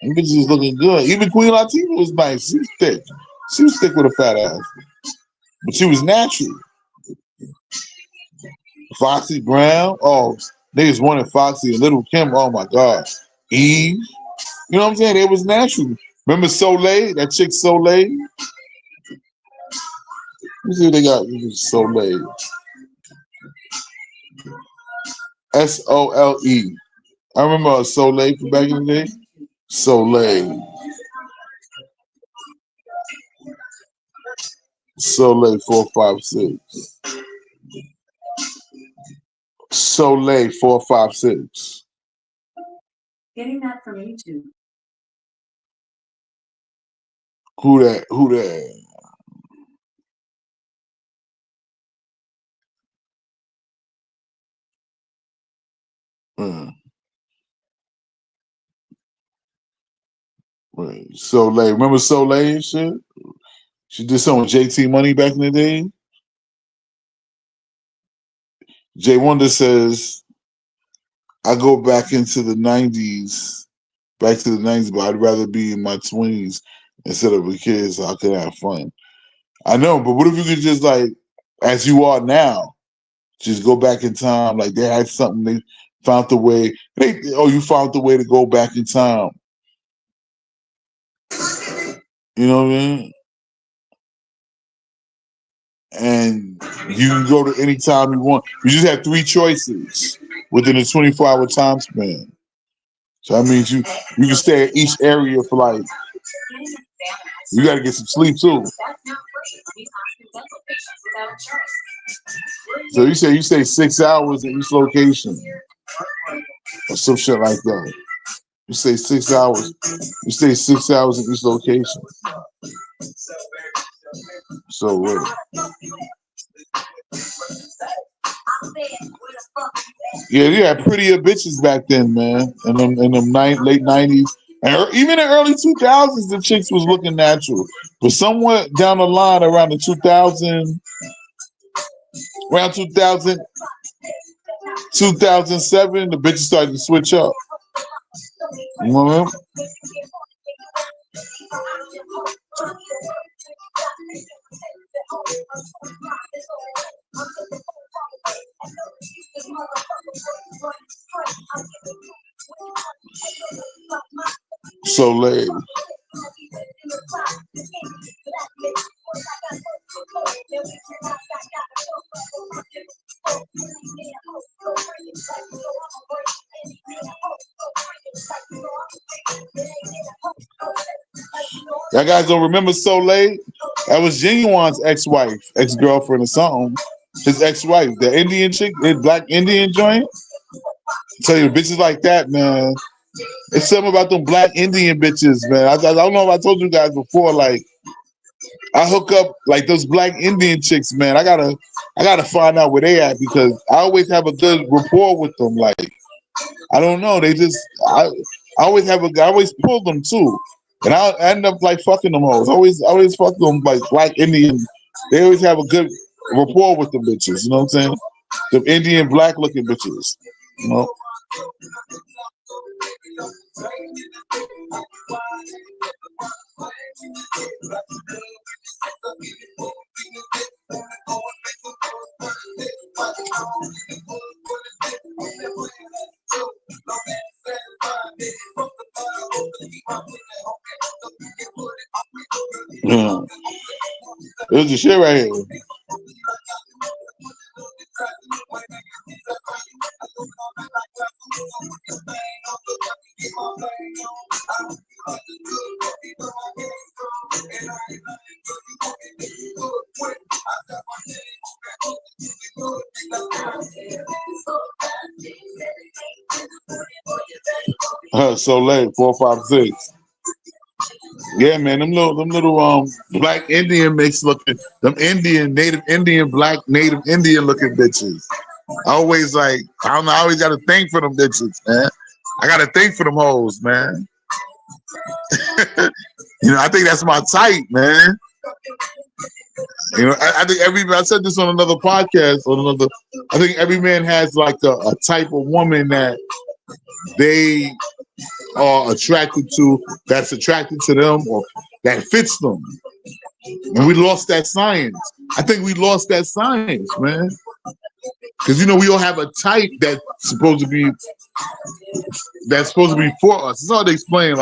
Them bitches was looking good. Even Queen Latifah was nice. She was thick. She was thick with a fat ass, but she was natural. Foxy Brown, oh, niggas wanted Foxy and Little Kim. Oh my god, Eve. You know what I'm saying? It was natural. Remember Soleil? That chick Soleil? Let's see what they got. Soleil. Sole. I remember Soleil from back in the day. Soleil. Soleil 456. Soleil 456. Getting that from YouTube. Who that? Who that? Right. Soleil. Remember Soleil and shit? She did something with JT Money back in the day. Jay Wonder says, I go back into the 90s, back to the 90s, but I'd rather be in my 20s instead of a kid so I could have fun. I know, but what if you could just like, as you are now, just go back in time? Like they had something, they found the way. You found the way to go back in time. You know what I mean? And you can go to any time you want. You just have 3 choices within a 24-hour time span. So that means you can stay at each area for like, you got to get some sleep too. So you stay 6 hours in each location or some shit like that. You stay 6 hours. You stay 6 hours in each location. So yeah, you had prettier bitches back then, man. In them late 90s. And even in early 2000s, the chicks was looking natural. But somewhat down the line, around the 2000, around 2000, 2007, the bitches started to switch up. You know what I mean? Soleil. Y'all guys don't remember Soleil? That was Genuine's ex-wife, ex-girlfriend or something. His ex-wife, the Indian chick, the black Indian joint. I tell you, bitches like that, man, It's something about them black Indian bitches, man. I don't know if I told you guys before. Like, I hook up like those black Indian chicks, man. I gotta find out where they at because I always have a good rapport with them. Like, I don't know, they just I always I always pull them too, and I end up like fucking them hoes. Always fuck them like black Indian. They always have a good rapport with them bitches. You know what I'm saying? The Indian black looking bitches. You know. Yeah. There's the shit right here. So late, 456. Yeah, man, them little black Indian mix looking, them Indian native Indian black native Indian looking bitches. I always like, I don't know, I always got a thing for them bitches, man. I got a thing for them hoes, man. You know, I think that's my type, man. You know, I think I said this on another podcast, I think every man has like a type of woman that they are attracted to, that's attracted to them or that fits them. And we lost that science. I think we lost that science, man. Because you know, we all have a type that's supposed to be for us. It's hard to explain,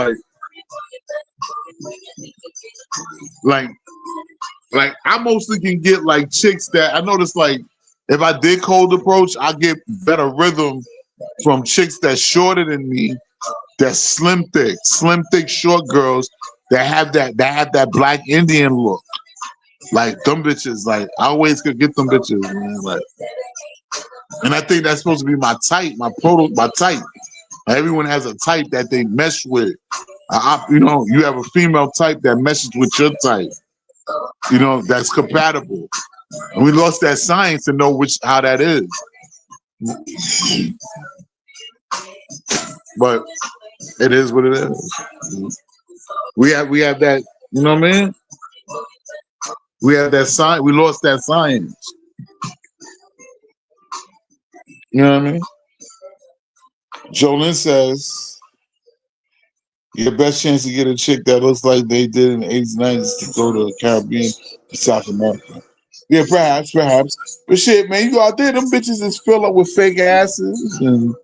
like I mostly can get like chicks that I notice like if I did cold approach, I get better rhythm from chicks that's shorter than me, that's slim thick, short girls that have that black Indian look. Like them bitches, like I always could get them bitches, man. Like, and I think that's supposed to be my type, my type. Everyone has a type that they mesh with. You know, you have a female type that meshes with your type. You know, that's compatible. And we lost that science to know how that is. But it is what it is. We have that, you know what I mean? We have that science. We lost that science. You know what I mean? Jolyn says, your best chance to get a chick that looks like they did in the 80s, 90s to go to the Caribbean to South America. Yeah, perhaps. But shit, man, you go out there, them bitches is filled up with fake asses, and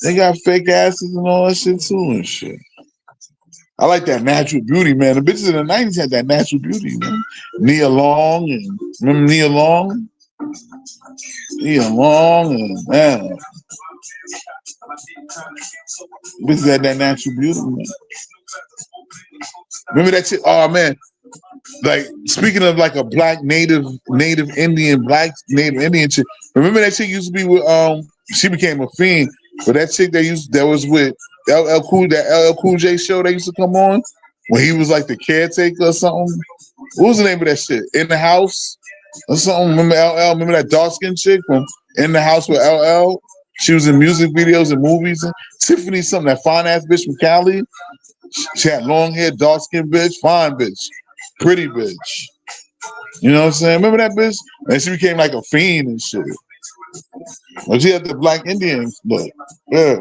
they got fake asses and all that shit too and shit. I like that natural beauty, man. The bitches in the 90s had that natural beauty, man. Nia Long, and remember Nia Long? Nia Long, and man. Bitches had that natural beauty, man. Remember that shit? Oh, man. Like, speaking of like a black native Indian chick. Remember that chick used to be with, she became a fiend, but that chick that was with LL Cool J show that used to come on when he was like the caretaker or something. What was the name of that shit? In the House or something? Remember LL? Remember that dark skinned chick from In the House with LL? She was in music videos and movies. Tiffany something, that fine ass bitch from Cali. She had long hair, dark skinned bitch, fine bitch, pretty bitch. You know what I'm saying? Remember that bitch? And she became like a fiend and shit. But she had the black Indian look. Yeah.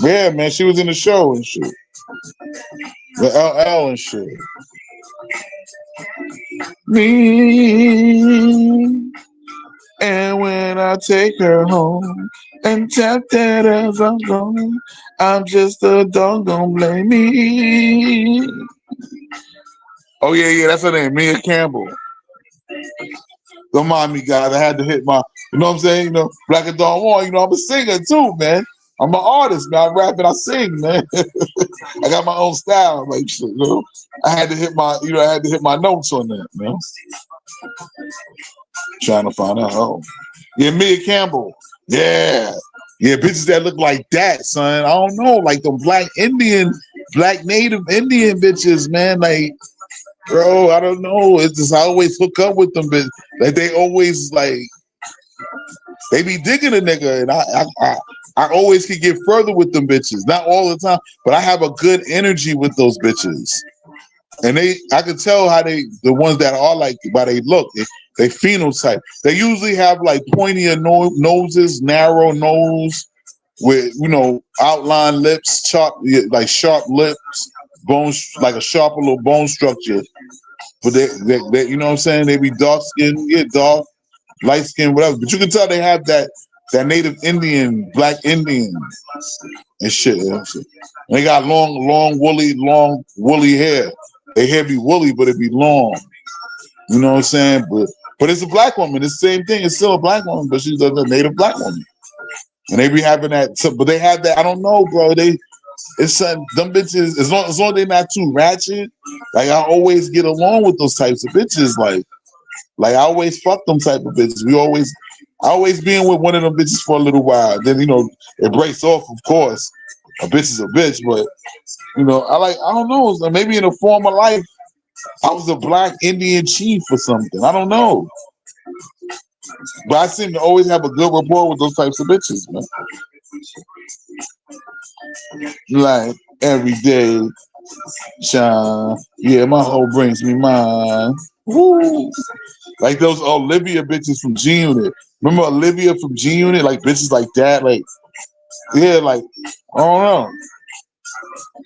Yeah, man, she was in the show and shit. With LL and shit. Me. And when I take her home and tap that as I'm gone, I'm just a dog, don't blame me. Oh, yeah, that's her name, Mia Campbell. Don't mind me, guys. I had to hit my, you know what I'm saying? You know, Black and Don Juan, you know, I'm a singer too, man. I'm an artist, man. I rap and I sing, man. I got my own style, like shit, you know. I had to hit my notes on that, man. Trying to find out. Oh. Yeah, Mia Campbell. Yeah. Yeah, bitches that look like that, son. I don't know, like the black native Indian bitches, man. Like, bro, I don't know. It's just I always hook up with them, but like they always like they be digging a nigga, and I always can get further with them bitches. Not all the time, but I have a good energy with those bitches. And I can tell how the ones that are like by they look, they phenotype. They usually have like pointier noses, narrow nose, with outline lips, like sharp lips, bones like a sharper little bone structure. But they you know what I'm saying? They be dark skin, yeah, dark, light skin, whatever. But you can tell they have that native Indian, black Indian and shit. You know what I'm saying? And they got long woolly hair. Their hair be woolly, but it be long. You know what I'm saying? But it's a black woman. It's the same thing. It's still a black woman, but she's a native black woman. And they be having that. But they have that. I don't know, bro. It's them bitches. As long as they're not too ratchet. Like I always get along with those types of bitches. Like I always fuck them type of bitches. I always being with one of them bitches for a little while. Then it breaks off. Of course, a bitch is a bitch, but I don't know. So maybe in a former life, I was a black Indian chief or something. I don't know. But I seem to always have a good rapport with those types of bitches, man. Like every day, shine. Yeah, my hoe brings me mine. Woo! Like those Olivia bitches from G Unit. Remember Olivia from G Unit? Like bitches like that. Like, yeah, like, I don't know.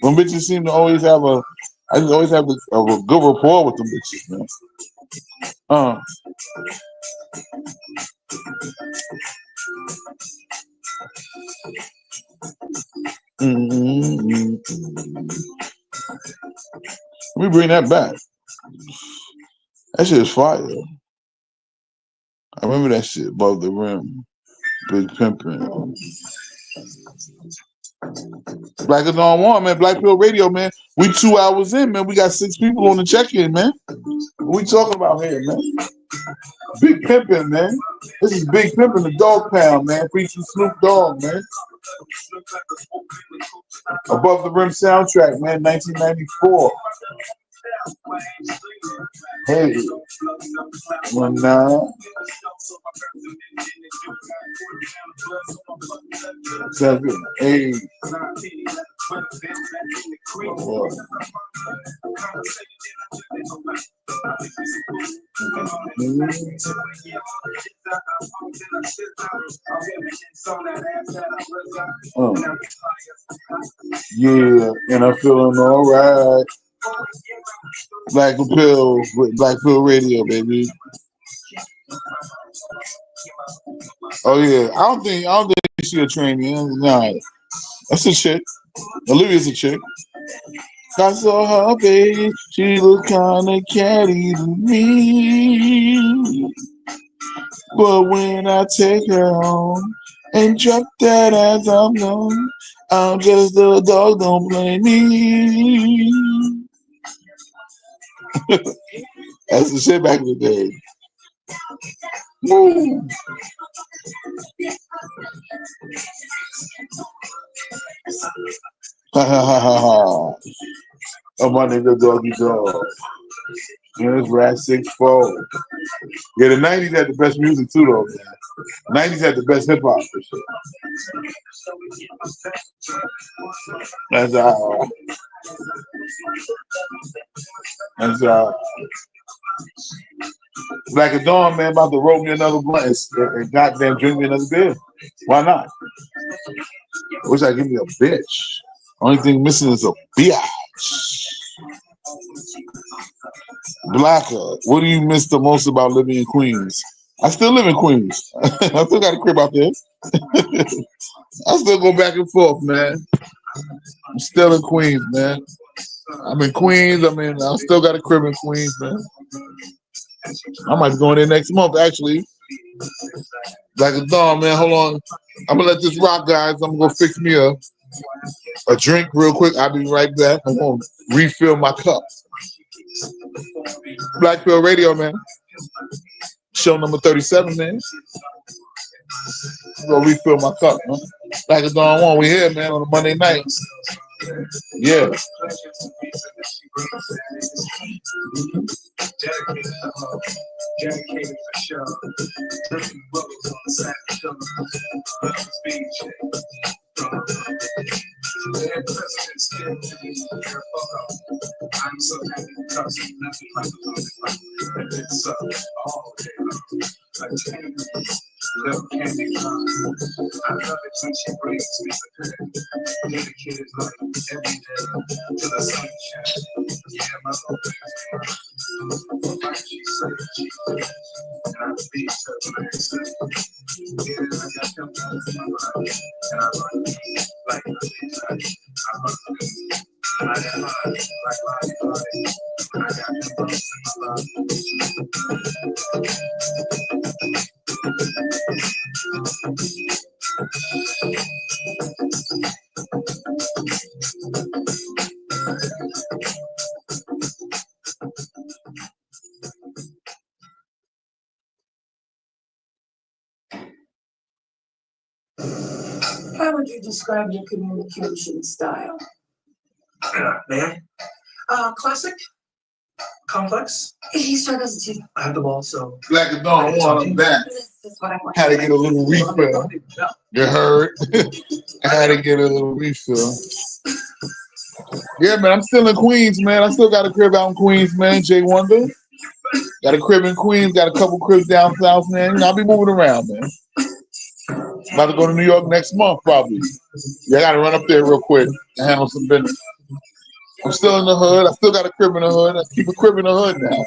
Them bitches seem to always I just always have a good rapport with them bitches, man. Mm-hmm. Let me bring that back. That shit is fire. I remember that shit above the rim. Big pimpin'. Black is on one, man. Black Pill Radio, man. We 2 hours in, man. We got 6 people on the check-in, man. What we talking about here, man? Big Pimpin', man. This is Big Pimpin', the Dog Pound, man. Featuring Snoop Dogg, man. Above the Rim soundtrack, man. 1994. Hey, 19. 7, 8. Yeah, and I'm feeling all right. Black Pill with Black Pill Radio, baby. Oh yeah, I don't think she a trainee. Nah, that's a chick. Olivia's a chick. I saw her, baby. She looked kinda catty to me. But when I take her home and drop that ass I'm just a dog, don't blame me. That's the shit back in the day. Woo. Ha ha ha ha ha. Oh, my nigga Doggy Dog. Yeah, it's Rat 6'4". Yeah, the 90s had the best music too, though, man. 90s had the best hip hop for sure. That's Black and Dawn, man, about to roll me another blunt and goddamn drink me another beer. Why not? I wish I'd give me a bitch. Only thing missing is a bitch. Blacker, what do you miss the most about living in Queens? I still live in Queens. I still got a crib out there. I still go back and forth, man. I'm still in Queens, man. I'm in Queens. I still got a crib in Queens, man. I might be going there next month, actually. Like a dawn, man. Hold on. I'm gonna let this rock, guys. I'm gonna go fix me a drink real quick. I'll be right back. I'm gonna refill my cup. Black Pill Radio, man. Show number 37, man. I'm gonna refill my cup, man. Like it's on one. We here, man, on a Monday night. Yeah. Dedicated for sure. Drinking bubbles on the side of the speed check. President's kid, I'm so happy because nothing like a life. And it's all day long. I tell you, little candy come. I love it when she brings me the good. Dedicated life every day to the sunshine. Yeah, my whole thing's like she said, she and I speak to the next day. Yeah, I got them in my life, and I like it like I love it. I am hard, like my body. I got them both in my life. How would you describe your communication style? Man, classic, complex. He struggles to. I have the ball, so. Black and Dawn, on that. This is what I want. Had to get a little refill. You heard? I had to get a little refill. Yeah, man, I'm still in Queens, man. I still got a crib out in Queens, man. Jay Wonder. Got a crib in Queens, got a couple cribs down south, man. You know, I'll be moving around, man. About to go to New York next month, probably. Yeah, I got to run up there real quick and handle some business. I'm still in the hood. I still got a crib in the hood. I keep a crib in the hood now.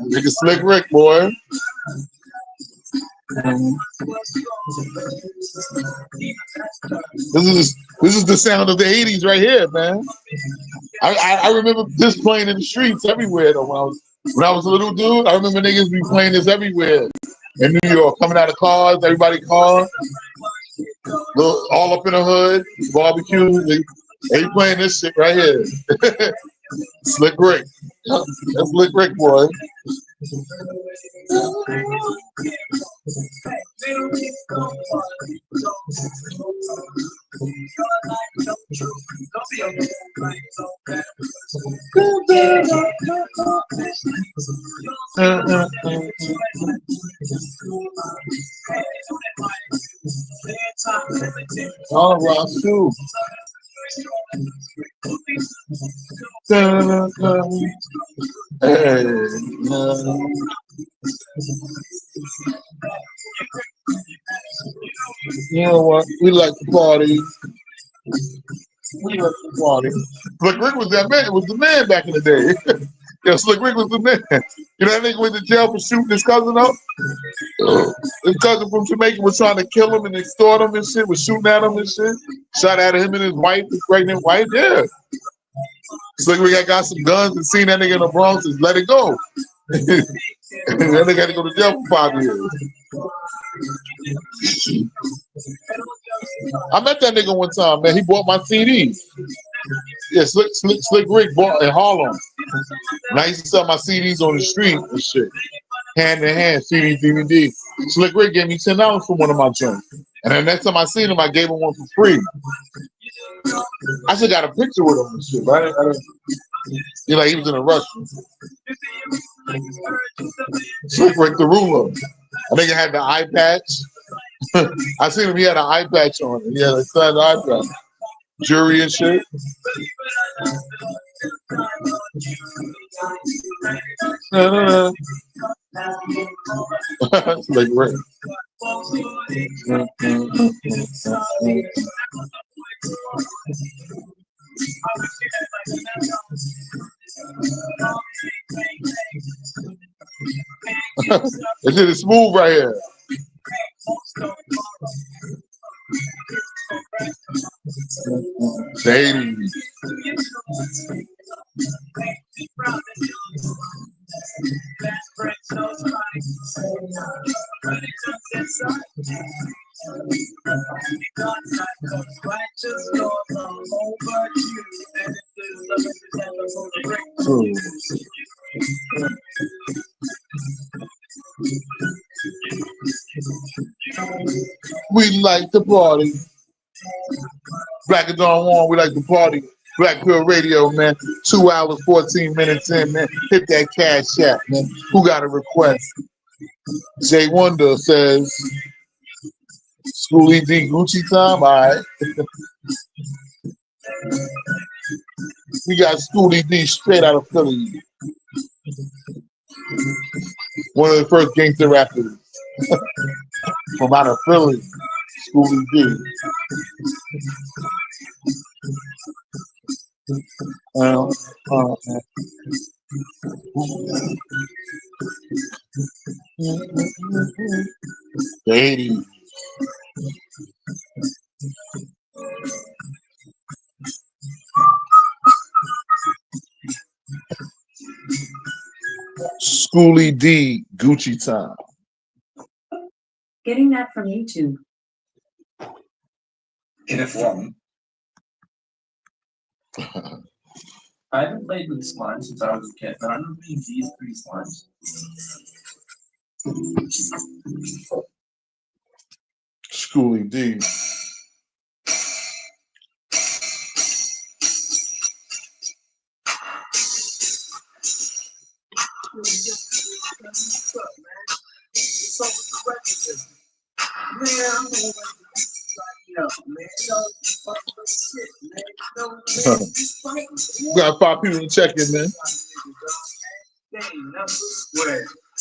Nigga Slick Rick, boy. This is the sound of the 80s right here, man. I remember this playing in the streets everywhere though when I was a little dude. I remember niggas be playing this everywhere in New York, coming out of cars, everybody cars, all up in the hood, barbecue. They playing this shit right here. Slick Rick. That's Slick Rick, boy. All right, too. Hey, you know what? We like to party. We like to party. Slick Rick was that man. It was the man back in the day. Yeah, Slick Rick was the man. You know that nigga went to jail for shooting his cousin up? His cousin from Jamaica was trying to kill him and extort him and shit, was shooting at him and shit. Shot at him and his wife, his pregnant wife, yeah. Slick Rick got some guns and seen that nigga in the Bronx and let it go. That nigga had to go to jail for 5 years. I met that nigga one time, man. He bought my CDs. Yeah, Slick Rick bought in Harlem. And I used to sell my CDs on the street and shit. Hand in hand, CD, DVD. Slick Rick gave me $10 for one of my joints. And the next time I seen him, I gave him one for free. I still got a picture with him and shit, but I didn't he like he was in a rush. Slick Rick the ruler. I think he had the eye patch. I seen him, he had an eye patch on it. He had a signed eye patch. Jury and shit. Slick Rick. This shit is smooth right here. Shady. We like to party. Black and Dawn Warren, we like to party. Black Pill Radio, man. 2 hours, 14 minutes in, man. Hit that cash app, man. Who got a request? Jay Wonder says, Schoolie D Gucci time. All right. We got Schoolie D straight out of Philly. One of the first gangster rappers from out of Philly. Schoolie D. The 80s. Schoolie D Gucci time. Getting that from YouTube. In a form. I haven't played with slime since I was a kid, but I'm remember these 3 slimes. Schoolie D. We got 5 people to check in, man.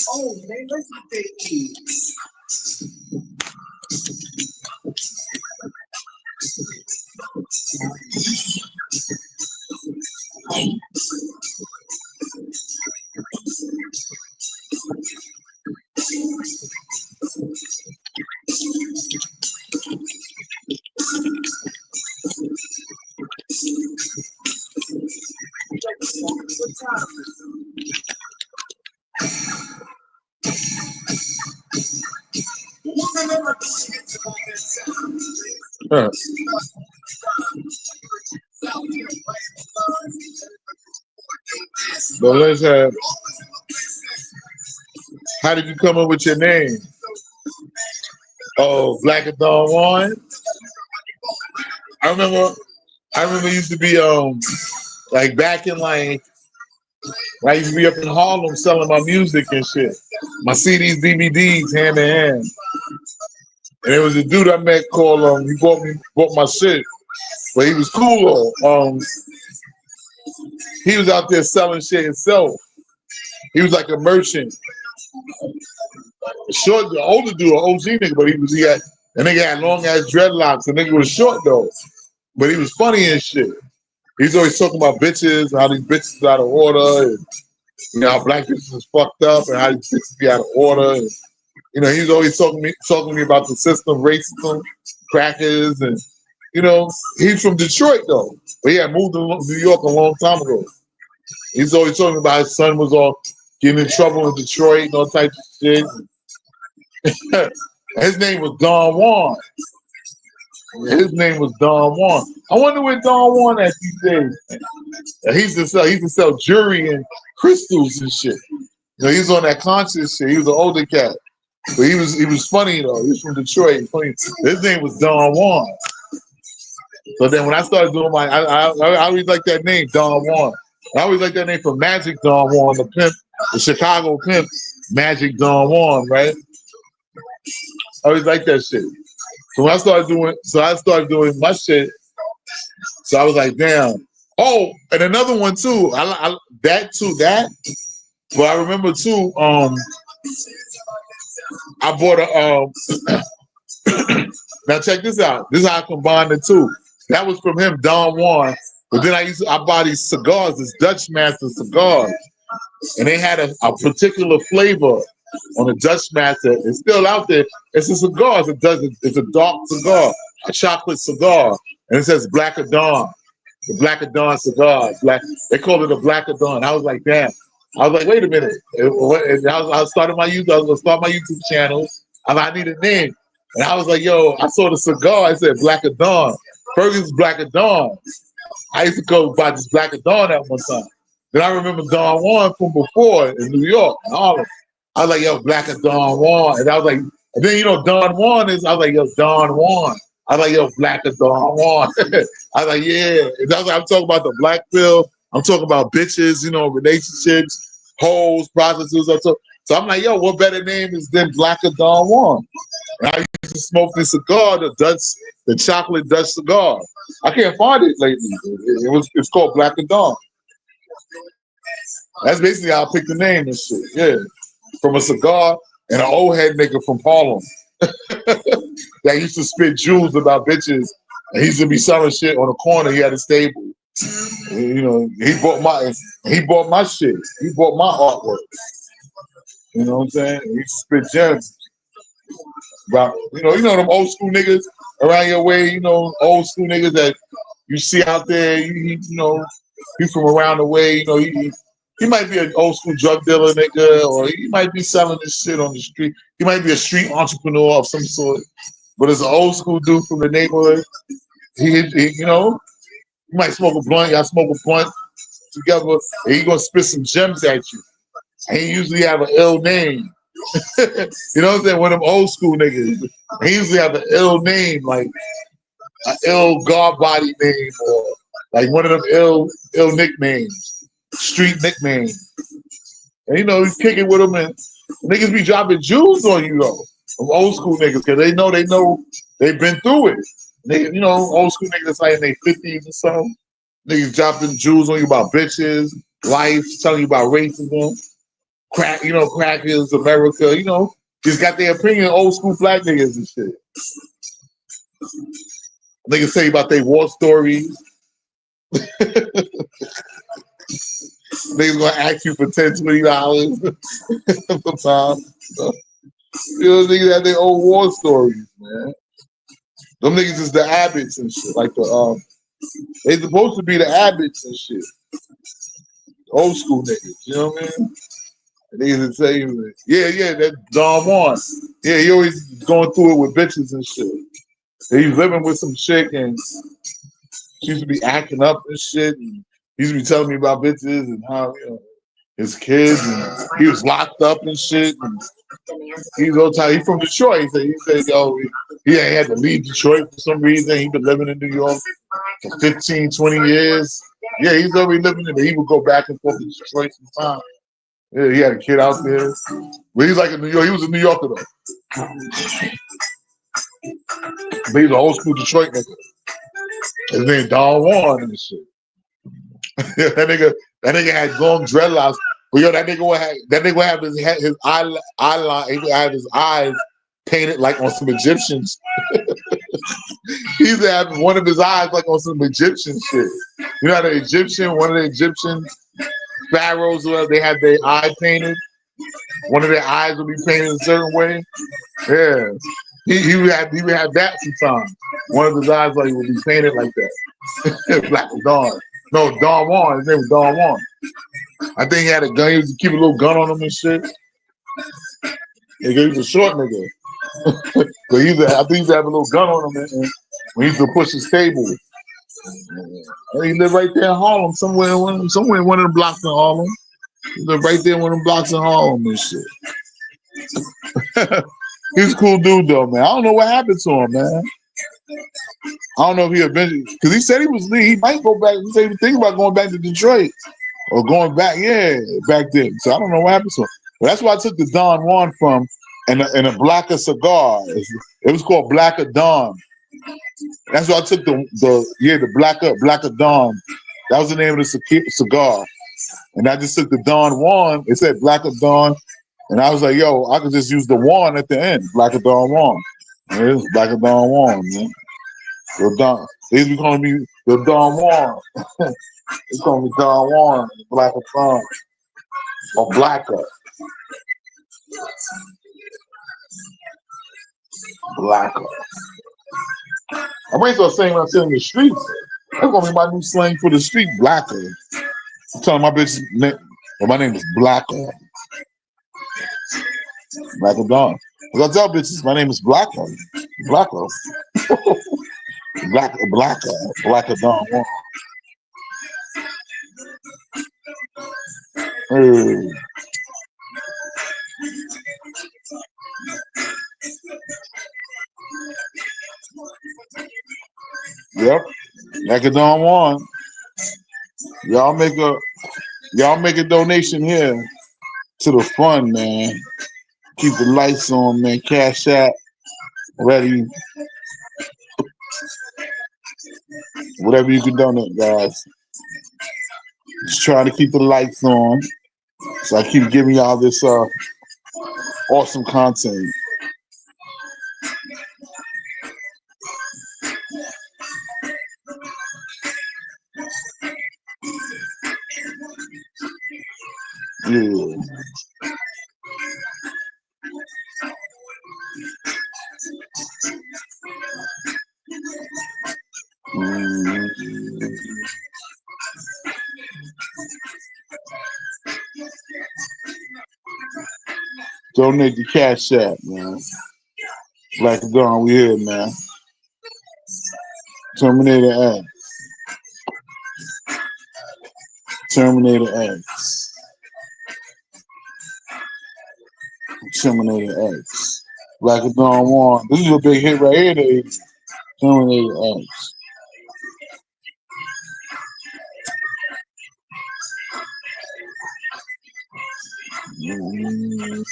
Oh, man, let's take it. So let's have. How did you come up with your name? Oh, Black and Dawn Warren. I remember it used to be like back in like I used to be up in Harlem selling my music and shit. My CDs, DVDs, hand in hand. And there was a dude I met called he bought my shit. But he was cool though. He was out there selling shit himself. He was like a merchant. Short, the older dude, an OG nigga, but the nigga had long ass dreadlocks. The nigga was short though. But he was funny and shit. He's always talking about bitches, how these bitches are out of order, and you know how black bitches is fucked up, and how these bitches be out of order. And, you know, he's always talking to me about the system, racism, crackers, and you know, he's from Detroit though, but he had moved to New York a long time ago. He's always talking about his son was all getting in trouble in Detroit and all types of shit. His name was Don Juan. His name was Don Juan. I wonder where Don Juan at these days. He used to sell jewelry and crystals and shit. You know, he was on that conscious shit. He was an older cat. But he was funny though. He was from Detroit. Funny. His name was Don Juan. So then when I started doing I always like that name, Don Juan. I always like that name for Magic Don Juan, the pimp, the Chicago pimp, Magic Don Juan, right? I always like that shit. So when I started doing my shit. So I was like, damn. Oh, and another one too. That. But I remember too. I bought a. Now check this out. This is how I combined the two. That was from him, Don Juan. But then I buy these cigars, this Dutch Master cigars, and they had a particular flavor on the Dutch Master. It's still out there. It's a cigar. It's a dark cigar, a chocolate cigar, and it says Black of Dawn. The Black of Dawn cigar. They called it a Black of Dawn. I was like, damn. I was like, wait a minute. I was starting my YouTube. I was gonna start my YouTube channel. I need a name, and I was like, yo, I saw the cigar. It said Black of Dawn. Ferguson's Black of Dawn. I used to go buy this Black of Dawn at one time. Then I remember Don Juan from before in New York and Harlem. I was like, yo, Black of Don Juan. And I was like, and then, you know, Don Juan is, I was like, yo, Don Juan. I was like, yo, Black of Don Juan. I was like, yeah. And that's like, I'm talking about the black pill. I'm talking about bitches, you know, relationships, hoes, prostitutes. So I'm like, yo, what better name is than Black of Don Juan? And I used to smoke this cigar, the chocolate Dutch cigar. I can't find it lately. It's called Black of Dawn. That's basically how I picked the name and shit. Yeah. From a cigar and an old head nigga from Harlem that used to spit jewels about bitches. And he used to be selling shit on the corner. He had a stable. And, you know, he bought my shit. He bought my artwork. You know what I'm saying? He used to spit gems. About, you know them old school niggas around your way, you know, old school niggas that you see out there, you know, he from around the way, you know, he might be an old school drug dealer nigga, or he might be selling this shit on the street. He might be a street entrepreneur of some sort, but as an old school dude from the neighborhood, he you know, you might smoke a blunt, y'all smoke a blunt together, and he gonna spit some gems at you. And he usually have an ill name. You know what I'm saying? One of them old school niggas. He usually have an ill name, like an ill guard body name, or like one of them ill nicknames, street nicknames. And you know, you kick it with them, and niggas be dropping jewels on you though. From old school niggas, because they know they've been through it. They, you know, old school niggas like in their 50s or something. Niggas dropping jewels on you about bitches, life, telling you about racism. Crack, you know, crackers, America, you know, just got their opinion, old school black niggas and shit. Niggas say about their war stories. Niggas gonna ask you for $10, $20 sometimes. You know, niggas have their old war stories, man. Them niggas is the Abbotts and shit. Like they supposed to be the Abbotts and shit. Old school niggas, you know what I mean? Niggas say, yeah, that Don Juan. Yeah, he always going through it with bitches and shit. He was living with some chick and she used to be acting up and shit. And he used to be telling me about bitches and how, you know, his kids, and he was locked up and shit. And he's all time. He's from Detroit. He said, yo, he ain't had to leave Detroit for some reason. He been living in New York for 15, 20 years. Yeah, he's already living there. He would go back and forth to Detroit sometimes. Yeah, he had a kid out there. But he's like in New York. He was a New Yorker though. But he's an old school Detroit nigga. His name Don Juan and shit. that nigga had long dreadlocks. But yo, that nigga would have his eyeliner. He would have his eyes painted like on some Egyptians. He used to have one of his eyes like on some Egyptian shit. You know how one of the Egyptian pharaohs, they had their eye painted. One of their eyes would be painted a certain way. Yeah, he would have that sometimes. One of his eyes would be painted like that. Black Don. No, Don Juan. His name was Don Juan. I think he had a gun. He used to keep a little gun on him and shit. He was a short nigga. So I think he used to have a little gun on him and when he used to push his table. And he lived right there in Harlem, somewhere in one of the blocks in Harlem. He lived right there in one of the blocks in Harlem and shit. He's a cool dude though, man. I don't know what happened to him, man. I don't know if he eventually, because he said he might go back. He said he was thinking about going back to Detroit or going back, back then. So I don't know what happened to him. But that's where I took the Don Juan from, and a Blacker cigar. It was called Blacker Don. That's why I took the Blacker Don. That was the name of the cigar. And I just took the Don Juan. It said Blacker Don. And I was like, yo, I could just use the Juan at the end. Blacker Don Juan. And it was Blacker Don Juan, man. They used to be calling me the Don Juan. They call me Don Juan, Blacker Don. Or Blacker. Blacker. I might start saying when I'm sitting in the streets. That's gonna be my new slang for the street, Blacker. I'm telling my bitch, my name is Blacker. Blacker Don. Because I tell bitches, my name is Blacker. Blacker. Blacker Don Juan. Hey. Yep. Like a Don Juan. Y'all make a donation here to the fund, man. Keep the lights on, man. Cash App ready. Whatever you can donate, guys. Just trying to keep the lights on. So I keep giving y'all this awesome content. Yeah. Mhm. Donate the Cash App, man. Black Dawn, we here, man. Terminator X. Terminator X. Terminator X. Black Dawn 1. This is a big hit right here, the Terminator X. Mhm.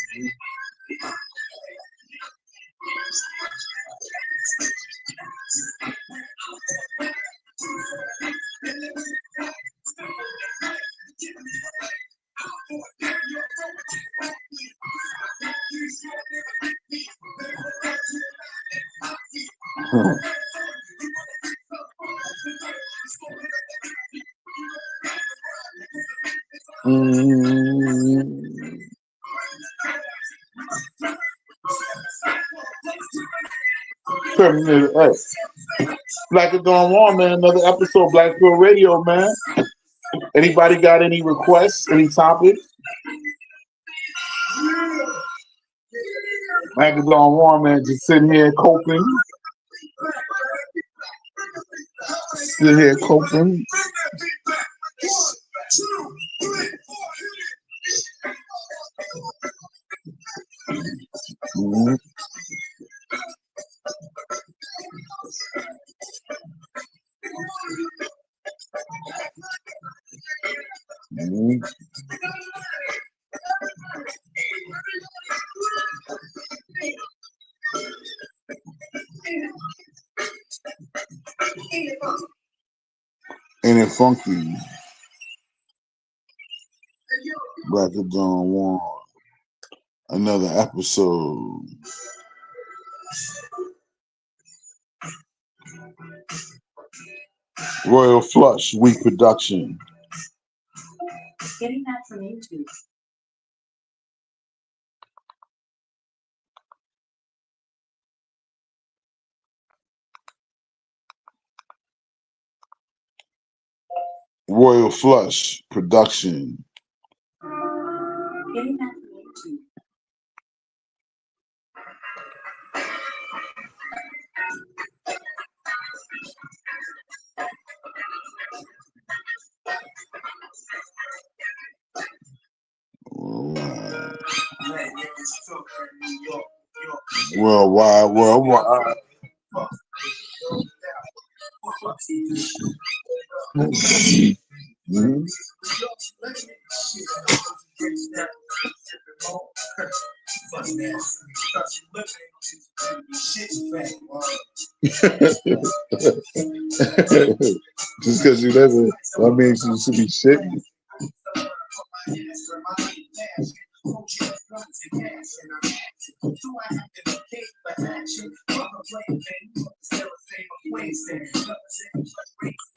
Mhm. Terminator X. Black Dawn 1, man. Another episode of Black Pill Radio, man. Anybody got any requests? Any topics? Black Dawn 1, man. Just sitting here coping. Sitting here coping. Mhm. Mhm. Ain't it funky? Black Dawn 1. Another episode. Royal Flush Week Production. Getting that from YouTube. Royal Flush Production. Getting that from YouTube. Worldwide, worldwide. Mhm. Just because you live in, that means you should be shit.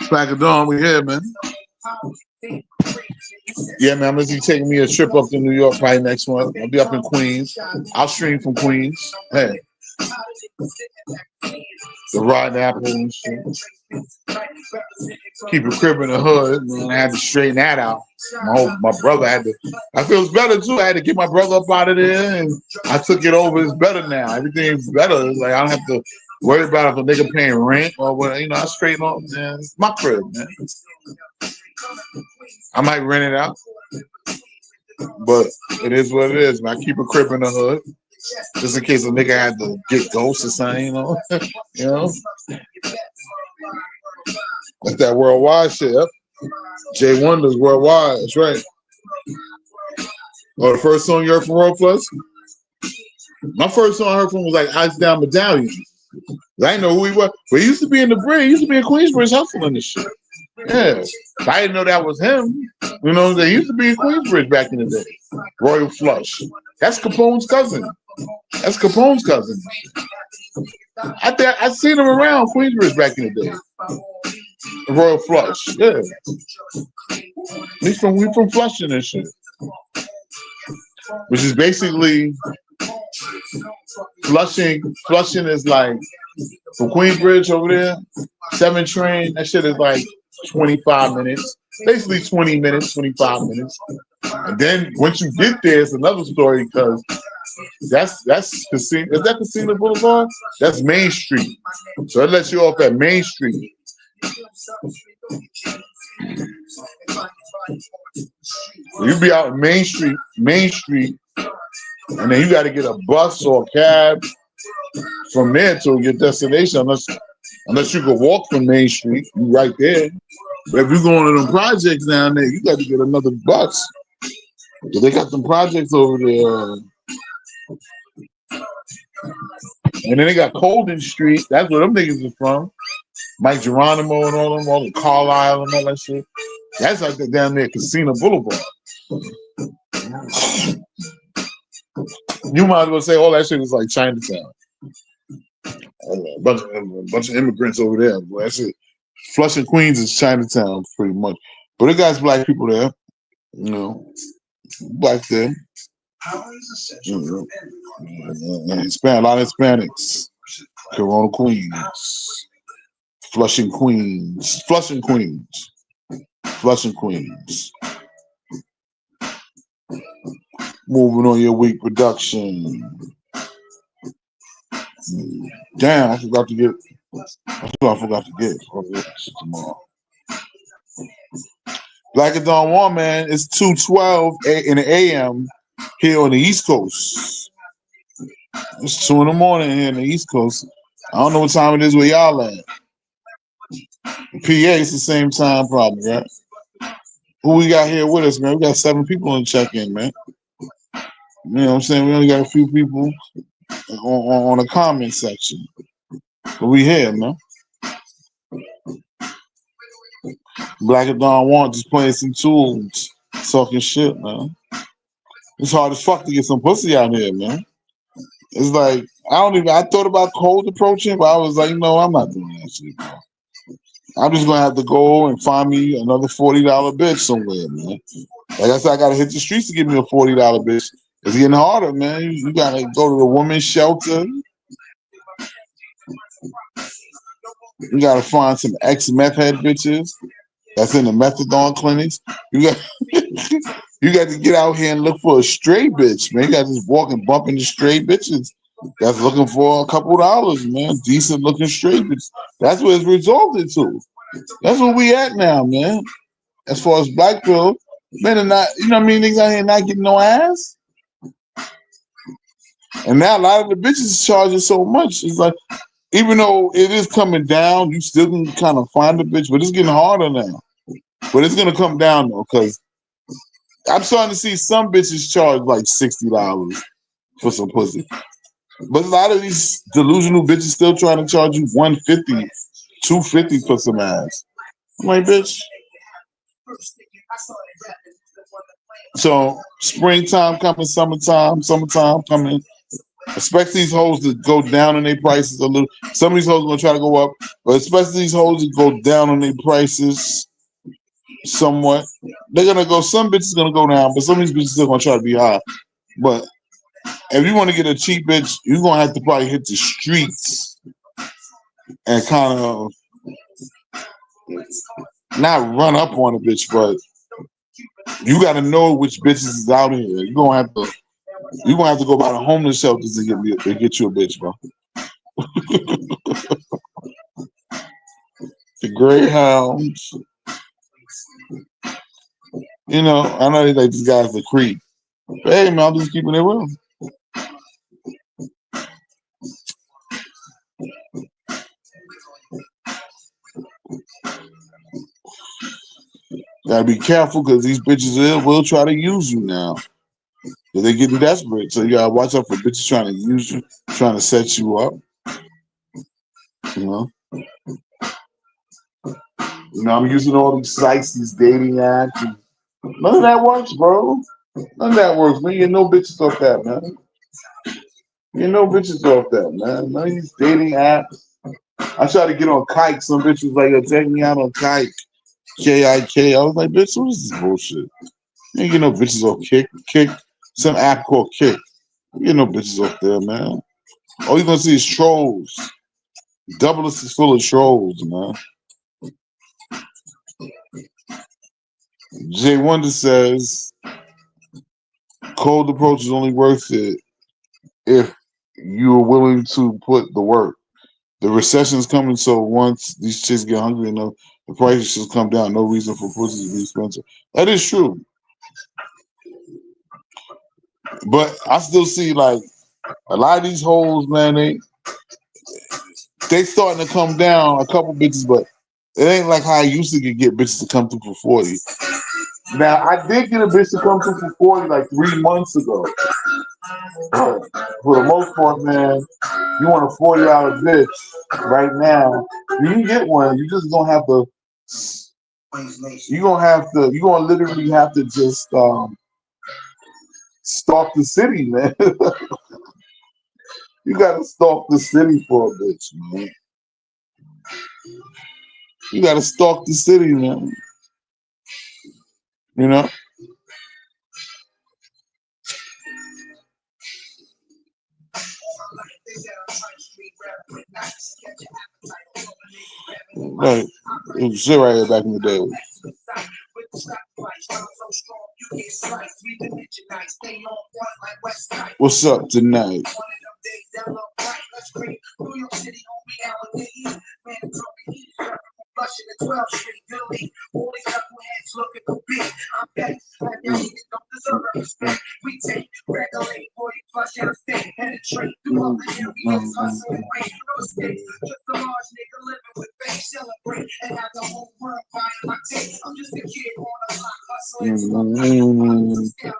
Black of Dawn, we here, man. Yeah, man, I'm gonna be taking me a trip up to New York probably next month. I'll be up in Queens. I'll stream from Queens. Hey, the rotten apple and shit. Keep a crib in the hood, man. I had to straighten that out. My brother had to. I feel it's better too. I had to get my brother up out of there, and I took it over. It's better now. Everything's better. It's like I don't have to worry about if a nigga paying rent or what. You know, I straighten up, man. It's my crib, man. I might rent it out. But it is what it is, man. I keep a crib in the hood. Just in case a nigga had to get ghosts or something, you know. You know? That's that worldwide shit. Yep. Jay Wonder's worldwide, that's right. Oh, the first song you heard from World Plus? My first song I heard from was like Ice Down Medallion. I didn't know who he was. But he used to be in the Bridge. He used to be in Queensbridge hustling this shit. Yeah. I didn't know that was him. You know, they used to be in Queensbridge back in the day. Royal Flush. That's Capone's cousin. That's Capone's cousin. I seen him around Queensbridge back in the day. Royal Flush. Yeah. We from Flushing and shit. Which is basically Flushing. Flushing is like from Queensbridge over there, 7 train, that shit is like 25 minutes. Basically 20 minutes, 25 minutes. And then once you get there, it's another story because that's Casino. Is that Casino Boulevard? That's Main Street. So it lets you off at Main Street. You be out in Main Street, and then you got to get a bus or a cab from there to your destination, unless you could walk from Main Street, you right there. But if you're going to them projects down there, you got to get another bus. So they got some projects over there. And then they got Colden Street. That's where them niggas are from. Mike Geronimo and all them, all the Carlisle and all that shit. That's like that down there, Casino Boulevard. You might as well say all that shit is like Chinatown. A bunch of immigrants over there. Boy, that's it. Flushing, Queens is Chinatown pretty much. But it got black people there. You know, black there. You know. A lot of Hispanics. Corona, Queens. Flushing, Queens. Flushing, Queens. Flushing, Queens. Moving on your week production. Damn, I forgot to get. Tomorrow. Black and Dawn One, man, it's 2:12 in the AM here on the East Coast. It's 2 in the morning here in the East Coast. I don't know what time it is where y'all at. PA, it's the same time probably, right? Who we got here with us, man? We got 7 people in check-in, man. You know what I'm saying? We only got a few people on the comment section. But we here, man. Black and Dawn Want just playing some tunes, talking shit, man. It's hard as fuck to get some pussy out here, man. It's like I thought about cold approaching, but I was like, no, I'm not doing that shit, bro. I'm just gonna have to go and find me another $40 bitch somewhere, man. Like I said, I gotta hit the streets to give me a $40 bitch. It's getting harder, man. You gotta go to the women's shelter. You gotta find some ex-meth head bitches that's in the methadone clinics. You got you got to get out here and look for a straight bitch, man. You got to just walk and bump into straight bitches that's looking for a couple dollars, man. Decent looking straight bitches. That's what it's resulted to. That's where we at now, man. As far as black people, men are not, you know what I mean? Niggas out here not getting no ass. And now a lot of the bitches charging so much. It's like, even though it is coming down, you still can kind of find a bitch, but it's getting harder now. But it's gonna come down though, because I'm starting to see some bitches charge like $60 for some pussy. But a lot of these delusional bitches still trying to charge you $150, $250 for some ass. I'm like, bitch. So springtime coming, summertime coming. Expect these hoes to go down in their prices a little. Some of these hoes are gonna try to go up, but especially these hoes to go down on their prices somewhat. They're gonna go. Some bitches gonna go down, but some of these bitches still gonna try to be high. But if you want to get a cheap bitch, you're gonna have to probably hit the streets and kind of not run up on a bitch, but you got to know which bitches is out here. You're gonna have to go by the homeless shelters to get you a bitch, bro. The Greyhounds. You know, I know they like these guys are creep. Hey man, I'm just keeping it real. Gotta be careful because these bitches will try to use you now. 'Cause they getting desperate. So you gotta watch out for bitches trying to use you, trying to set you up. You know. I'm using all these sites, these dating apps. And none of that works, bro. None of that works. Man, you get no bitches off that, man. You get no bitches off that, man. None of these dating apps. I tried to get on Kike. Some bitch was like, yo, take me out on Kike. Kik. I was like, bitch, what is this bullshit? You ain't get no bitches off Kick. Some app called Kick. You get no bitches off there, man. All you gonna see is trolls. Double is full of trolls, man. Jay Wonder says cold approach is only worth it if you're willing to put the work. The recession's coming, so once these chicks get hungry enough, the prices should come down. No reason for pussy to be expensive. That is true. But I still see like a lot of these hoes, man, they starting to come down, a couple bitches, but it ain't like how I used to get bitches to come through for 40. Now I did get a bitch to come through for 40 like 3 months ago. For the most part, man, you want a 40 hour bitch right now. You can get one. You just gonna have to. You gonna literally have to just stalk the city, man. You gotta stalk the city for a bitch, man. You gotta stalk the city, man. You know. Right. It was shit right here back in the day. What's up tonight?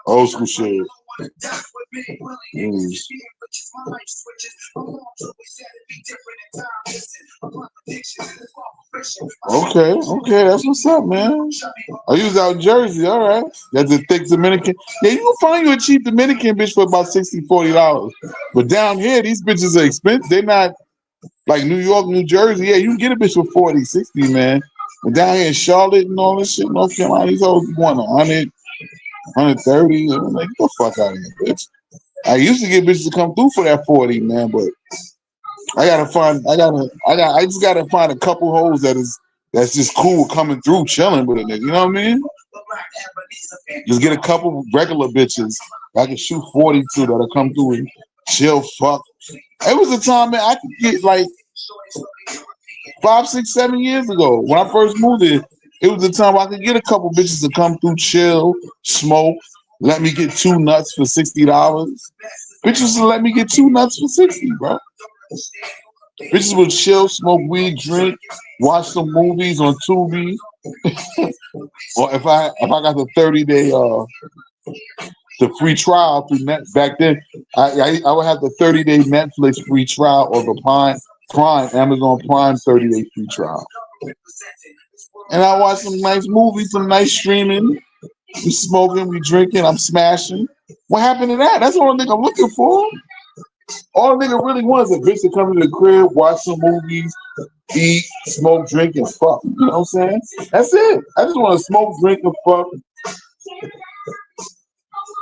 Old school shit. Mm. Okay, that's what's up, man. Oh, you was out in Jersey, all right. That's a thick Dominican. Yeah, you can find you a cheap Dominican bitch for about $60, $40. But down here, these bitches are expensive. They're not like New York, New Jersey. Yeah, you can get a bitch for 40, 60, man. But down here in Charlotte and all this shit, North Carolina, these hoes want 100, 130. I'm like, get the fuck out of here, bitch. I used to get bitches to come through for that 40, man, but I just gotta find a couple hoes that's just cool coming through, chilling with a nigga. You know what I mean? Just get a couple regular bitches I can shoot 40 to that'll come through and chill, fuck. It was a time, man, I could get like 5, 6, 7 years ago when I first moved in. It was the time I could get a couple bitches to come through, chill, smoke, let me get 2 nuts for $60. Bitches would let me get 2 nuts for 60, bro. Bitches would chill, smoke weed, drink, watch some movies on Tubi. Or if I got the 30-day the free trial through net back then, I would have the 30-day Netflix free trial or the Prime Amazon Prime 30-day free trial. And I watch some nice movies, some nice streaming. We smoking, we drinking, I'm smashing. What happened to that? That's all the nigga looking for. All the nigga really wants is a bitch to come to the crib, watch some movies, eat, smoke, drink, and fuck. You know what I'm saying? That's it. I just want to smoke, drink, and fuck.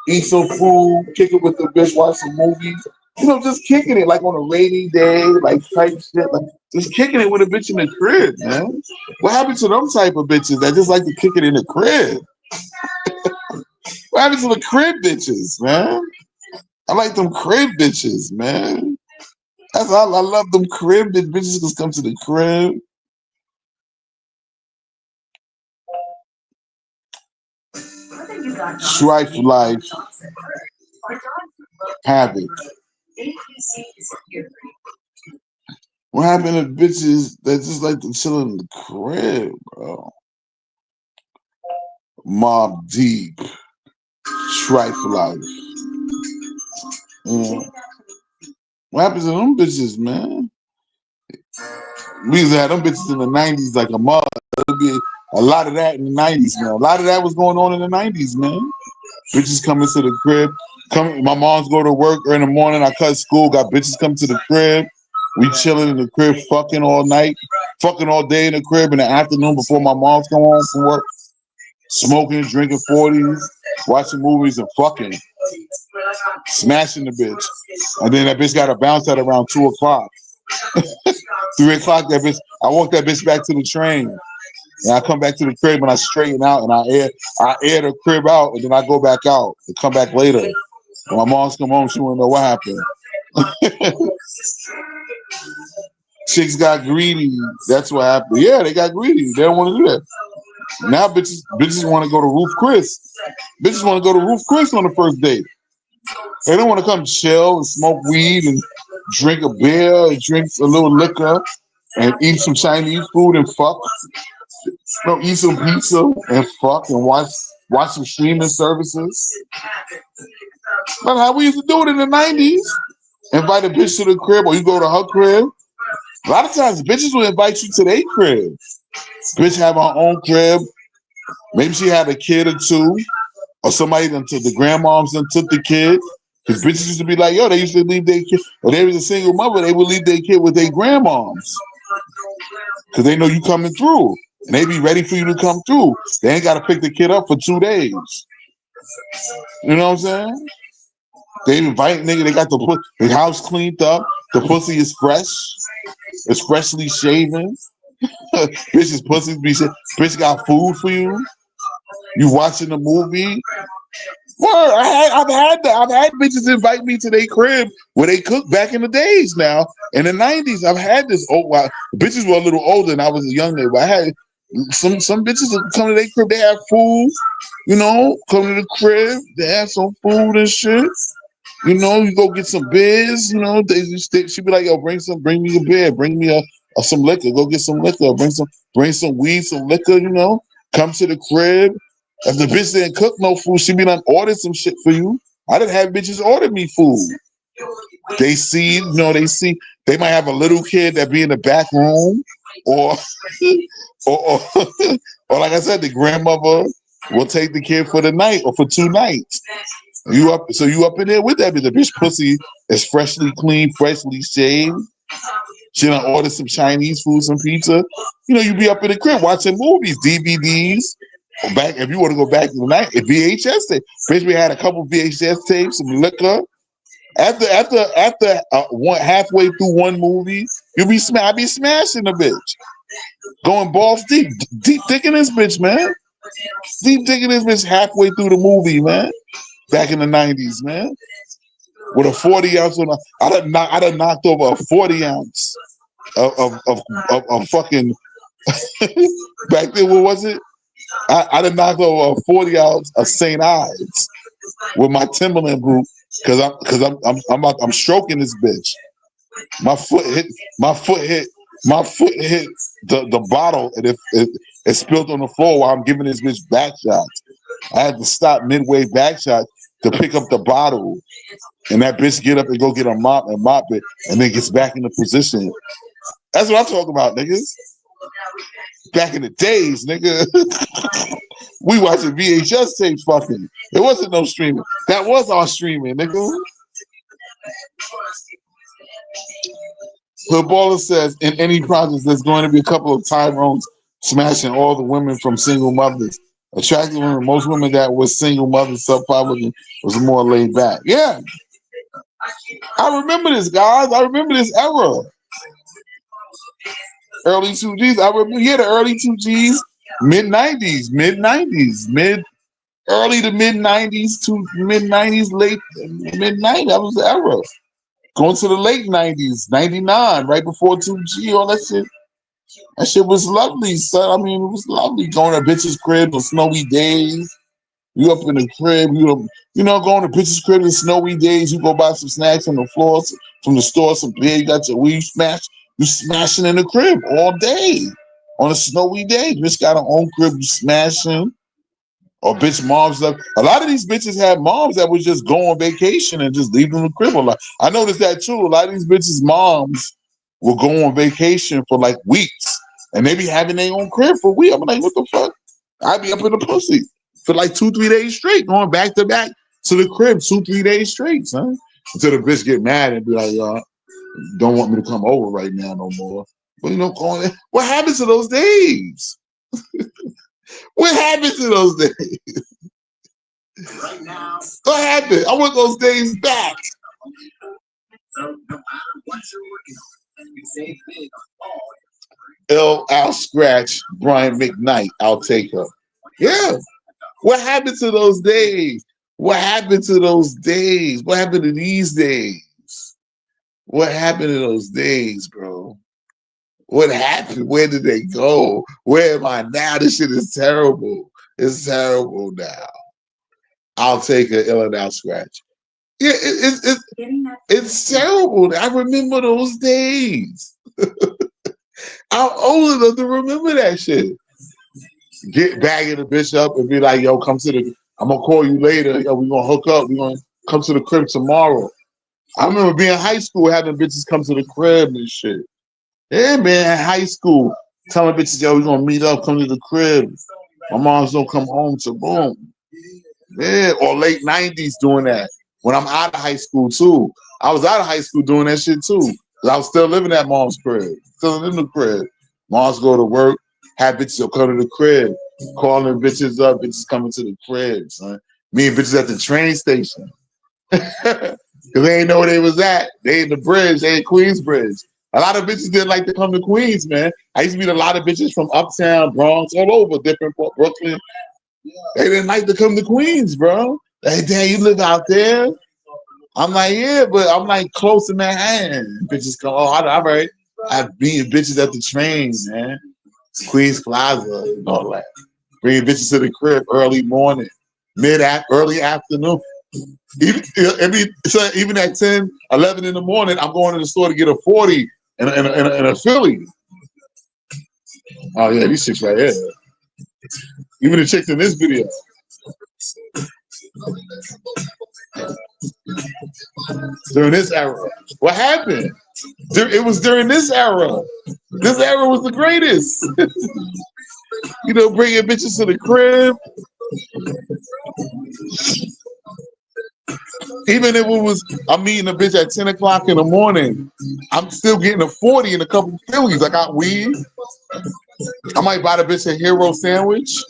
Eat some food, kick it with the bitch, watch some movies. Just kicking it like on a rainy day, like type shit. Like just kicking it with a bitch in the crib, man. What happened to them type of bitches that just like to kick it in the crib? What happened to the crib bitches, man? I like them crib bitches, man. That's all. I love them crib bitches just come to the crib. Strife Life, Havoc. What happened to bitches that just like to chill in the crib, bro? Mob Deep, Strife Life. What happens to them bitches, man? We used to have them bitches in the 90s like a mother. There'd be a lot of that in the 90s, man. A lot of that was going on in the 90s, man. Bitches coming to the crib. My mom's go to work in the morning. I cut school. Got bitches come to the crib. We chilling in the crib, fucking all night, fucking all day in the crib in the afternoon before my mom's come home from work. Smoking, drinking 40s, watching movies and fucking. Smashing the bitch. And then that bitch got to bounce at around 2 o'clock. 3 o'clock, that bitch. I walk that bitch back to the train. And I come back to the crib and I straighten out and I air the crib out and then I go back out and come back later. When my mom's come home, she wanna know what happened. Chicks got greedy. That's what happened. Yeah, they got greedy. They don't want to do that. Now bitches want to go to Roof Chris. Bitches want to go to Roof Chris on the first date. They don't want to come chill and smoke weed and drink a beer and drink a little liquor and eat some Chinese food and fuck. No, eat some pizza and fuck and watch some streaming services. But how we used to do it in the 90s. Invite a bitch to the crib or you go to her crib. A lot of times bitches will invite you to their crib. Bitch have her own crib. Maybe she had a kid or two. Or somebody done took the grandmoms and took the kid. Because bitches used to be like, yo, they used to leave their kid. Or they was a single mother, they would leave their kid with their grandmoms. Because they know you coming through. And they be ready for you to come through. They ain't got to pick the kid up for 2 days. You know what I'm saying? They invite nigga, they got the house cleaned up. The pussy is fresh. It's freshly shaven. Bitch's pussy be bitch got food for you. You watching the movie. Well, I've had bitches invite me to their crib where they cook back in the days now. In the 90s, I've had this bitches were a little older and I was a younger, but I had some bitches that come to their crib, they have food, you know, come to the crib, they have some food and shit. You know, you go get some beers, you know, she'd be like, yo, bring me a beer, bring me some liquor, go get some liquor, bring some weed, some liquor, you know, come to the crib. If the bitch didn't cook no food, she be done ordered some shit for you. I done have bitches order me food. They they might have a little kid that be in the back room, or or or like I said, the grandmother will take the kid for the night or for 2 nights. You up in there with that bitch. The bitch pussy is freshly clean, freshly shaved. She done order some Chinese food, some pizza. You know, you be up in the crib watching movies, DVDs. Back if you want to go back to the night, VHS tape. Bitch, we had a couple VHS tapes, some liquor. After halfway through one movie, I be smashing the bitch, going balls deep dick in this bitch, man. Deep dick in this bitch halfway through the movie, man. Back in the 90s, man. With a 40 ounce on I done knocked over a 40 ounce of fucking back then, what was it? I done knocked over a 40 ounce of St. Ives with my Timberland boot because I'm stroking this bitch. My foot hit the bottle and it spilled on the floor while I'm giving this bitch back shots. I had to stop midway back shot to pick up the bottle, and that bitch get up and go get a mop it, and then gets back into position. That's what I'm talking about, niggas. Back in the days, nigga. We watching VHS tapes fucking. There wasn't no streaming. That was our streaming, nigga. Footballer says, in any project, there's going to be a couple of Tyrones smashing all the women from single mothers. Attractive women, most women that were single mothers, sub-5 was more laid back. Yeah. I remember this, guys. I remember this era. Early 2Gs. I remember, the early 2Gs, mid-90s, early to mid-90s to mid-90s, late mid-90s. That was the era. Going to the late 90s, 99, right before 2G, all that shit. That shit was lovely, son. I mean, it was lovely going to bitches' crib on snowy days. You up in the crib, going to bitches' crib in snowy days, you go buy some snacks on the floor from the store, some beer, you got your weed smash, you smashing in the crib all day. On a snowy day. Bitch got her own crib, you smashing. Or bitch moms up. A lot of these bitches had moms that would just go on vacation and just leave them in the crib a lot. I noticed that too. A lot of these bitches' moms will go on vacation for like weeks. And they be having their own crib for weeks. I'm like, what the fuck? I be up in the pussy for like 2-3 days straight, going back to back to the crib 2-3 days straight, son. Until the bitch get mad and be like, y'all don't want me to come over right now no more. But calling it. What happened to those days? What happened to those days? Right now. What happened? I want those days back. So no matter what you're working on, you save big on all. I'll scratch Brian McKnight. I'll take her. Yeah. What happened to those days? What happened to those days? What happened to these days? What happened to those days, bro? What happened? Where did they go? Where am I now? This shit is terrible. It's terrible now. I'll take an ill and out scratch. Yeah, it's terrible. I remember those days. I'm old enough to remember that shit. Get bagging the bitch up and be like, yo, come to the, I'm gonna call you later. Yo, we gonna hook up. We gonna come to the crib tomorrow. I remember being in high school having bitches come to the crib and shit. Yeah, man, in high school, telling bitches, yo, we gonna meet up, come to the crib. My mom's don't come home to boom. Yeah, or late 90s doing that. When I'm out of high school too. I was out of high school doing that shit too. 'Cause I was still living at mom's crib. Still in the crib. Moms go to work, have bitches come to the crib. Calling bitches up, bitches coming to the crib, son. Me and bitches at the train station. Cause they ain't know where they was at. They in the bridge, they in Queensbridge. A lot of bitches didn't like to come to Queens, man. I used to meet a lot of bitches from Uptown, Bronx, all over, different Brooklyn. They didn't like to come to Queens, bro. Like, damn, you live out there? I'm like, yeah, but I'm like close in Manhattan. Bitches come, all right. I beat bitches at the trains, man. Queens Plaza and all that. Bringing bitches to the crib early morning, early afternoon. Even at 10, 11 in the morning, I'm going to the store to get a 40 and a Philly. Oh, yeah, these chicks right here. Even the chicks in this video. During this era. What happened? It was during this era. This era was the greatest. Bringing bitches to the crib. Even if it was, I'm meeting a bitch at 10 o'clock in the morning, I'm still getting a 40 and a couple of Phillies. I got weed. I might buy the bitch a hero sandwich.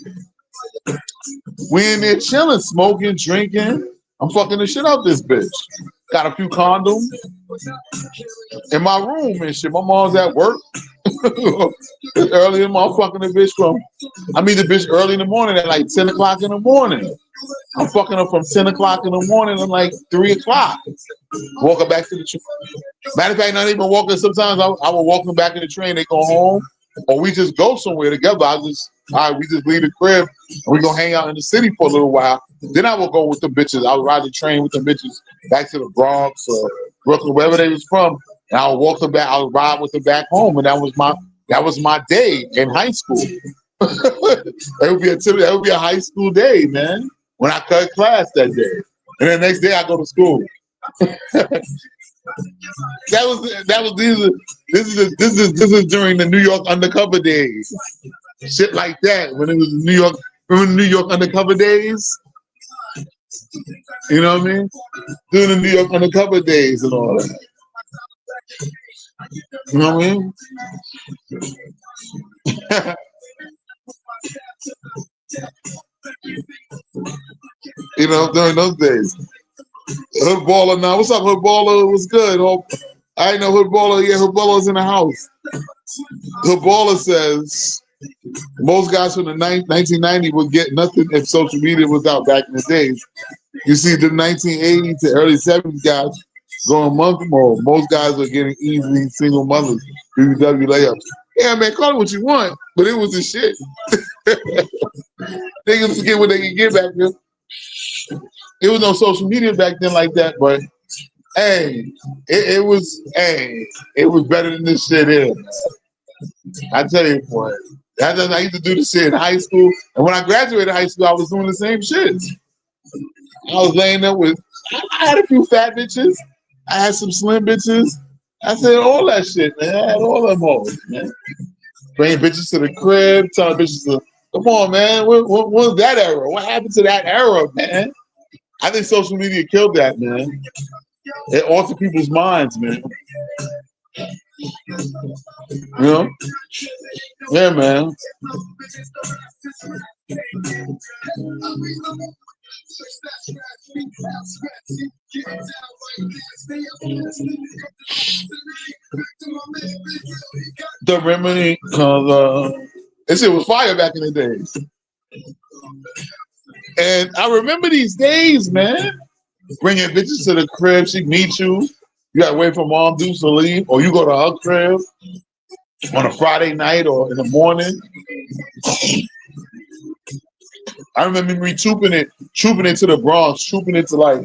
We in there chilling, smoking, drinking. I'm fucking the shit out this bitch. Got a few condoms in my room and shit. My mom's at work. Early in my fucking the bitch I meet the bitch early in the morning at like 10 o'clock in the morning. I'm fucking her from 10 o'clock in the morning to like 3 o'clock. Walking back to the train. Matter of fact, not even walking. Sometimes I will walk them back in the train. They go home, or we just go somewhere together. We just leave the crib and we go hang out in the city for a little while. Then I will go with the bitches. I would ride the train with the bitches back to the Bronx or Brooklyn, wherever they was from. And I would walk them back. I would ride with them back home, and that was my day in high school. That would be a high school day, man. When I cut class that day, and the next day I go to school. This is during the New York undercover days. Shit like that. When it was New York, remember the New York undercover days? You know what I mean? During the New York undercover days and all that. You know what I mean? During those days. Hood Baller now. What's up, Hood Baller? What's good? I ain't know Hood Baller. Yeah, Hood Baller's in the house. Hood Baller says most guys from the 1990s would get nothing if social media was out back in the days. You see, the 1980s to early 70s guys going month mode. Most guys are getting easily single mothers, BBW layups. Yeah, man, call it what you want, but it was the shit. Niggas forget what they can get back then. It was no social media back then like that, but hey, it was it was better than this shit here. I tell you, boy. I used to do this shit in high school, and when I graduated high school, I was doing the same shit. I was laying up with. I had a few fat bitches. I had some slim bitches. I said all that shit, man. I had all them hoes, man. Bringing bitches to the crib, telling bitches to come on, man. What was that era? What happened to that era, man? I think social media killed that, man. It altered people's minds, man. You know? Yeah, man. The remedy color. This shit was fire back in the days. And I remember these days, man. Bringing bitches to the crib, she meet you. You gotta wait for mom to leave, or you go to her crib on a Friday night or in the morning. I remember me trooping it to the Bronx, trooping it to like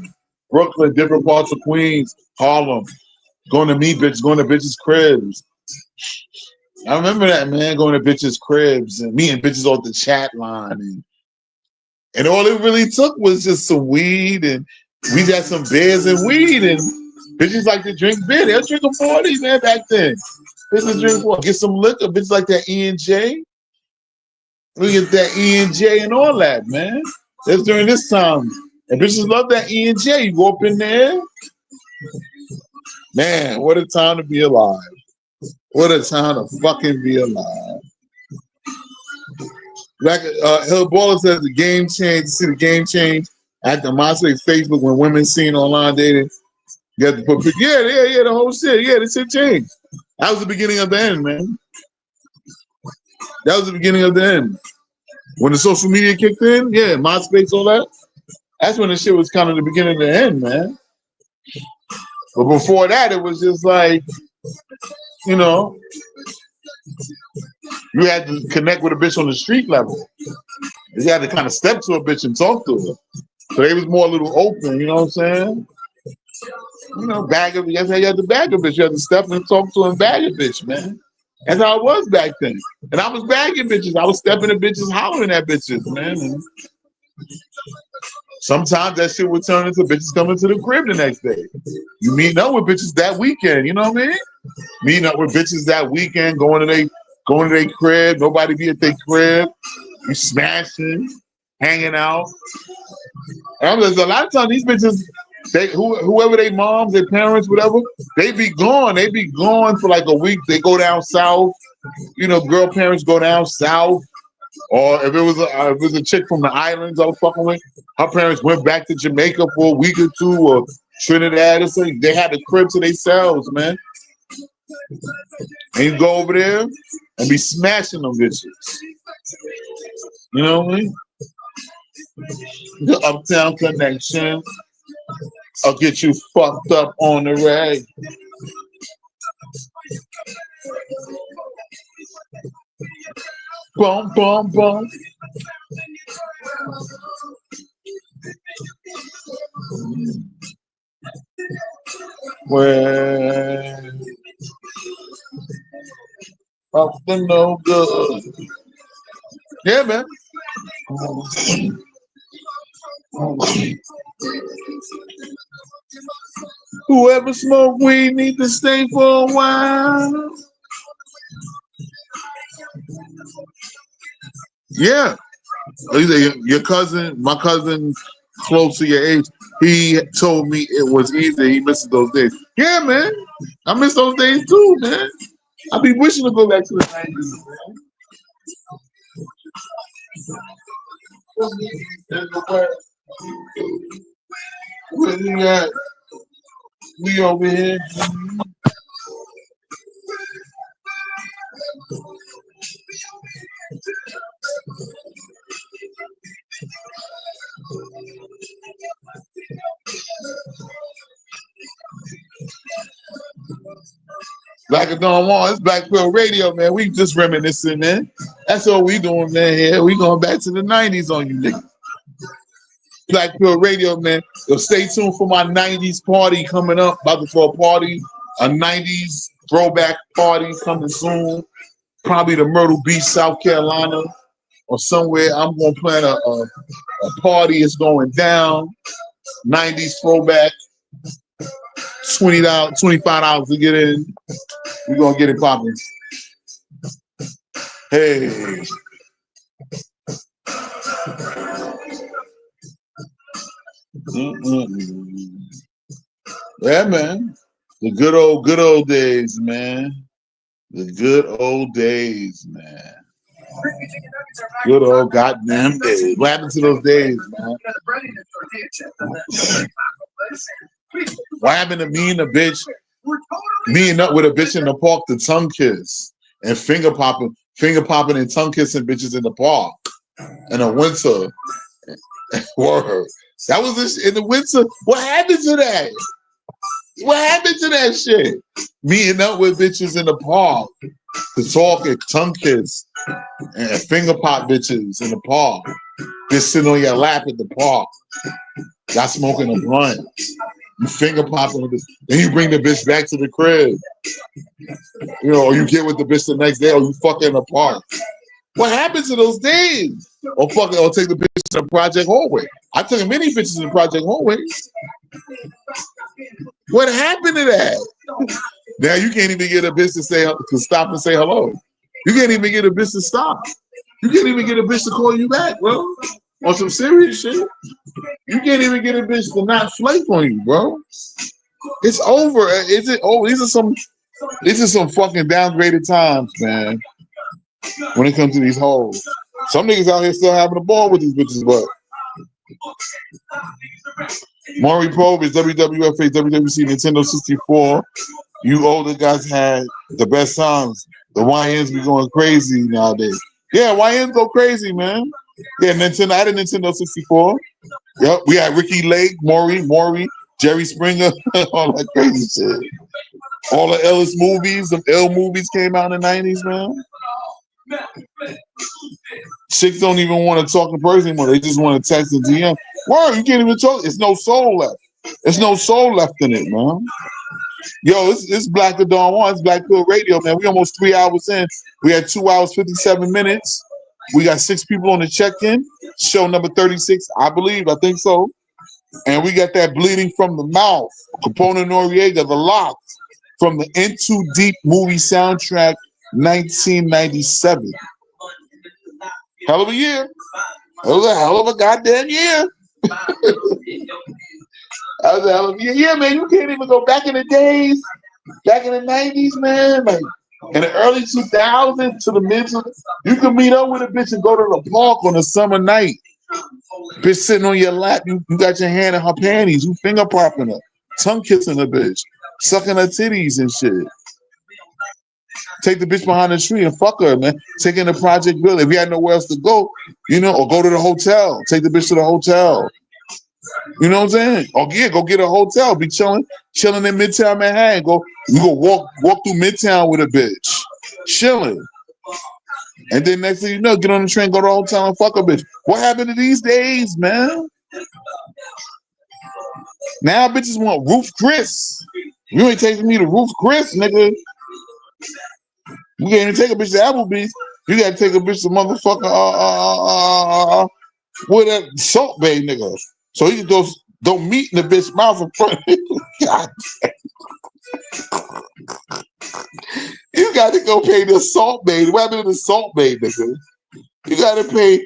Brooklyn, different parts of Queens, Harlem, going to meet bitches, going to bitches' cribs. I remember that, man, going to bitches' cribs and meeting bitches off the chat line. And all it really took was just some weed, and we had some beers and weed, and bitches like to drink beer. They'll drink a 40, man, back then. Bitches drink what? Get some liquor, bitches like that E&J. We get that E&J and all that, man. That's during this time. And bitches love that E&J. You go up in there. Man, what a time to be alive. What a time to fucking be alive. Like Hill Baller says, the game changed. You see the game change at the MySpace, Facebook when women seen online dating. You have to put, yeah, the whole shit. Yeah, this shit changed. That was the beginning of the end, man. That was the beginning of the end. When the social media kicked in, yeah, MySpace, all that. That's when the shit was kind of the beginning of the end, man. But before that, it was just like, you know, you had to connect with a bitch on the street level. You had to kind of step to a bitch and talk to her. So they was more a little open, you know what I'm saying? You know, bag of, that's how you had to bag a bitch. You had to step and talk to her and bag a bitch, man. That's how it was back then. And I was bagging bitches. I was stepping at bitches, hollering at bitches, man. And sometimes that shit would turn into bitches coming to the crib the next day. You meeting up with bitches that weekend, you know what I mean? Meeting up with bitches that weekend, going to their crib, nobody be at their crib, you smashing, hanging out. And there's a lot of times these bitches, whoever they moms, their parents, whatever, they be gone. They be gone for like a week. They go down south. You know, girl parents go down south. Or if it was a chick from the islands I was fucking with, her parents went back to Jamaica for a week or two, or Trinidad or something. They had the crib to themselves, man. And you go over there and be smashing them bitches. You know what I mean? The Uptown Connection. I'll get you fucked up on the rag. Bum, bum, bum. Well, up the no good. Yeah, man. Whoever smoke weed need to stay for a while. Yeah. Your cousin, my cousin, close to your age, he told me it was easy. He misses those days. Yeah, man. I miss those days too, man. I be wishing to go back to the 90s, man. Where you at? We over here. Like a Don Juan, it's Black Pearl Radio, man. We just reminiscing, man. That's all we doing, man. Here we going back to the 90s on you, niggas. Black Pill Radio, man. So stay tuned for my 90s party coming up. About to throw a party, a 90s throwback party coming soon. Probably to Myrtle Beach, South Carolina, or somewhere. I'm gonna plan a party. It's going down. 90s throwback. $20, $25 to get in. We're gonna get it popping. Hey. Yeah, man. The good old days, man. The good old days, man. Good old goddamn days. What happened to those days, man? What happened to me and the bitch meeting up with a bitch in the park to tongue kiss and finger popping and tongue kissing bitches in the park in the winter? Word. That was this in the winter. What happened to that? What happened to that shit? Meeting up with bitches in the park to talk and tongue kiss and finger pop bitches in the park. Just sitting on your lap at the park. Y'all smoking a blunt. You finger popping with this. Then you bring the bitch back to the crib. You know, or you get with the bitch the next day, or you fuck in the park. What happened to those days? Or fuck it, or take the bitch to the Project Hallway. I took many bitches in Project Hallway. What happened to that? Now you can't even get a bitch to stop and say hello. You can't even get a bitch to stop. You can't even get a bitch to call you back, bro. On some serious shit. You can't even get a bitch to not flake on you, bro. It's over. Is it? Oh, these are some fucking downgraded times, man. When it comes to these hoes, some niggas out here still having a ball with these bitches, but Maury Probe is WWFA, WWC, Nintendo 64. You older guys had the best times. The YNs be going crazy nowadays. Yeah, YNs go crazy, man. Yeah, Nintendo. I had a Nintendo 64. Yep, we had Ricky Lake, Maury, Jerry Springer, all that crazy shit. All the Ellis movies, the L movies came out in the 90s, man. Chicks don't even want to talk in person anymore. They just want to text and DM. Word, you can't even talk. It's no soul left. There's no soul left in it, man. Yo, it's Black to Dawn 1. It's Black Pill Radio, man. We almost 3 hours in. We had 2 hours, 57 minutes. We got 6 people on the check-in. Show number 36, I believe. I think so. And we got that Bleeding from the Mouth. Capone Noriega, The Lock, from the Into Deep movie soundtrack, 1997. Hell of a year. That was a hell of a goddamn year. That was a hell of a year. Yeah, man, you can't even go back in the days, back in the 90s, man. Like in the early 2000s to the mid, you could meet up with a bitch and go to the park on a summer night. Bitch sitting on your lap, you got your hand in her panties, you finger popping her, tongue kissing the bitch, sucking her titties and shit. Take the bitch behind the tree and fuck her, man. Taking the Project Bill. If you had nowhere else to go, you know, or go to the hotel. Take the bitch to the hotel. You know what I'm saying? Or yeah, go get a hotel. Be chilling in Midtown Manhattan. You go walk through Midtown with a bitch. Chilling. And then next thing you know, get on the train, go to the hotel and fuck a bitch. What happened to these days, man? Now bitches want Roof Chris. You ain't taking me to Roof Chris, nigga. You can't even take a bitch to Applebee's. You gotta take a bitch to motherfucking with that Salt Bay nigga. So you don't meet in the bitch mouth in front of you. God. You gotta go pay the Salt Bay. What happened to the Salt Bay nigga? You gotta pay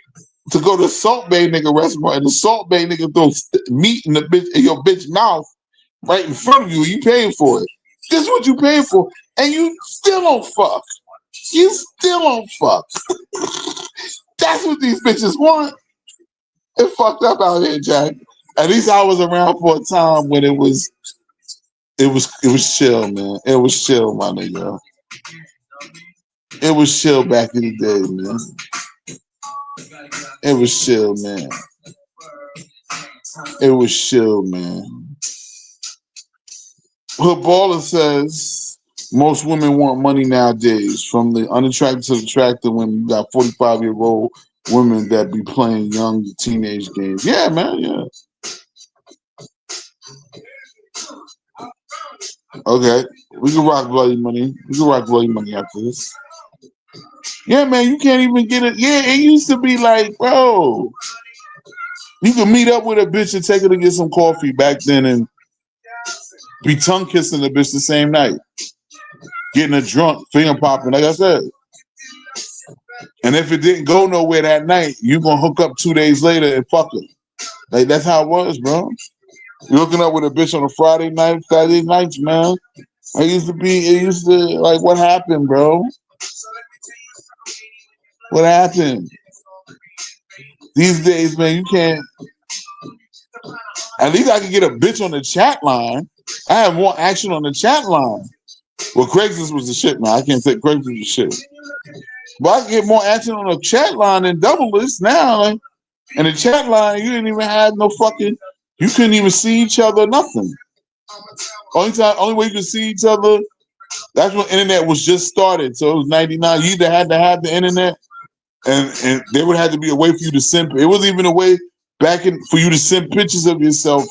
to go to Salt Bay nigga restaurant, and the Salt Bay nigga throws meat in the bitch in your bitch mouth right in front of you. You paying for it. This is what you paying for, and you still don't fuck. You still don't fuck. That's what these bitches want. It fucked up out here, Jack. At least I was around for a time when it was chill, man. It was chill, my nigga. It was chill back in the day, man. It was chill, man. It was chill, man. Hood Baller says most women want money nowadays, from the unattractive to the attractive women. You got 45-year-old women that be playing young teenage games. Yeah, man. Yeah. Okay. We can rock Bloody Money. We can rock Bloody Money after this. Yeah, man. You can't even get it. Yeah, it used to be like, bro, you could meet up with a bitch and take her to get some coffee back then and be tongue kissing the bitch the same night, getting her drunk, finger popping, like I said. And if it didn't go nowhere that night, you gonna hook up 2 days later and fuck her. Like that's how it was, bro. You're hooking up with a bitch on a Friday night, Saturday nights, man. It used to like what happened, bro? What happened? These days, man, you can't. At least I can get a bitch on the chat line. I have more action on the chat line. Well, Craigslist was the shit, man. I can't say Craigslist was the shit. But I can get more action on the chat line than double list now. Like, and the chat line, you didn't even have no fucking. You couldn't even see each other, nothing. Only way you could see each other. That's when internet was just started. So it was 99. You either had to have the internet, and there would have to be a way for you to send. It wasn't even a way for you to send pictures of yourself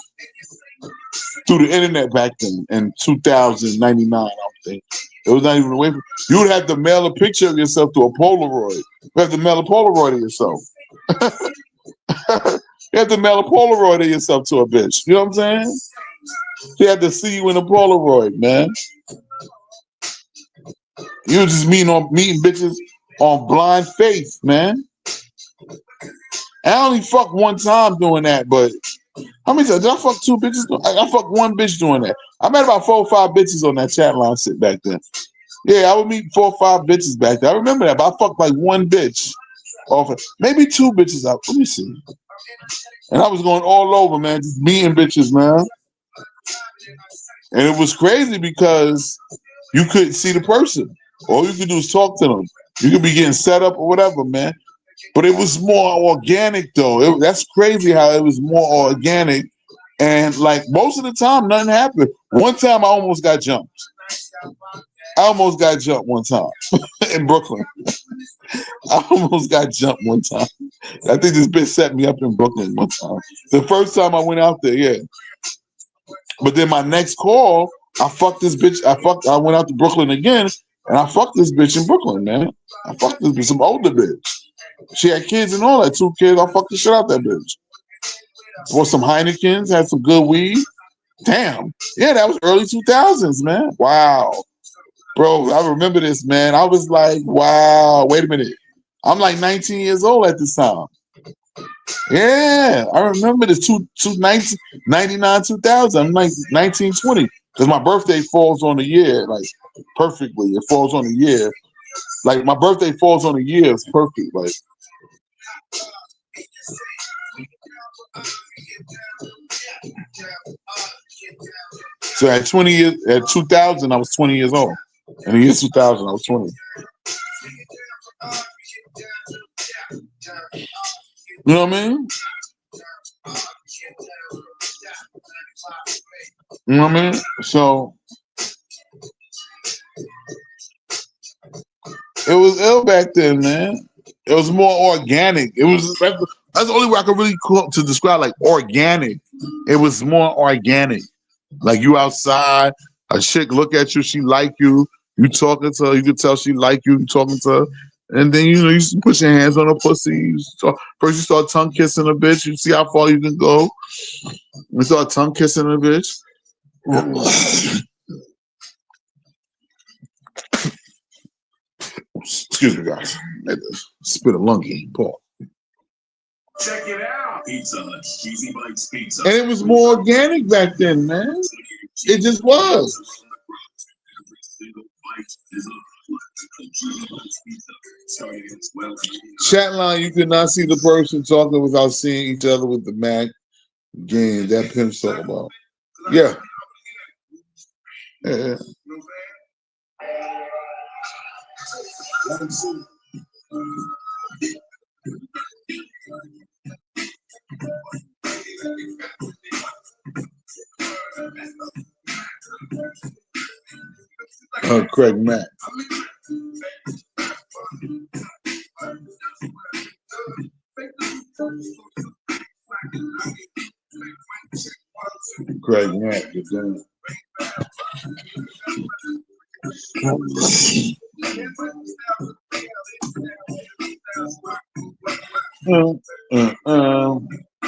through the internet back then in 2099. I don't think it was not even a way. You would have to mail a picture of yourself to a Polaroid. You have to mail a Polaroid of yourself. You have to mail a Polaroid of yourself to a bitch. You know what I'm saying? She had to see you in a Polaroid, man. You were just meeting bitches on blind faith, man. I only fucked one time doing that, but how many times did I fuck two bitches? I fucked one bitch doing that. I met about 4 or 5 bitches on that chat line sit back then. Yeah, I would meet 4 or 5 bitches back then. I remember that, but I fucked like one bitch. Maybe 2 bitches out. Let me see. And I was going all over, man, just meeting bitches, man. And it was crazy because you couldn't see the person. All you could do is talk to them. You could be getting set up or whatever, man. But it was more organic, though. That's crazy how it was more organic. And like most of the time, nothing happened. One time I almost got jumped. I almost got jumped one time in Brooklyn. I almost got jumped one time. I think this bitch set me up in Brooklyn one time. The first time I went out there, yeah. But then my next call, I fucked this bitch. I went out to Brooklyn again, and I fucked this bitch in Brooklyn, man. I fucked this bitch, some older bitch. She had kids and all that, 2 kids. I fucked the shit out that bitch. Bought some Heinekens, had some good weed. Damn. Yeah, that was early 2000s, man. Wow. Bro, I remember this, man. I was like, wow, wait a minute. I'm like 19 years old at this time. Yeah, I remember this 99, 2000. I'm like 1920. Because my birthday falls on the year, like perfectly. It falls on the year. Like my birthday falls on the year. It's perfect. Like so at 20 years, at 2000, I was 20 years old. In the year 2000, I was 20. You know what I mean? You know what I mean? So it was ill back then, man. It was more organic. It was that's the only way I could really to describe like organic. It was more organic. Like you outside, a chick look at you, she like you. You talking to her, you can tell she like you. You talking to her, and then you put your hands on her pussy. First you start tongue kissing a bitch. You see how far you can go. You start tongue kissing a bitch. Excuse me, guys. I had to spit a lungie. Paul. Check it out. Pizza Hut, Cheesy Bites Pizza. And it was more organic back then, man. It just was. Chat line, you could not see the person talking without seeing each other with the Mac game. That Pimp's talking about. Yeah. Yeah. Craig Mack. Craig Mack, get down.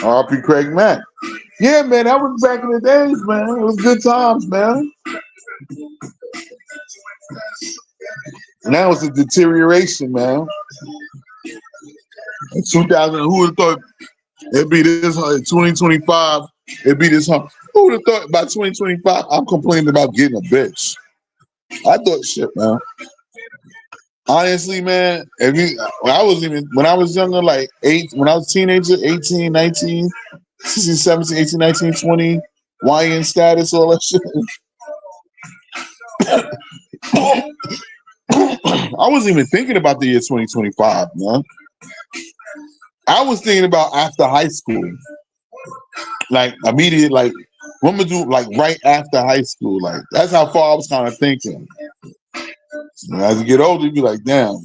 R.P. Craig Mack. Yeah, man, that was back in the days, man. It was good times, man. Now it's a deterioration, man. In 2000, who would have thought it'd be this 2025? It'd be this. Who would have thought by 2025 I'm complaining about getting a bitch? I thought shit, man. Honestly, man, when I was younger, like when I was a teenager, 18, 19, 16, 17, 18, 19, 20, YN status, all that shit. I wasn't even thinking about the year 2025, man. I was thinking about after high school. Like immediate, like what I'm gonna do like right after high school. Like that's how far I was kind of thinking. As you get older, you be like, damn.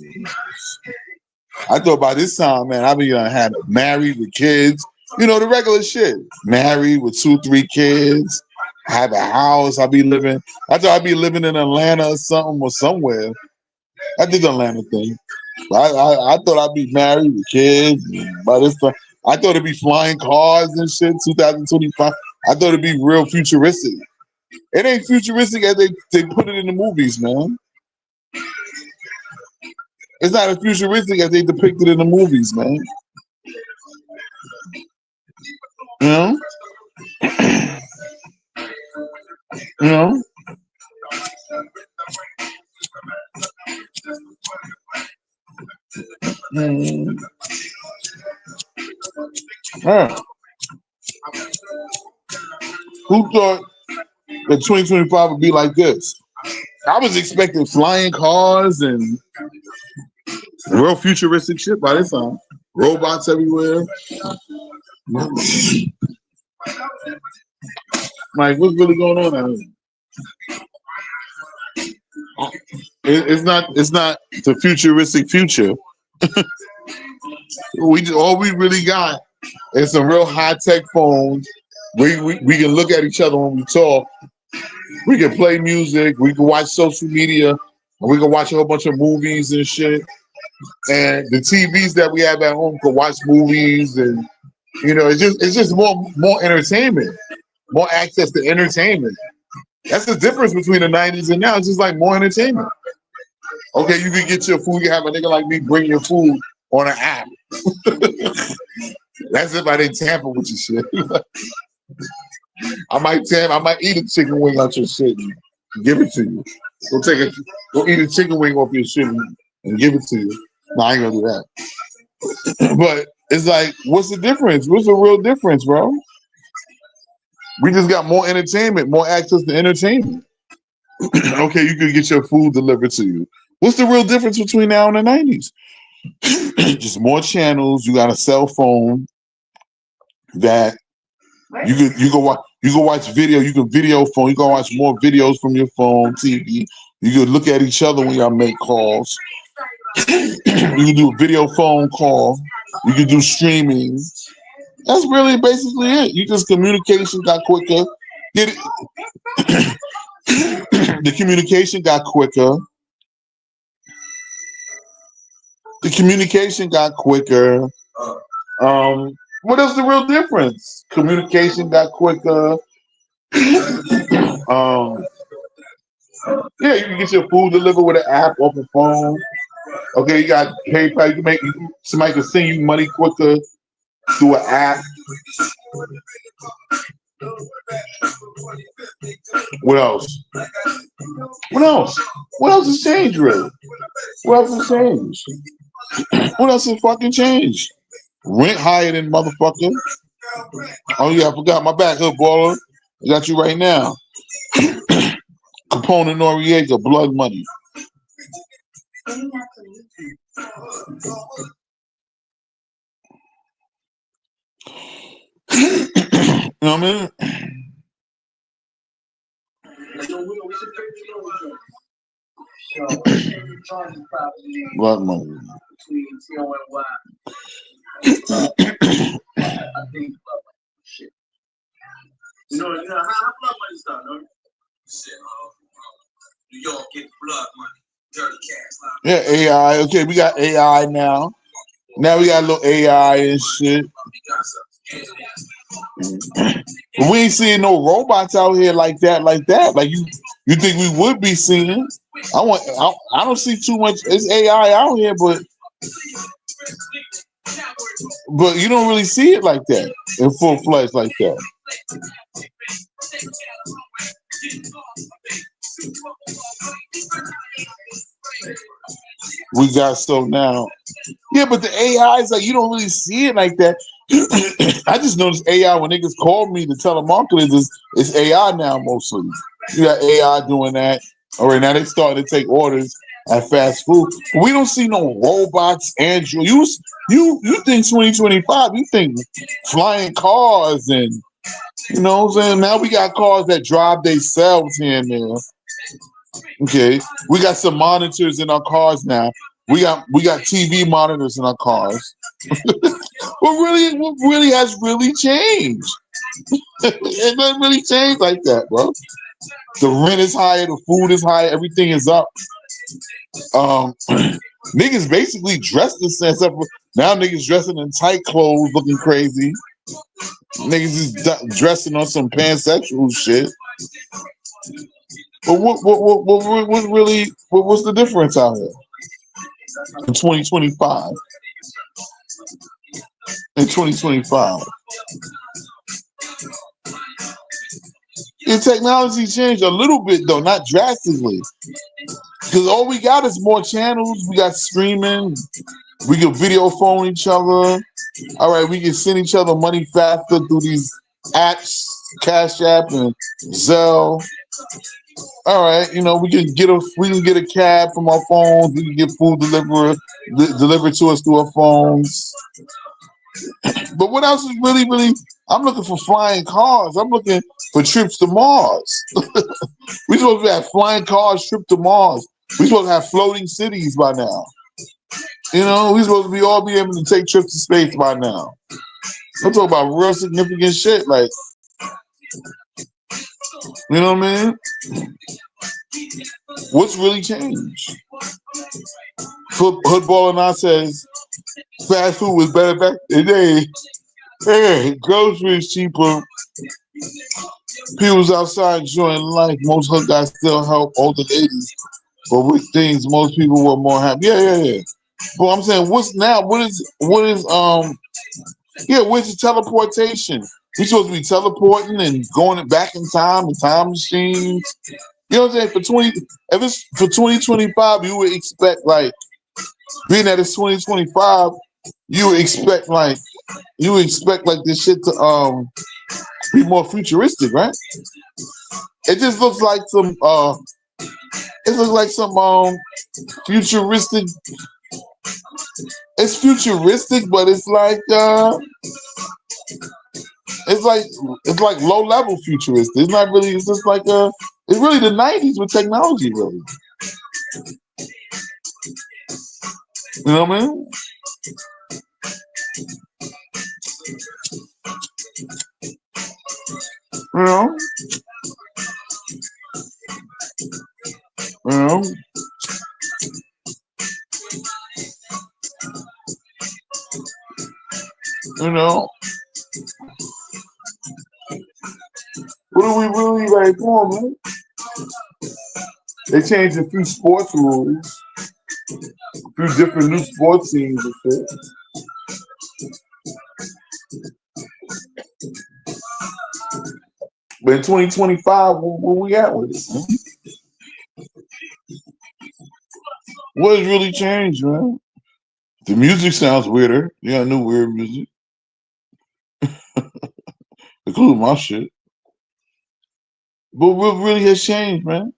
I thought by this time, man, I'd be had married with kids. You know, the regular shit. Married with 2, 3 kids, have a house. I thought I'd be living in Atlanta or something or somewhere. I did the Atlanta thing. I thought I'd be married with kids. By this time, I thought it'd be flying cars and shit. 2025. I thought it'd be real futuristic. It ain't futuristic as they put it in the movies, man. It's not as futuristic as they depicted in the movies, man. You know? You know? Yeah. Who thought that 2025 would be like this? I was expecting flying cars and real futuristic shit by this time. Robots everywhere. Like, what's really going on out here? It's not the futuristic future. All we really got is some real high tech phones. We can look at each other when we talk. We can play music. We can watch social media. And we can watch a whole bunch of movies and shit. And the TVs that we have at home can watch movies, and you know, it's just more entertainment, more access to entertainment. That's the difference between the 90s and now. It's just like more entertainment. Okay, you can get your food. You have a nigga like me bring your food on an app. That's if I didn't tamper with your shit. I might eat a chicken wing out your shit and give it to you. Go eat a chicken wing off your shit and give it to you. No, I ain't gonna do that. But it's like, what's the difference? What's the real difference, bro? We just got more entertainment, more access to entertainment. Okay, you can get your food delivered to you. What's the real difference between now and the 90s? Just more channels. You got a cell phone that you can watch video. You can video phone. You can watch more videos from your phone, TV. You can look at each other when y'all make calls. You can do a video phone call. You can do streaming. That's really basically it. Communication got quicker. The communication got quicker. The communication got quicker. What is the real difference? Communication got quicker. Yeah, you can get your food delivered with an app off the phone. Okay, you got PayPal. Somebody can send you money quicker through an app. What else? What else? What else has changed, really? What else has changed? What else has fucking changed? Rent higher than motherfucker. Oh yeah, I forgot my back hood baller. I got you right now. Capone and Noriega, blood money. Getting that from YouTube. You know what I mean? Blood money. Between TONY. I think shit. How blood money's done, no? Shit, New York get blood money, dirty cash. Yeah, AI. Okay, we got AI now. Now we got a little AI and shit. But we ain't seeing no robots out here like that, like that. Like you think we would be seeing? I don't see too much. It's AI out here, but you don't really see it like that in full fledged like that. We got so now. Yeah, but the AI is like you don't really see it like that. I just noticed AI when niggas call me to telemarketers it's AI now mostly. You got AI doing that. All right, now they starting to take orders at fast food. But we don't see no robots, Android. You think 2025? You think flying cars and you know what I'm saying? Now we got cars that drive themselves here and there. Okay, we got some monitors in our cars now. We got TV monitors in our cars. What really has really changed? It doesn't really change like that, bro. The rent is higher, the food is higher, everything is up. Um, niggas basically dressed the same stuff. Now niggas dressing in tight clothes, looking crazy. Niggas is dressing on some pansexual shit. But what's the difference out here in 2025? In 2025, the technology changed a little bit though, not drastically. Because all we got is more channels. We got streaming. We can video phone each other. All right, we can send each other money faster through these apps, Cash App and Zelle. All right, we can get a cab from our phones. We can get food delivered to us through our phones. But what else is really? I'm looking for flying cars. I'm looking for trips to Mars. We supposed to have flying cars, trip to Mars. We supposed to have floating cities by now. You know, we supposed to all be able to take trips to space by now. I'm talking about real significant shit, like you know what I mean? What's really changed? Hoodball and I says fast food was better back in the day. Hey, groceries cheaper. People's outside enjoying life. Most hood guys still help older ladies, but with things most people were more happy. Yeah. But I'm saying, what's now? Where's the teleportation? We supposed to be teleporting and going back in time with time machines. You know what I'm saying? If it's for 2025, you would expect like being that it's 2025, you would expect like this shit to be more futuristic, right? It just looks like some futuristic. It's futuristic, but it's like low level futuristic. It's not really. It's just like it's really the '90s with technology, really. You know what I mean? You know, you know, you know. What are we really like for, man? They changed a few sports rules, a few different new sports teams and shit. But in 2025, where we at with it? Man? What has really changed, man? The music sounds weirder. You got new weird music, including my shit. But what really has changed, man?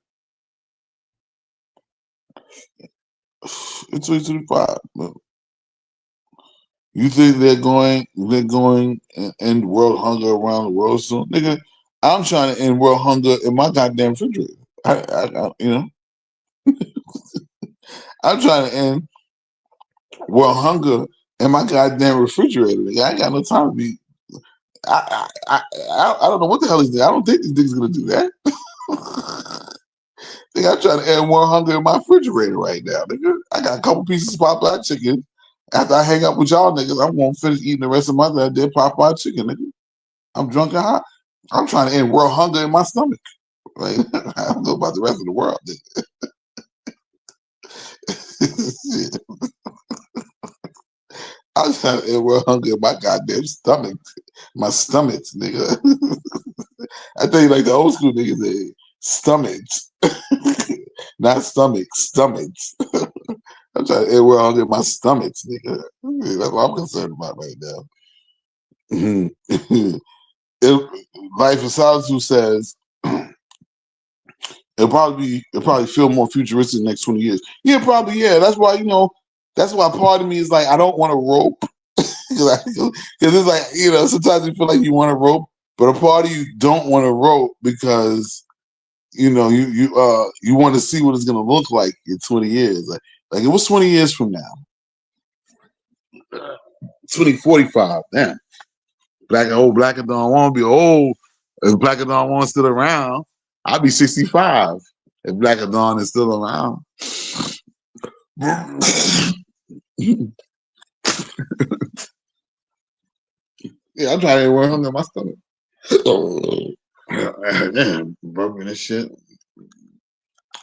In 2025. You think they're going and end world hunger around the world soon? Nigga, I'm trying to end world hunger in my goddamn refrigerator. I'm trying to end world hunger in my goddamn refrigerator. Nigga. I ain't got no time to be I don't know what the hell he's doing. I don't think these niggas gonna do that. Nigga, I'm trying to end more hunger in my refrigerator right now, nigga. I got a couple pieces of Popeye chicken. After I hang up with y'all niggas, I'm gonna finish eating the rest of my goddamn Popeye chicken, nigga. I'm drunk and hot. I'm trying to end world hunger in my stomach. Right? I don't know about the rest of the world, nigga. Shit. I'm trying to end world hunger in my goddamn stomach. My stomach, nigga. I tell you like the old school niggas say, stomachs. Not stomach, stomachs. I'm trying to end world hunger in my stomachs, nigga. That's what I'm concerned about right now. Life of Solitude says it'll probably feel more futuristic in the next 20 years. Yeah, probably, yeah. That's why, that's why part of me is like I don't want to rope. Because it's like, sometimes you feel like you want to rope, but a part of you don't want to rope because you want to see what it's gonna look like in 20 years. Like it was 20 years from now. 2045. Damn. Black and Dawn won't be old. If Black and Dawn won't still around, I'll be 65 if Black and Dawn is still around. Yeah, I'm trying to work on my stomach. Damn, broken and shit.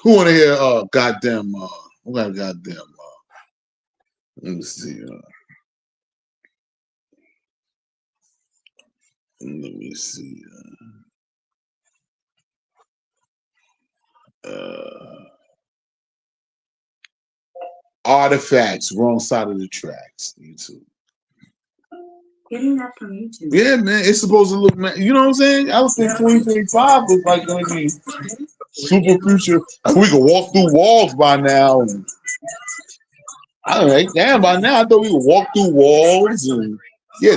Who wanna hear goddamn who got goddamn let me see let me see Artifacts, Wrong Side of the Tracks, YouTube. Getting that from YouTube. Yeah, man, it's supposed to look, man. You know what I'm saying? I was thinking 2025 was like gonna be super future. Like we could walk through walls by now. And I don't know, damn, by now I thought we could walk through walls and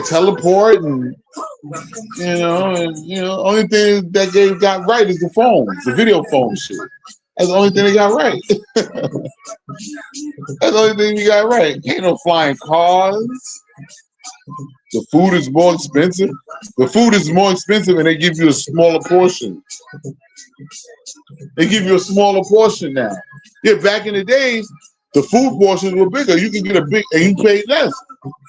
teleport and only thing that they got right is the phones, the video phone shit. That's the only thing they got right. That's the only thing we got right. Ain't no flying cars. The food is more expensive. The food is more expensive and they give you a smaller portion. They give you a smaller portion now. Yeah, back in the days, the food portions were bigger. You could get a big, and you paid less.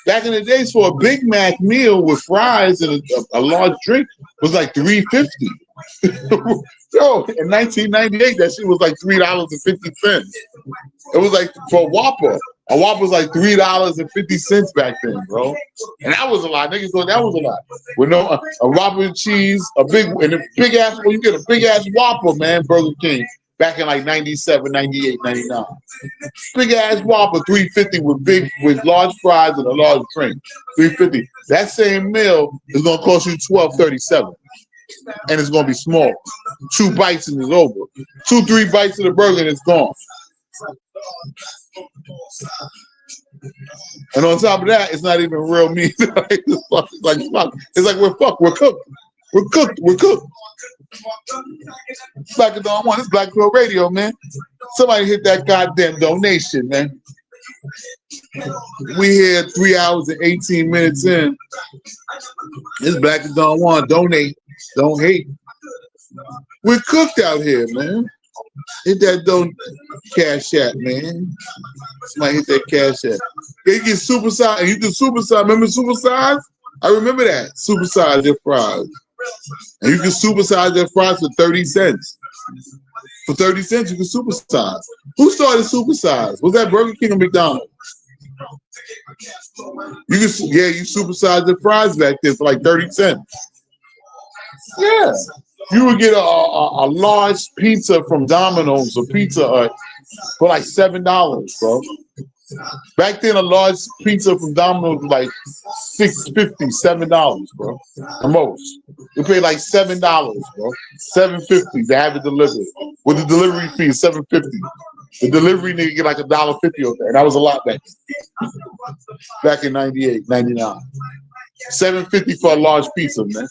Back in the days, for a Big Mac meal with fries and a large drink was like $3.50. Yo, in 1998, that shit was like $3.50. It was like for a Whopper. A Whopper was like $3.50 back then, bro. And that was a lot. Niggas thought that was a lot. With no a Whopper and cheese, a big ass. Well, you get a big ass Whopper, man. Burger King back in like 97, 98, 99. Big ass Whopper, $3.50 with large fries and a large drink. $3.50. That same meal is gonna cost you $12.37. And it's gonna be small. 2 bites and it's over. 2-3 bites of the burger and it's gone. And on top of that, it's not even real meat. It's like we're cooked. We're cooked. Black and Dawn 1, it's Black Girl Radio, man. Somebody hit that goddamn donation, man. We here 3 hours and 18 minutes in. It's Black and Dawn 1. Donate. Don't hate. We're cooked out here, man. Hit that cash app, man. Somebody hit that cash app. You get supersize, and you can supersize. Remember supersize? I remember that. Supersize your fries. And you can supersize your fries for 30 cents. For 30 cents, you can supersize. Who started supersize? Was that Burger King or McDonald's? You supersized the fries back there for like 30 cents. Yeah. You would get a large pizza from Domino's or Pizza Hut for like $7, bro. Back then, a large pizza from Domino's was like $6.50, $7, bro. The most. You pay like $7, bro. $7.50 to have it delivered. With the delivery fee, $7.50. The delivery nigga get like $1.50 on that. And that was a lot back in 98, 99. $7.50 for a large pizza, man.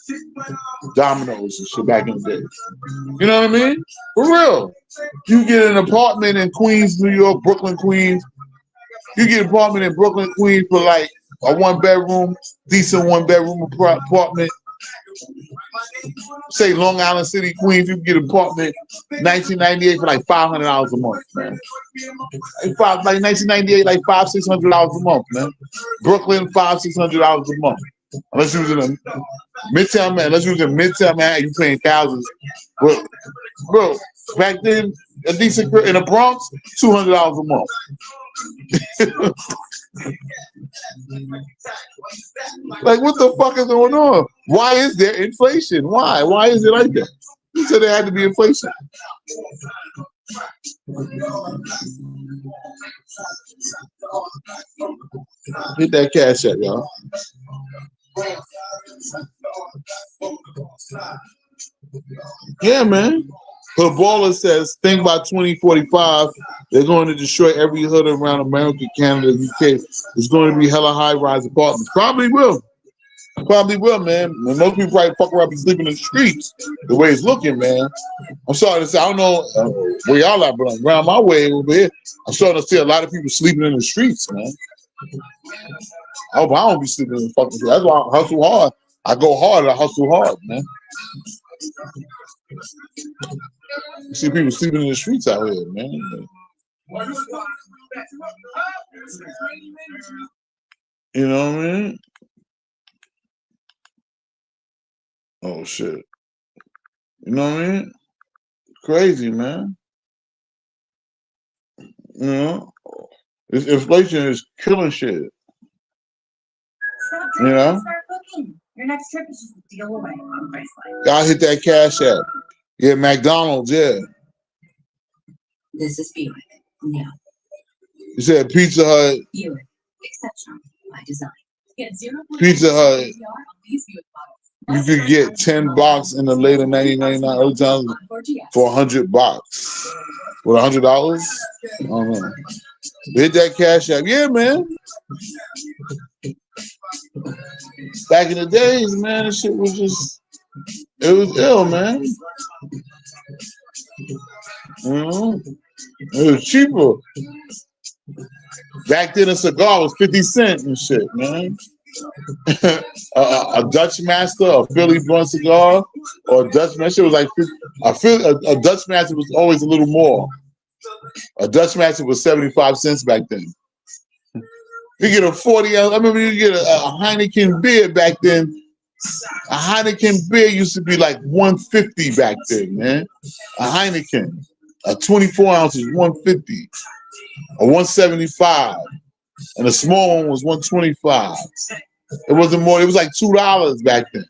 Domino's and shit back in the day. You know what I mean? For real. You get an apartment in Queens, New York, Brooklyn, Queens. You get an apartment in Brooklyn, Queens for like a 1-bedroom, decent 1-bedroom apartment Say Long Island City, Queens, you can get an apartment 1998 for like $500 a month, man. Like 1998, like $500-600 a month, man. Brooklyn, $500-600 a month. Unless you was in a Midtown, man. Unless you was in Midtown, man, you paying thousands. Bro, back then, a decent in the Bronx, $200 a month. Like, what the fuck is going on? Why is there inflation? Why? Why is it like that? He said there had to be inflation. Hit that cash up, y'all. Yeah, man. Her baller says, think by 2045, they're going to destroy every hood around America, Canada, UK. It's going to be hella high-rise apartments. Probably will. Probably will, man. And most people probably fuck around and sleeping in the streets the way it's looking, man. I'm sorry to say, I don't know where y'all at, but around my way over here, I'm starting to see a lot of people sleeping in the streets, man. I hope I don't be sleeping in the fucking streets. That's why I hustle hard. I go hard, I hustle hard, man. You see people sleeping in the streets out here, man. You know what I mean? Oh shit. You know what I mean? Crazy, man. You know? This inflation is killing shit. You know? Your next trip is just a deal away on Priceline. Y'all hit that cash app. Yeah, McDonald's, yeah. This is Buick. Yeah. You said Pizza Hut. Buick. Exceptional by design. Get 0% Pizza Hut. APR on these Buick models. You could get $10 in the later 1999 early times for $100. What, $100? I don't know. Hit that cash app. Yeah, man. Back in the days, man, this shit was just, it was ill, man. It was cheaper. Back then, a cigar was 50 cents and shit, man. A Dutch Master, a Philly Blunt cigar, or a Dutch Master was like 50, a Dutch Master was always a little more. A Dutch Master was 75 cents back then. You get a 40 ounce. I remember you get a Heineken beer back then. A Heineken beer used to be like 150 back then, man. A Heineken, a 24 ounces, 150, a 175, and the small one was 125. It wasn't more. It was like $2 back then.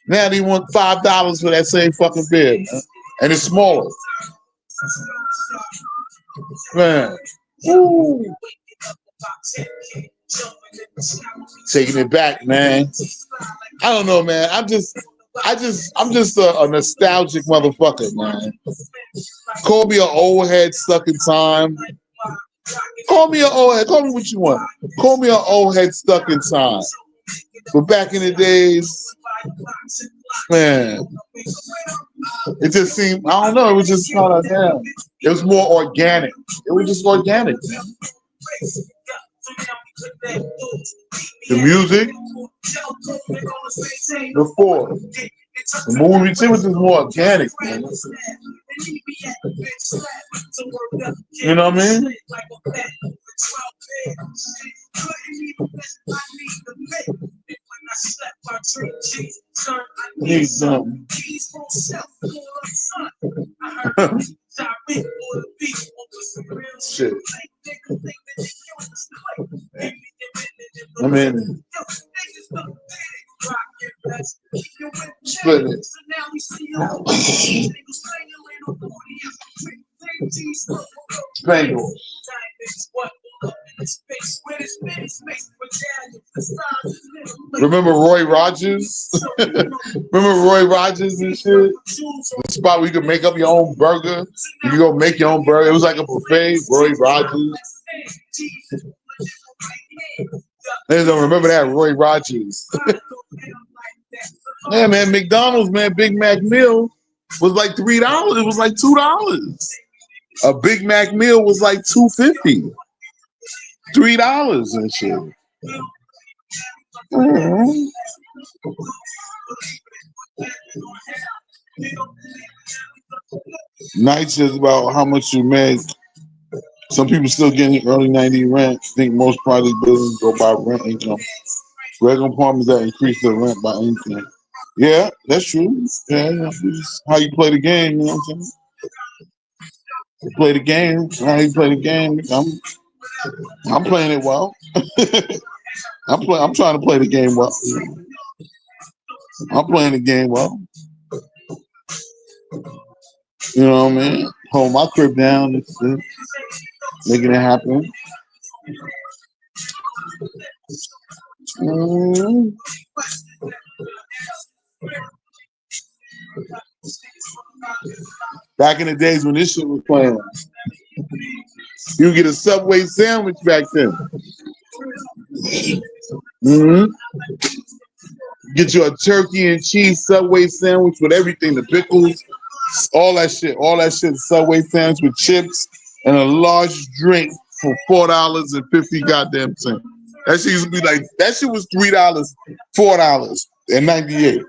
Now they want $5 for that same fucking beer, man. And it's smaller. Man. Woo. Taking it back, man. I don't know, man. I'm just a nostalgic motherfucker, man. Call me an old head stuck in time. Call me an old head. Call me what you want. Call me an old head stuck in time. But back in the days, man, it just seemed, I don't know, it was just kind of, damn. It was more organic. It was just organic, man. The music, before. The movie too was just more organic, man. You know what I mean? Need something. Shit. I mean, split it. Bengals. Remember Roy Rogers? Remember Roy Rogers and shit? The spot where you could make up your own burger. You could go make your own burger. It was like a buffet. Roy Rogers. They don't remember that, Roy Rogers. Yeah, man, McDonald's, man, Big Mac meal was like $3. It was like $2. A Big Mac meal was like $2.50. $3 and shit. Nights is about how much you make. Some people still getting early 90 rent. Think most private buildings go by rent income. Regular apartments that increase their rent by income. Yeah, that's true. Yeah, that's how you play the game. You know what I'm saying? You play the game. How you play the game? I'm playing it well. I'm trying to play the game well. I'm playing the game well. You know what I mean? Hold my crib down. Making it happen. Mm. Back in the days when this shit was playing, you get a Subway sandwich back then. Hmm. Get you a turkey and cheese Subway sandwich with everything, the pickles, all that shit. All that shit, Subway sandwich with chips and a large drink for $4.50 goddamn cent. That shit used to be like, that shit was $3, $4 in '98.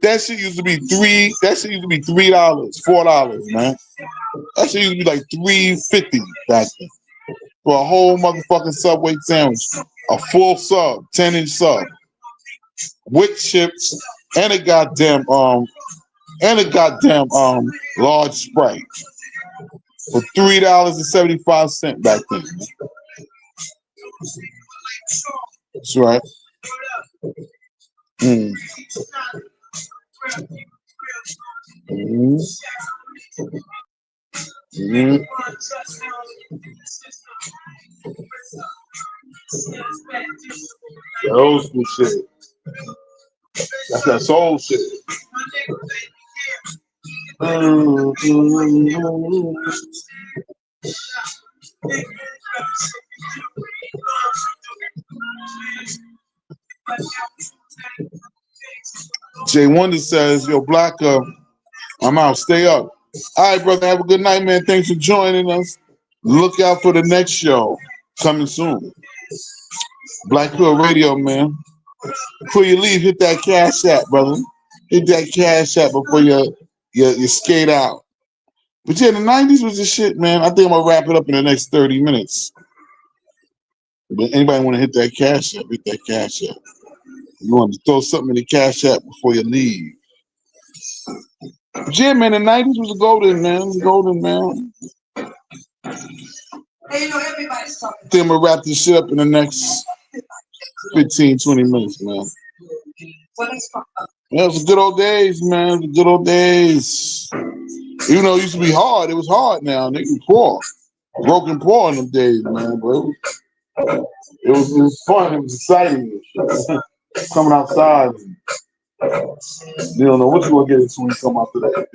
That shit used to be $3, $4, man. That shit used to be like $3.50 back then for a whole motherfucking Subway sandwich, a full sub, 10-inch sub with chips and a goddamn large Sprite for $3.75 back then. That's right. Mm. Mm. Mm. That old school shit. That's that soul shit. Jay Wonder says, yo, Black, I'm out. Stay up. All right, brother. Have a good night, man. Thanks for joining us. Look out for the next show coming soon. Black Pill Radio, man. Before you leave, hit that Cash App, brother. Hit that Cash App before you skate out. But yeah, the 90s was the shit, man. I think I'm gonna wrap it up in the next 30 minutes. But anybody want to hit that Cash App, hit that Cash App. You want to throw something in the Cash App before you leave. But yeah, man, the 90s was golden, man. It was golden, man. Hey, you know, everybody's talking. I think I'm gonna wrap this shit up in the next 15, 20 minutes, man. What is fucked up? Yeah, it was the good old days, man. The good old days. Even though it used to be hard, it was hard now. Nigga, poor. Broken poor in them days, man, bro. It was fun. It was exciting. Coming outside. You don't know what you're going to get into when you come out today.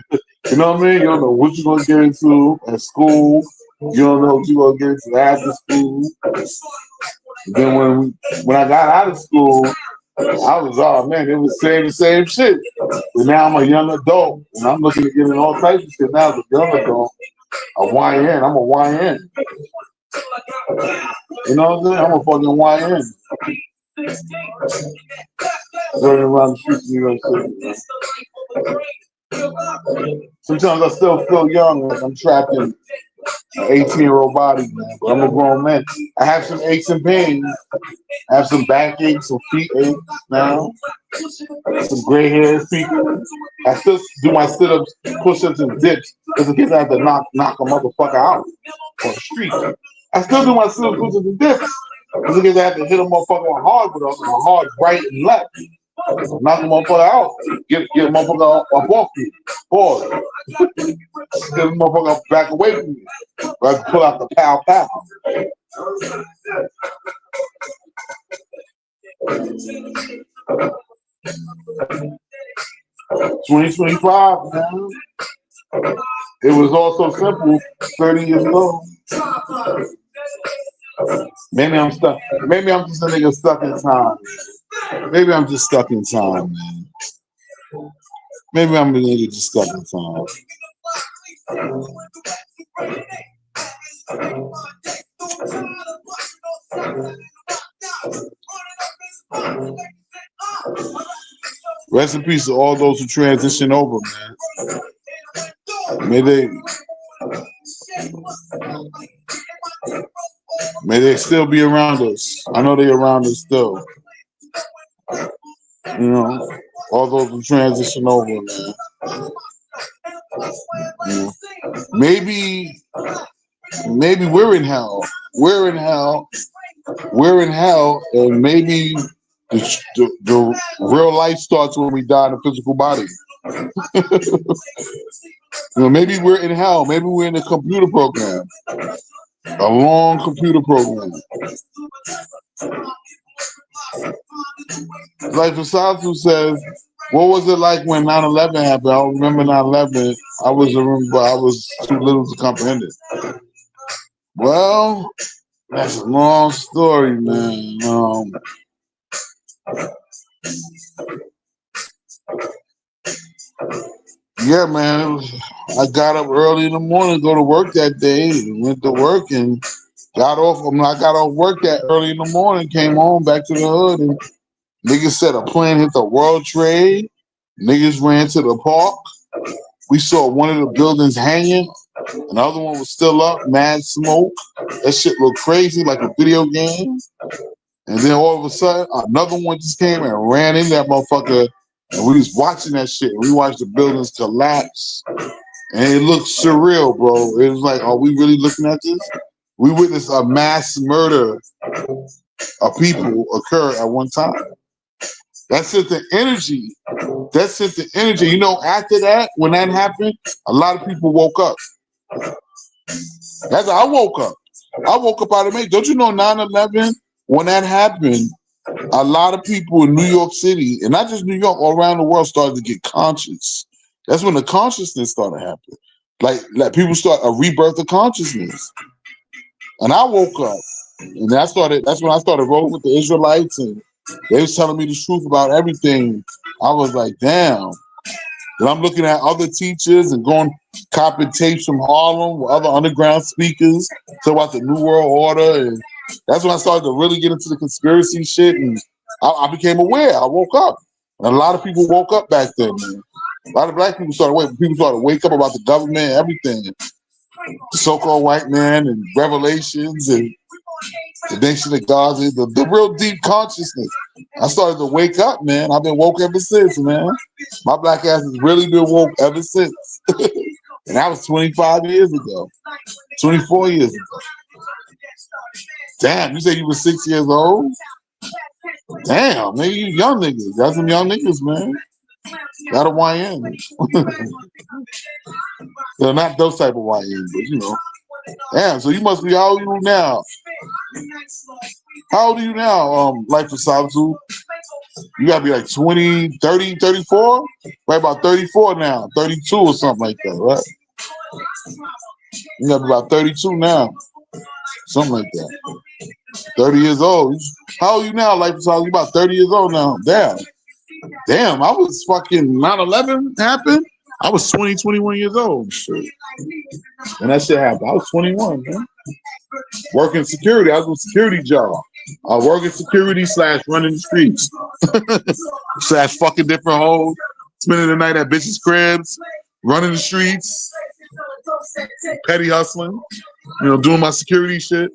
You know what I mean? You don't know what you're going to get into at school. You don't know what you're going to get into after school. And then when I got out of school, I was, oh man, it was the same shit. But now I'm a young adult, and I'm looking to get in all types of shit now as a young adult. A YN, I'm a YN. You know what I'm saying? I'm a fucking YN. Running around the streets of New York City. Sometimes I still feel young, like I'm trapped in an 18-year-old body, man. But I'm a grown man. I have some aches and pains. I have some back aches, some feet aches now. Some gray hairs, people. I still do my sit-ups, push-ups, and dips just in case I have to knock a motherfucker out on the street. I still do my sit-ups, push-ups, and dips just in case I have to hit a motherfucker hard with a hard right and left. Knock a motherfucker out. Get a motherfucker off me. Pause. Get a motherfucker back away from me. Or I can pull out the pow. 2025, man. It was all so simple 30 years ago. Maybe I'm stuck. Maybe I'm just a nigga stuck in time. Maybe I'm just stuck in time, man. Maybe I'm a nigga just stuck in time. Rest in peace to all those who transition over, man. May they still be around us. I know they're around us still. You know, all those who transition over, man. You know, maybe we're in hell. We're in hell. We're in hell, and maybe the real life starts when we die in the physical body. You know, maybe we're in hell. Maybe we're in a computer program, a long computer program. Like Fasatu says, what was it like when 9/11 happened? I remember 9/11. I was too little to comprehend it. Well, that's a long story, man. Yeah, man. I got up early in the morning to go to work that day. Went to work and got off. I got off work that early in the morning. Came home back to the hood, and niggas said a plane hit the World Trade. Niggas ran to the park. We saw one of the buildings hanging. Another one was still up. Mad smoke. That shit looked crazy, like a video game. And then all of a sudden, another one just came and ran in that motherfucker. And we was watching that shit. We watched the buildings collapse. And it looked surreal, bro. It was like, are we really looking at this? We witnessed a mass murder of people occur at one time. That sent the energy. That sent the energy. You know, after that, when that happened, a lot of people woke up. That's how I woke up. I woke up out of me. Don't you know 9/11? When that happened, a lot of people in New York City, and not just New York, all around the world started to get conscious. That's when the consciousness started happening. Like people start a rebirth of consciousness. And I woke up, and that's when I started rolling with the Israelites, and they was telling me the truth about everything. I was like, damn. And I'm looking at other teachers and going copy tapes from Harlem with other underground speakers, talk about the New World Order, and that's when I started to really get into the conspiracy shit, and I became aware. I woke up. And a lot of people woke up back then, man. A lot of black people started to wake up about the government and everything. The so-called white man and revelations and the nation of God, the real deep consciousness. I started to wake up, man. I've been woke ever since, man. My black ass has really been woke ever since. And that was 25 years ago, 24 years ago. Damn, you said you were 6 years old? Damn, man, you young niggas. Got some young niggas, man. Got a YN. They're not those type of YN, but you know. Damn, so you must be, how old are you now? How old are you now, Life for Salzu? You gotta be like 20, 30, 34? Right about 34 now, 32 or something like that, right? You gotta be about 32 now. Something like that. 30 years old. How old are you now, Life for Salzu? You about 30 years old now. Damn, I was fucking 9/11 happened. I was 20, 21 years old. Shit. When that shit happened, I was 21, man. Working security. I was doing security job. Working security / running the streets. / fucking different hoes. Spending the night at bitches' cribs. Running the streets. Petty hustling. You know, doing my security shit.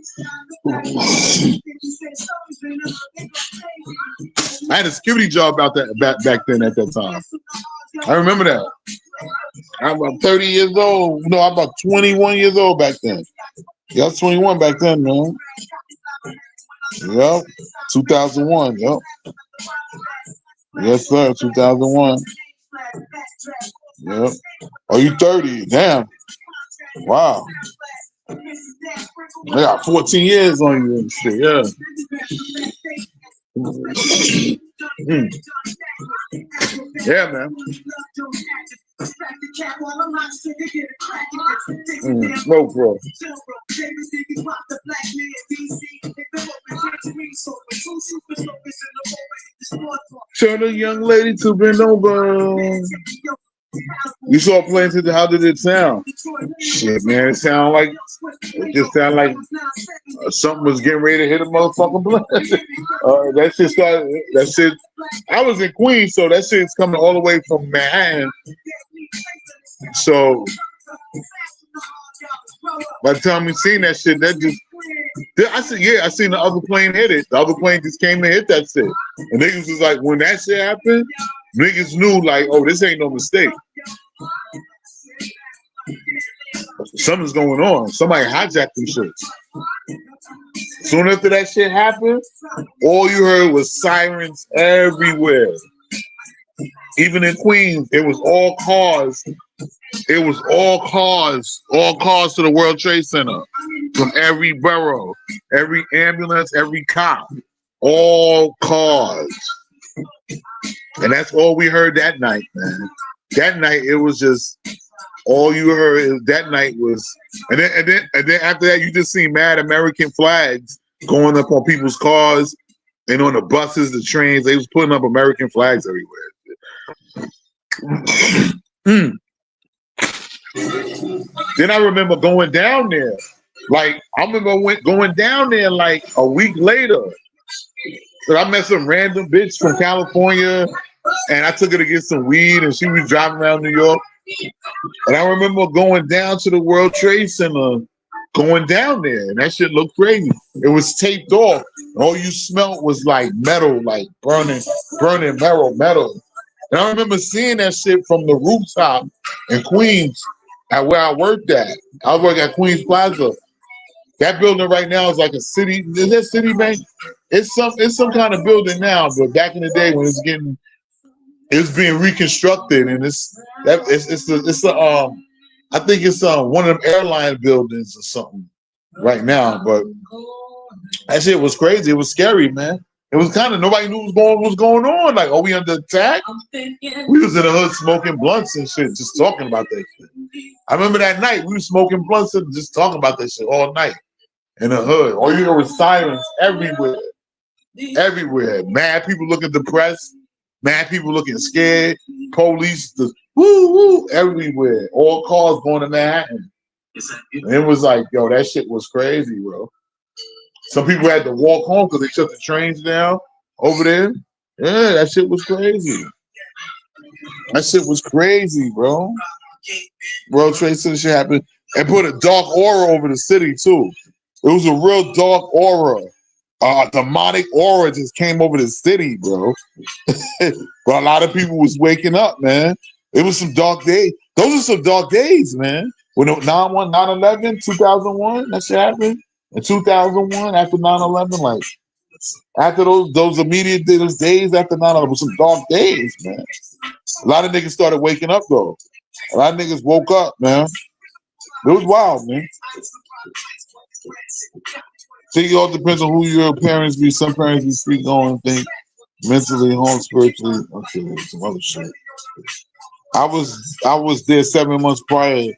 I had a security job out that back then at that time. I remember that. I'm about 30 years old. No, I'm about 21 years old back then. Yeah, I was 21 back then, man. Yep. 2001. Yep. Yes, sir. 2001. Yep. Oh, you 30? Damn. Wow. I got 14 years on you and shit. Yeah. Yeah, man. Smoke, bro. Tell the young lady to bend over. You saw Planes Hit the, how did it sound? Shit, man, it just sound like something was getting ready to hit a motherfucking blood. That shit started. That shit. I was in Queens, so that shit's coming all the way from Manhattan. So by the time we seen that shit, that just. I said, yeah, I seen the other plane hit it. The other plane just came to hit that shit. And niggas was like, when that shit happened, niggas knew like, oh, this ain't no mistake. Something's going on. Somebody hijacked them shits. Soon after that shit happened, all you heard was sirens everywhere. Even in Queens, it was all cars. It was all cars to the World Trade Center from every borough, every ambulance, every cop, all cars. And that's all we heard that night, man. That night, it was just all you heard. That night was, and then after that, you just see mad American flags going up on people's cars and on the buses, the trains. They was putting up American flags everywhere. Then I remember going down there. Like I remember going down there like a week later. So I met some random bitch from California, and I took her to get some weed, and she was driving around New York. And I remember going down to the World Trade Center, going down there, and that shit looked crazy. It was taped off. All you smelled was like metal, like burning metal. And I remember seeing that shit from the rooftop in Queens at where I worked at. I was working at Queens Plaza. That building right now is like a city. Is that Citibank? It's some kind of building now, but back in the day when it's being reconstructed, and it's I think it's one of them airline buildings or something right now. But that shit was crazy. It was scary, man. It was kind of nobody knew what was going on. Like, are we under attack? We was in the hood smoking blunts and shit, just talking about that shit. I remember that night we were smoking blunts and just talking about that shit all night in the hood. All you hear was sirens everywhere. Everywhere. Mad people looking depressed. Mad people looking scared. Police, woo, everywhere. All cars going to Manhattan. And it was like, yo, that shit was crazy, bro. Some people had to walk home because they shut the trains down over there. Yeah, that shit was crazy. That shit was crazy, bro. World Trade Center shit happened and put a dark aura over the city too. It was a real dark aura. A demonic aura just came over the city, bro. But a lot of people was waking up, man. It was some dark days. Those are some dark days, man. When 9/11, 2001, that shit happened. In 2001, after 9/11, like after those immediate those days after 9/11, was some dark days, man. A lot of niggas started waking up though. A lot of niggas woke up, man. It was wild, man. I think it all depends on who your parents be. Some parents be free going, think mentally, home spiritually. Okay, some other shit. I was there 7 months prior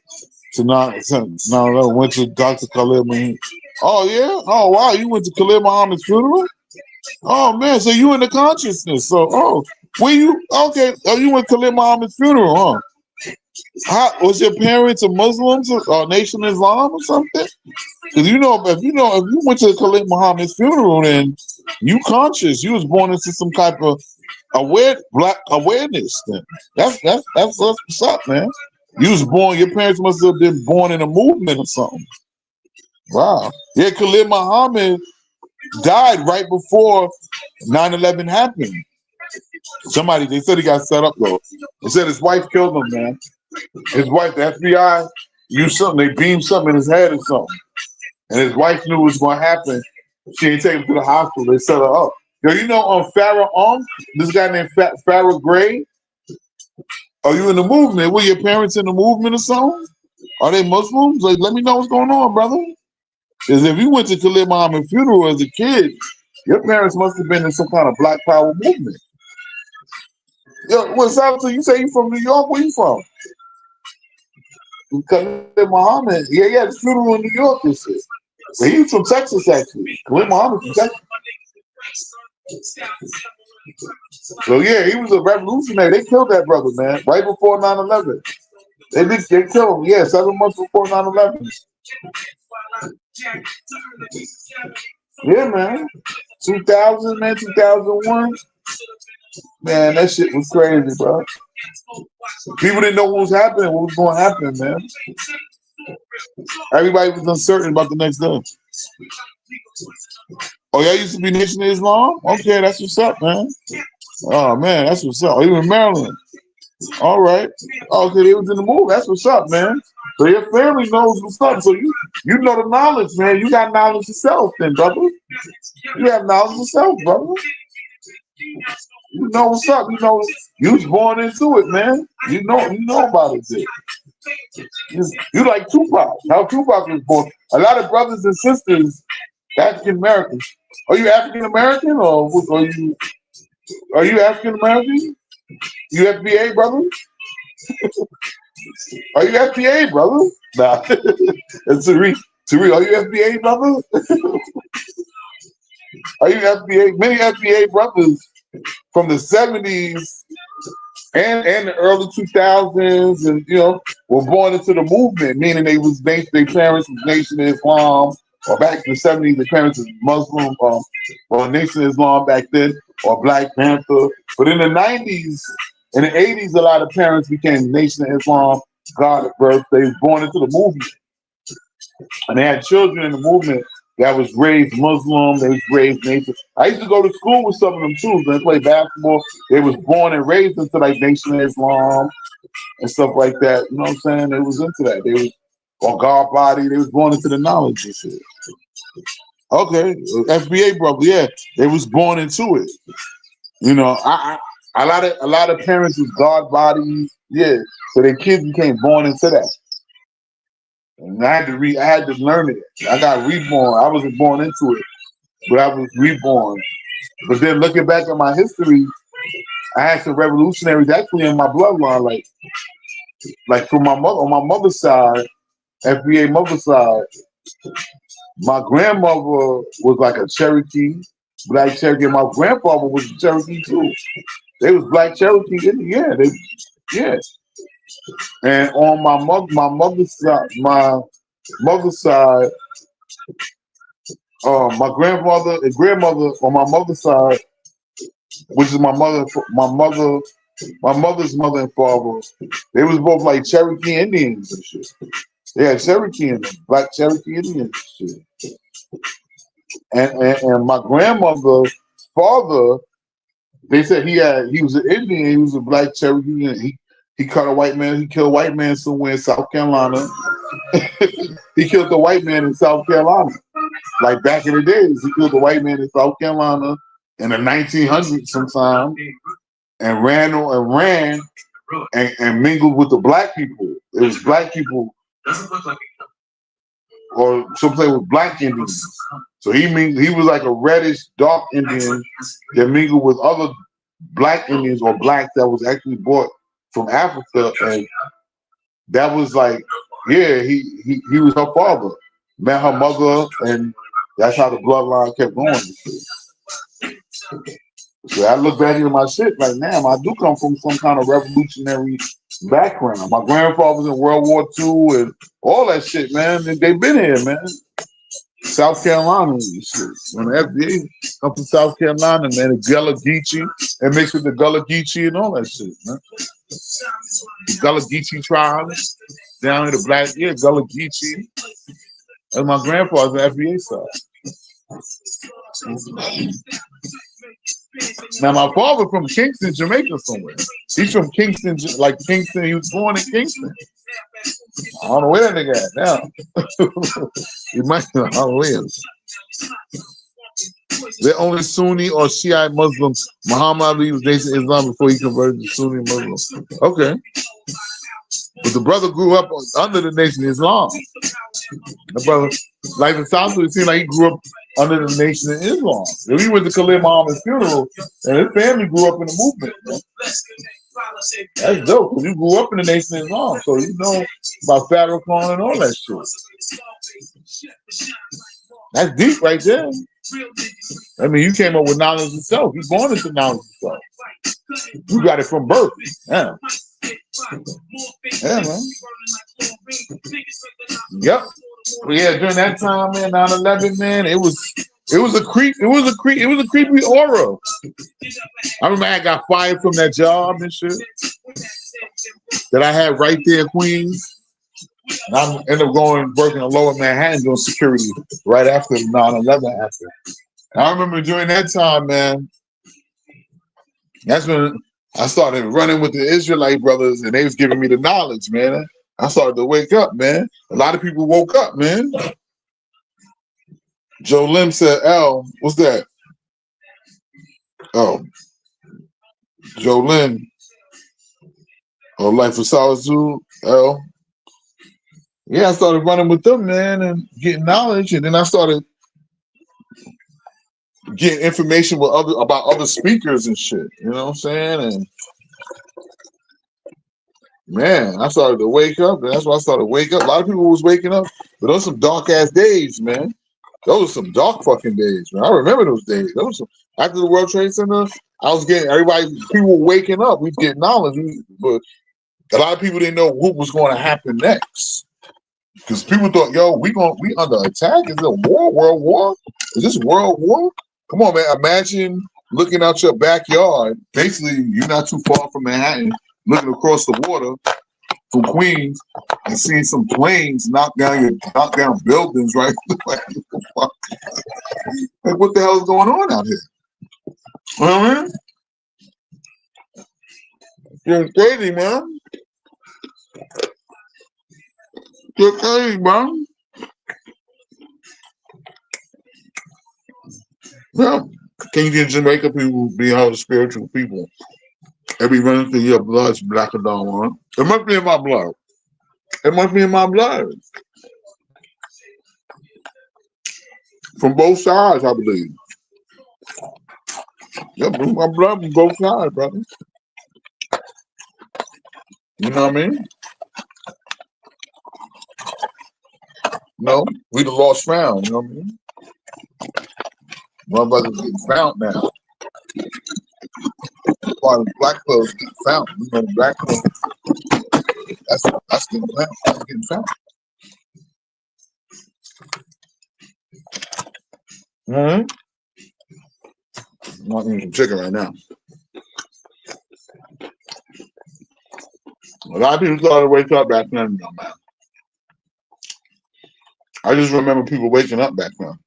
to 9/11. Went to Dr. Khalid Muhammad. Oh yeah? Oh wow, you went to Khalid Muhammad's funeral? Oh man, so you in the consciousness. So where you okay, you went to Khalid Muhammad's funeral, huh? How was your parents a Muslims or Nation of Islam or something? Because if you went to Khalid Muhammad's funeral, then you conscious. You was born into some type of black awareness. Then that's what's up, man. You was born. Your parents must have been born in a movement or something. Wow. Yeah, Khalid Muhammad died right before 9/11 happened. They said he got set up though. They said his wife killed him, man. His wife, the FBI, used something. They beamed something in his head or something. And his wife knew what was going to happen. She didn't take him to the hospital. They set her up. Yo, you know Farrah this guy named Farrah Gray? Are you in the movement? Were your parents in the movement or something? Are they Muslims? Like, let me know what's going on, brother. Because if you went to Khalid Muhammad's funeral as a kid, your parents must have been in some kind of Black Power movement. Yo, what's up? So you say you from New York? Where you from? Khalid Muhammad. Yeah, the funeral in New York and shit. But he was from Texas, actually. Khalid Muhammad from Texas. So yeah, he was a revolutionary. They killed that brother, man, right before 9/11. They killed him, yeah, 7 months before 9/11. Yeah, man. 2000, man, 2001. Man, that shit was crazy, bro. People didn't know what was happening, what was going to happen, man. Everybody was uncertain about the next day. Oh, y'all used to be Nation of Islam? Okay, that's what's up, man. Oh, man, that's what's up. Oh, you in Maryland? All right. Okay, they was in the move. That's what's up, man. So your family knows what's up. So you know the knowledge, man. You got knowledge yourself, then, brother. You have knowledge yourself, brother. You know what's up. You know you was born into it, man. You know about it. Then. You like Tupac. How Tupac was born. A lot of brothers and sisters, African Americans. Are you African American or are you African American? You FBA, brother? Are you FBA, brother? Nah. And Tariq, are you FBA, brother? Are you FBA? Many FBA brothers from the 70s and the early 2000s, and were born into the movement, meaning their parents was Nation of Islam, or back in the 70s, their parents was Muslim, or Nation of Islam back then, or Black Panther. But in the 90s and the 80s, a lot of parents became Nation of Islam, God at birth. They was born into the movement, and they had children in the movement that was raised Muslim. They was raised Nation. I used to go to school with some of them too. They play basketball. They was born and raised into like Nation of Islam and stuff like that. You know what I'm saying? They was into that. They was on God body. They was born into the knowledge and shit. Okay, FBA brother. Yeah, they was born into it. A lot of parents was God bodies. Yeah, so their kids became born into that. And I had to learn it. I got reborn. I wasn't born into it, but I was reborn. But then looking back at my history, I had some revolutionaries actually in my bloodline, like from my mother on my mother's side, FBA mother's side. My grandmother was like a Cherokee, black Cherokee. My grandfather was a Cherokee too. They was black Cherokee. Yeah. And on my mother's side, my grandfather and grandmother on my mother's side, which is my mother's mother and father, they was both like Cherokee Indians and shit. They had Cherokee in them, black Cherokee Indians and shit. And my grandmother's father, they said he was an Indian, he was a black Cherokee, and he killed a white man somewhere in South Carolina. He killed the white man in South Carolina. Like back in the days, he killed the white man in South Carolina in the 1900s sometime, and ran and mingled with the black people. It was black people, or someplace with black Indians. So he was like a reddish, dark Indian that mingled with other black Indians or blacks that was actually brought from Africa, and that was like, yeah, he was her father, met her mother, and that's how the bloodline kept going. So I look back into my shit like, damn, I do come from some kind of revolutionary background. My grandfather was in World War II and all that shit, man. They've been here, man. South Carolina and shit. When the FDA come from South Carolina, man, the Gullah Geechee, and mixed with the Gullah Geechee and all that shit, man. The Gullah Geechee tribe down in the black, Gullah Geechee. And my grandfather's the FBA side. Now my father from Kingston, Jamaica somewhere. He's from Kingston, like Kingston. He was born in Kingston. I don't know where that nigga at now. He might know. I don't know where. They're only Sunni or Shiite Muslims. Muhammad Ali was Nation of Islam before he converted to Sunni Muslim. Okay. But the brother grew up under the Nation of Islam. The brother, like the South, it seemed like he grew up under the Nation of Islam. He went to Khalid Muhammad's funeral, and his family grew up in the movement. Man. That's dope, because you grew up in the Nation of Islam, so you know about Farrakhan and all that shit. That's deep right there. I mean, you came up with knowledge yourself. You born into knowledge yourself. You got it from birth. Yeah. Yeah, man. Yep. But yeah, during that time, man, 9/11, man, it was a creepy aura. I remember I got fired from that job and shit that I had right there in Queens. And I ended up working in Lower Manhattan doing security right after 9/11 happened. And I remember during that time, man, that's when I started running with the Israelite brothers, and they was giving me the knowledge, man. I started to wake up, man. A lot of people woke up, man. Joe Lim said, "L, what's that?" Oh, Joe Lim, or Life of Solitude, L. Yeah, I started running with them, man, and getting knowledge, and then I started getting information about other speakers and shit. You know what I'm saying? And man, I started to wake up, and that's why I started to wake up. A lot of people was waking up, but those some dark ass days, man. Those were some dark fucking days, man. I remember those days. After the World Trade Center, I was getting people were waking up. We was getting knowledge, but a lot of people didn't know what was going to happen next. Because people thought, yo, we under attack? Is it a war? World war? Is this world war? Come on, man. Imagine looking out your backyard. Basically, you're not too far from Manhattan, looking across the water from Queens and seeing some planes knock down buildings, right? Like what the hell is going on out here? You know what I mean? You're crazy, man. You're crazy, man. Yeah. Can you get Jamaica people be all the spiritual people? Every running through your blood's blacker than one. It must be in my blood. It must be in my blood. From both sides, I believe. Yeah, my blood from both sides, brother. You know what I mean? No, we the lost found, you know what I mean? My brother's getting found now. Part of the black clothes getting found. We know the black clothes. That's getting found. That's getting found. Mm-hmm. I'm eating some chicken right now. A lot of people started to wake up back then, you know, man. I just remember people waking up back then.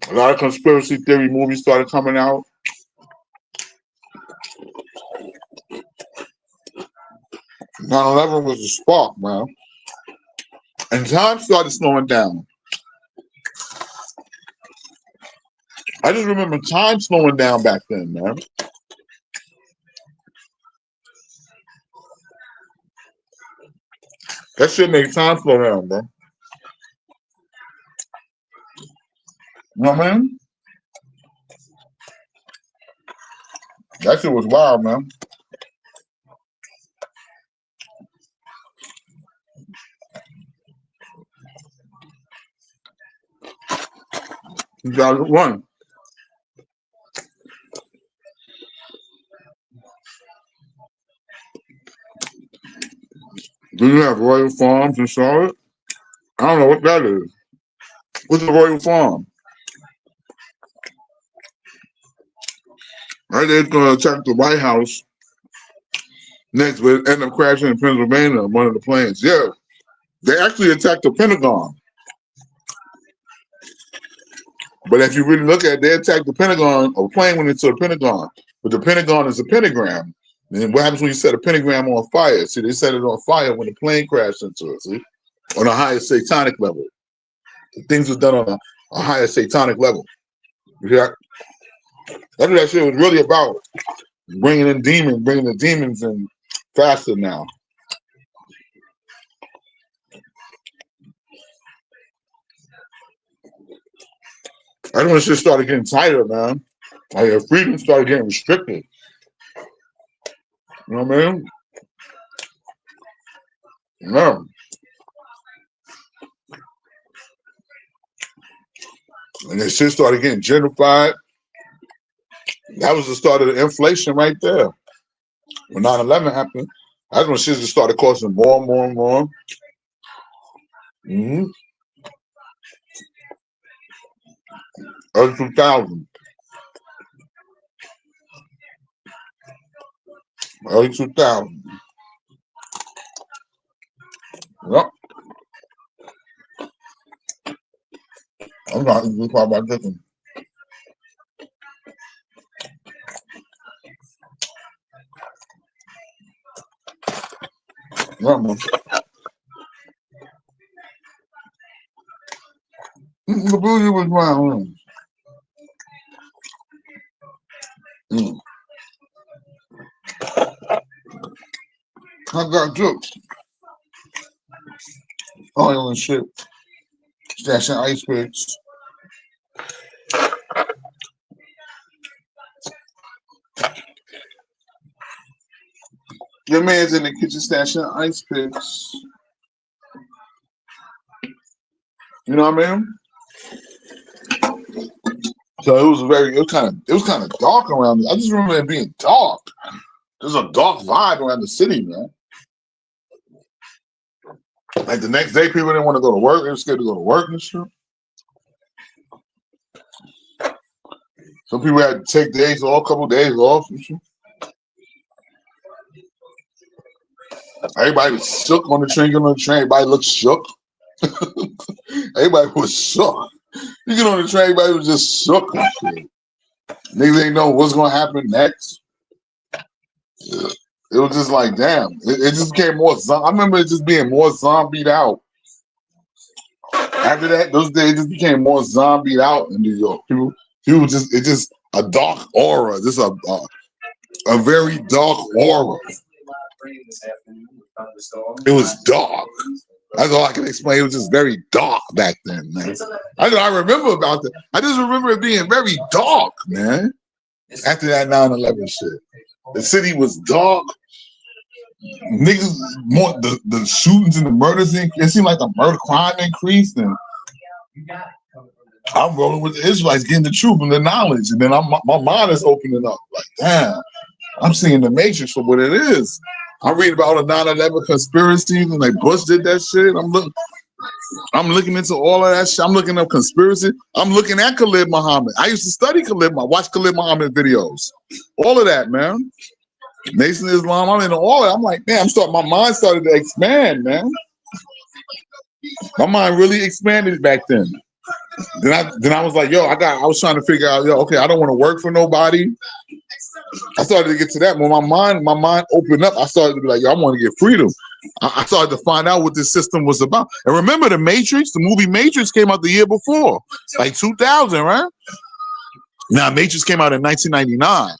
A lot of conspiracy theory movies started coming out. 9/11 was a spark, man. And time started slowing down. I just remember time slowing down back then, man. That shit made time slow down, bro. You know what I mean? That shit was wild, man. You gotta run. Do you have Royal Farms in Charlotte? I don't know what that is. What's a Royal Farm? Right, they're gonna attack the White House next, but end up crashing in Pennsylvania on one of the planes. Yeah, they actually attacked the Pentagon. But if you really look at it, they attacked the Pentagon. A plane went into the Pentagon, but the Pentagon is a pentagram. And what happens when you set a pentagram on fire? See, they set it on fire when the plane crashed into it. See, on a higher satanic level, things were done on a higher satanic level. Yeah, that's what that shit was really about. Bringing the demons in faster now. That's when shit started getting tighter, man. Like your freedom started getting restricted. You know what I mean? No. And the shit started getting gentrified. That was the start of the inflation right there. When 9/11 happened, that's when shit just started costing more and more and more. Mm-hmm. Early 2000. Early 2000. Yep. I'm not even talking about this one. Yeah, man. The booty was mine. I got jokes. Oil and shit. Stashing ice picks. Your man's in the kitchen stashing ice picks. You know what I mean? So it was kind of dark around. I just remember it being dark. There's a dark vibe around the city, man. Like the next day, people didn't want to go to work. They were scared to go to work and shit. Some people had to take days off, a couple days off and shit. Everybody was shook on the train, getting on the train. Everybody looked shook. Everybody was shook. You get on the train, everybody was just shook and shit. Niggas ain't know what's gonna happen next. It was just like, damn. It just became more. I remember it just being more zombied out. After that, those days just became more zombied out in New York. People just a dark aura. Just a very dark aura. It was dark. That's all I can explain. It was just very dark back then, man. I remember about that. I just remember it being very dark, man. After that 9/11 shit, the city was dark. Niggas, more the shootings and the murders. It seemed like the murder crime increased, and I'm rolling with the Israelites, getting the truth and the knowledge, and then my mind is opening up. Like, damn, I'm seeing the Matrix for what it is. I'm reading about all the 9/11 conspiracies and like Bush did that shit. I'm looking into all of that shit. I'm looking up conspiracy. I'm looking at Khalid Muhammad. I used to study Khalid Muhammad, watch Khalid Muhammad videos. All of that, man. Nation of Islam, I'm into all that. I'm like, man, my mind started to expand, man. My mind really expanded back then. Then I was like, yo, I was trying to figure out, yo, okay, I don't want to work for nobody. I started to get to that. When my mind opened up, I started to be like, yo, I want to get freedom. I started to find out what this system was about. And remember the Matrix, the movie Matrix came out the year before, like 2000, right? Now, Matrix came out in 1999.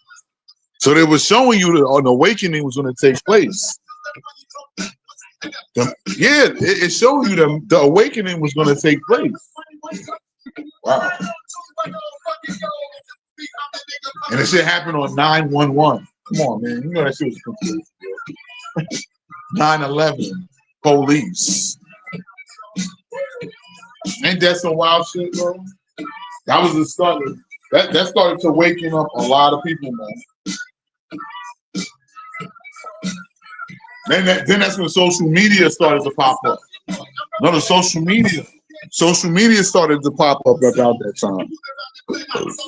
So they were showing you that an awakening was going to take place. It showed you that the awakening was going to take place. Wow. And this shit happened on 9/11. Come on, man. You know that shit was confusing. 9/11. Police. Ain't that some wild shit, bro? That was the start. That started to waking up a lot of people, man. Then that's when social media started to pop up. Another social media started to pop up about that time.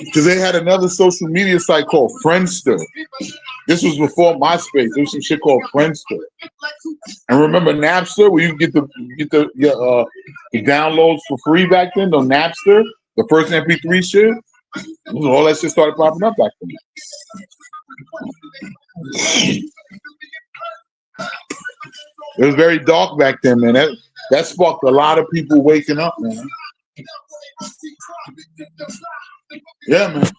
Because they had another social media site called Friendster. This was before MySpace. There was some shit called Friendster. And remember Napster, where you get the downloads for free back then? The Napster, the first MP3 shit. All that shit started popping up back then. It was very dark back then, man. That sparked a lot of people waking up, man. Yeah, man.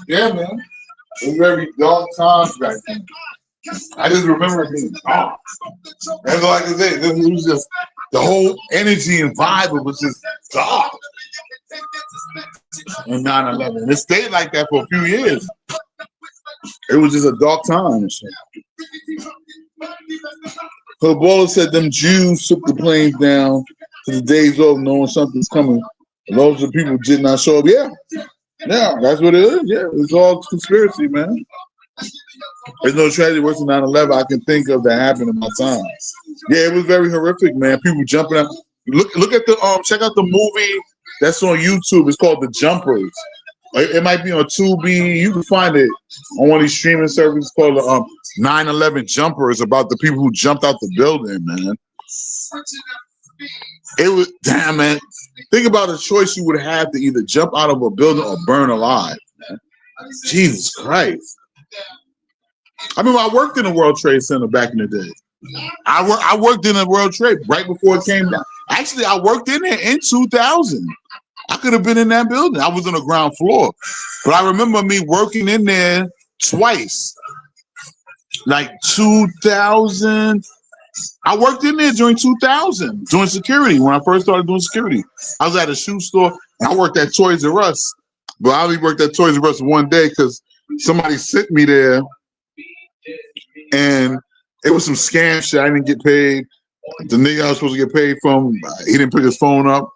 Yeah, man. It was very dark times back then. I just remember it being dark. And like I said, it was just the whole energy and vibe. It was just dark. In 9/11, it stayed like that for a few years. It was just a dark time. So Baller said them Jews took the planes down to the days off knowing something's coming. And those of the people did not show up. Yeah, that's what it is. Yeah, it's all conspiracy, man. There's no tragedy worse than 9/11 I can think of that happened in my time. Yeah, it was very horrific, man. People jumping out. Look at the check out the movie that's on YouTube. It's called The Jumpers. It might be on Tubi. You can find it on one of these streaming services called 9/11 Jumpers, about the people who jumped out the building, man. It was, damn, man. Think about the choice you would have to either jump out of a building or burn alive, man. Jesus Christ. I mean, I worked in the World Trade Center back in the day. I worked in the World Trade right before it came down. Actually, I worked in there in 2000. I could have been in that building. I was on the ground floor. But I remember me working in there twice. Like 2000. I worked in there during 2000, doing security. When I first started doing security, I was at a shoe store. And I worked at Toys R Us. But I only worked at Toys R Us one day because somebody sent me there. And it was some scam shit. I didn't get paid. The nigga I was supposed to get paid from, he didn't pick his phone up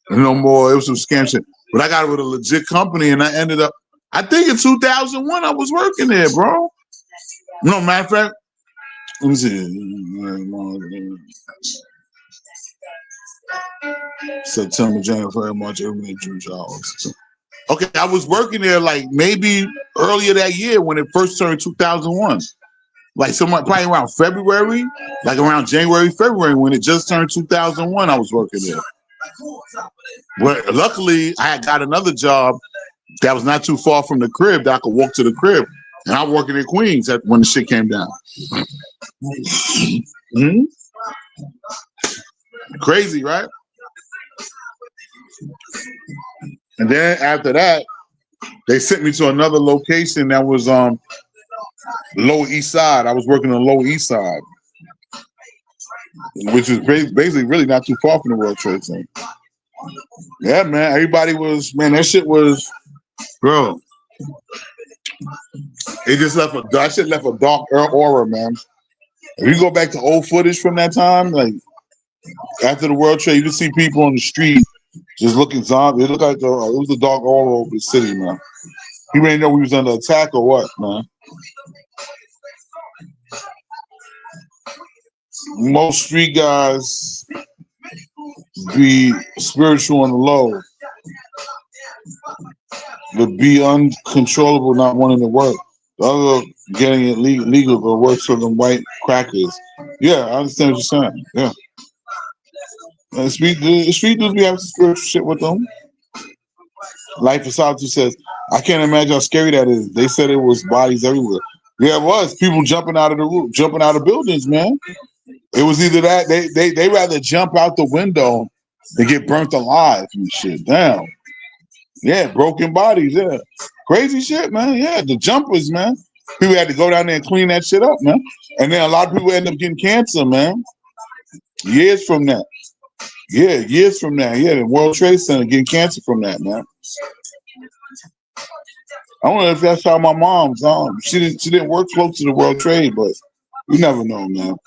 no more. It was some scam shit. But I got it with a legit company, and I ended up, I think in 2001, I was working there, bro. No, matter of fact, let me see. September, January, February, March, April, May, June, July, August. Okay, I was working there like maybe earlier that year when it first turned 2001. Like probably around February, like around January, February, when it just turned 2001, I was working there. But luckily, I had got another job that was not too far from the crib that I could walk to the crib. And I was working in Queens when the shit came down. Mm-hmm. Crazy, right? And then after that, they sent me to another location that was Lower East Side. I was working on the Lower East Side, which is basically really not too far from the World Trade Center. Yeah, man. Everybody was, man, that shit was, bro. It just that shit left a dark aura, man. If you go back to old footage from that time, like after the World Trade, you can see people on the street just looking zombie. It looked like it was a dark aura over the city, man. People didn't know we was under attack or what, man. Most street guys be spiritual on the low, but be uncontrollable, not wanting to work. The other getting it legal, but works for them white crackers. Yeah, I understand what you're saying. Yeah. And street dudes be having spiritual shit with them. Life of Solitude says, I can't imagine how scary that is. They said it was bodies everywhere. Yeah, it was. People jumping out of the roof, jumping out of buildings, man. It was either that they rather jump out the window than get burnt alive and shit. Damn. Yeah, broken bodies, yeah. Crazy shit, man. Yeah, the jumpers, man. People had to go down there and clean that shit up, man. And then a lot of people end up getting cancer, man. Years from that. Yeah, years from that. Yeah, the World Trade Center getting cancer from that, man. I wonder if that's how my mom's she didn't work close to the World Trade, but you never know, man.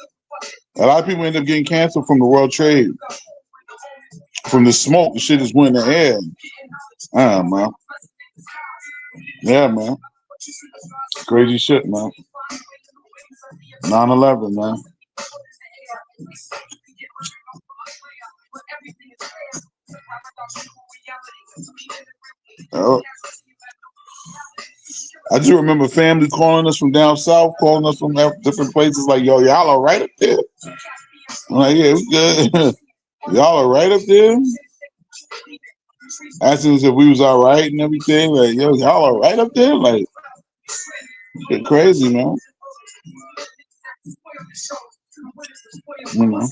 A lot of people end up getting cancer from the World Trade. From the smoke, the shit just went in the air. Man. Yeah, man. Crazy shit, man. 9/11, man. Oh. I just remember family calling us from down south, calling us from different places like, yo, y'all are right up there. I'm like, yeah, we good. Y'all are right up there. Asking us if we was all right and everything. Like, yo, y'all are right up there. Like, get crazy, man. You know.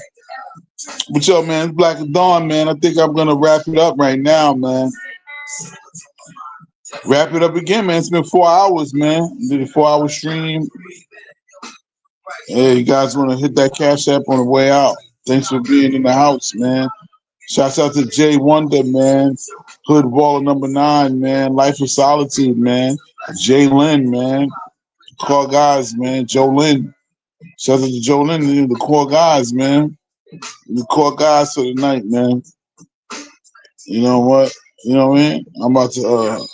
But yo, man, it's Black and Dawn, man. I think I'm gonna wrap it up right now, man. Wrap it up again, man. It's been 4 hours, man. Did a 4 hour stream. Hey, you guys want to hit that cash app on the way out? Thanks for being in the house, man. Shouts out to Jay Wonder, man. Hood Waller #9, man. Life of Solitude, man. Jay Lynn, man. Core guys, man. Joe Lynn. Shout out to Joe Lynn, the core guys, man. The core guys for the night, man. You know what? You know what I mean? I'm about to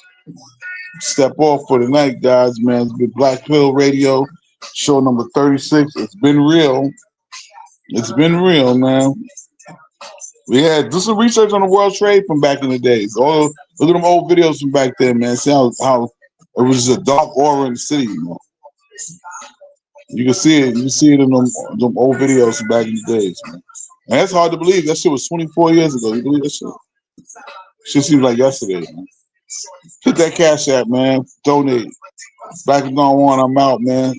step off for the night, guys, man. It's been Black Pill Radio, show number 36. It's been real. It's been real, man. We had do some research on the World Trade from back in the days. Oh, look at them old videos from back then, man. See how it was just a dark aura in the city. You know? You can see it. You can see it in them old videos from back in the days, man. And that's hard to believe. That shit was 24 years ago. You believe that shit? Shit seems like yesterday, man. Hit that cash app, man. Donate. Black and Dawn One, I'm out, man.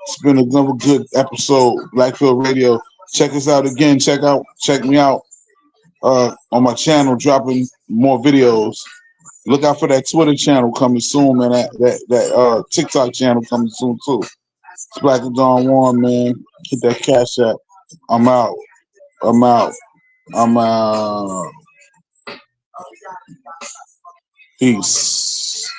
It's been another good episode, Blackfield Radio. Check us out again. Check me out on my channel, dropping more videos. Look out for that Twitter channel coming soon, man. That TikTok channel coming soon too. It's Black and Dawn One, man. Hit that cash app. I'm out. I'm out. I'm out. Peace.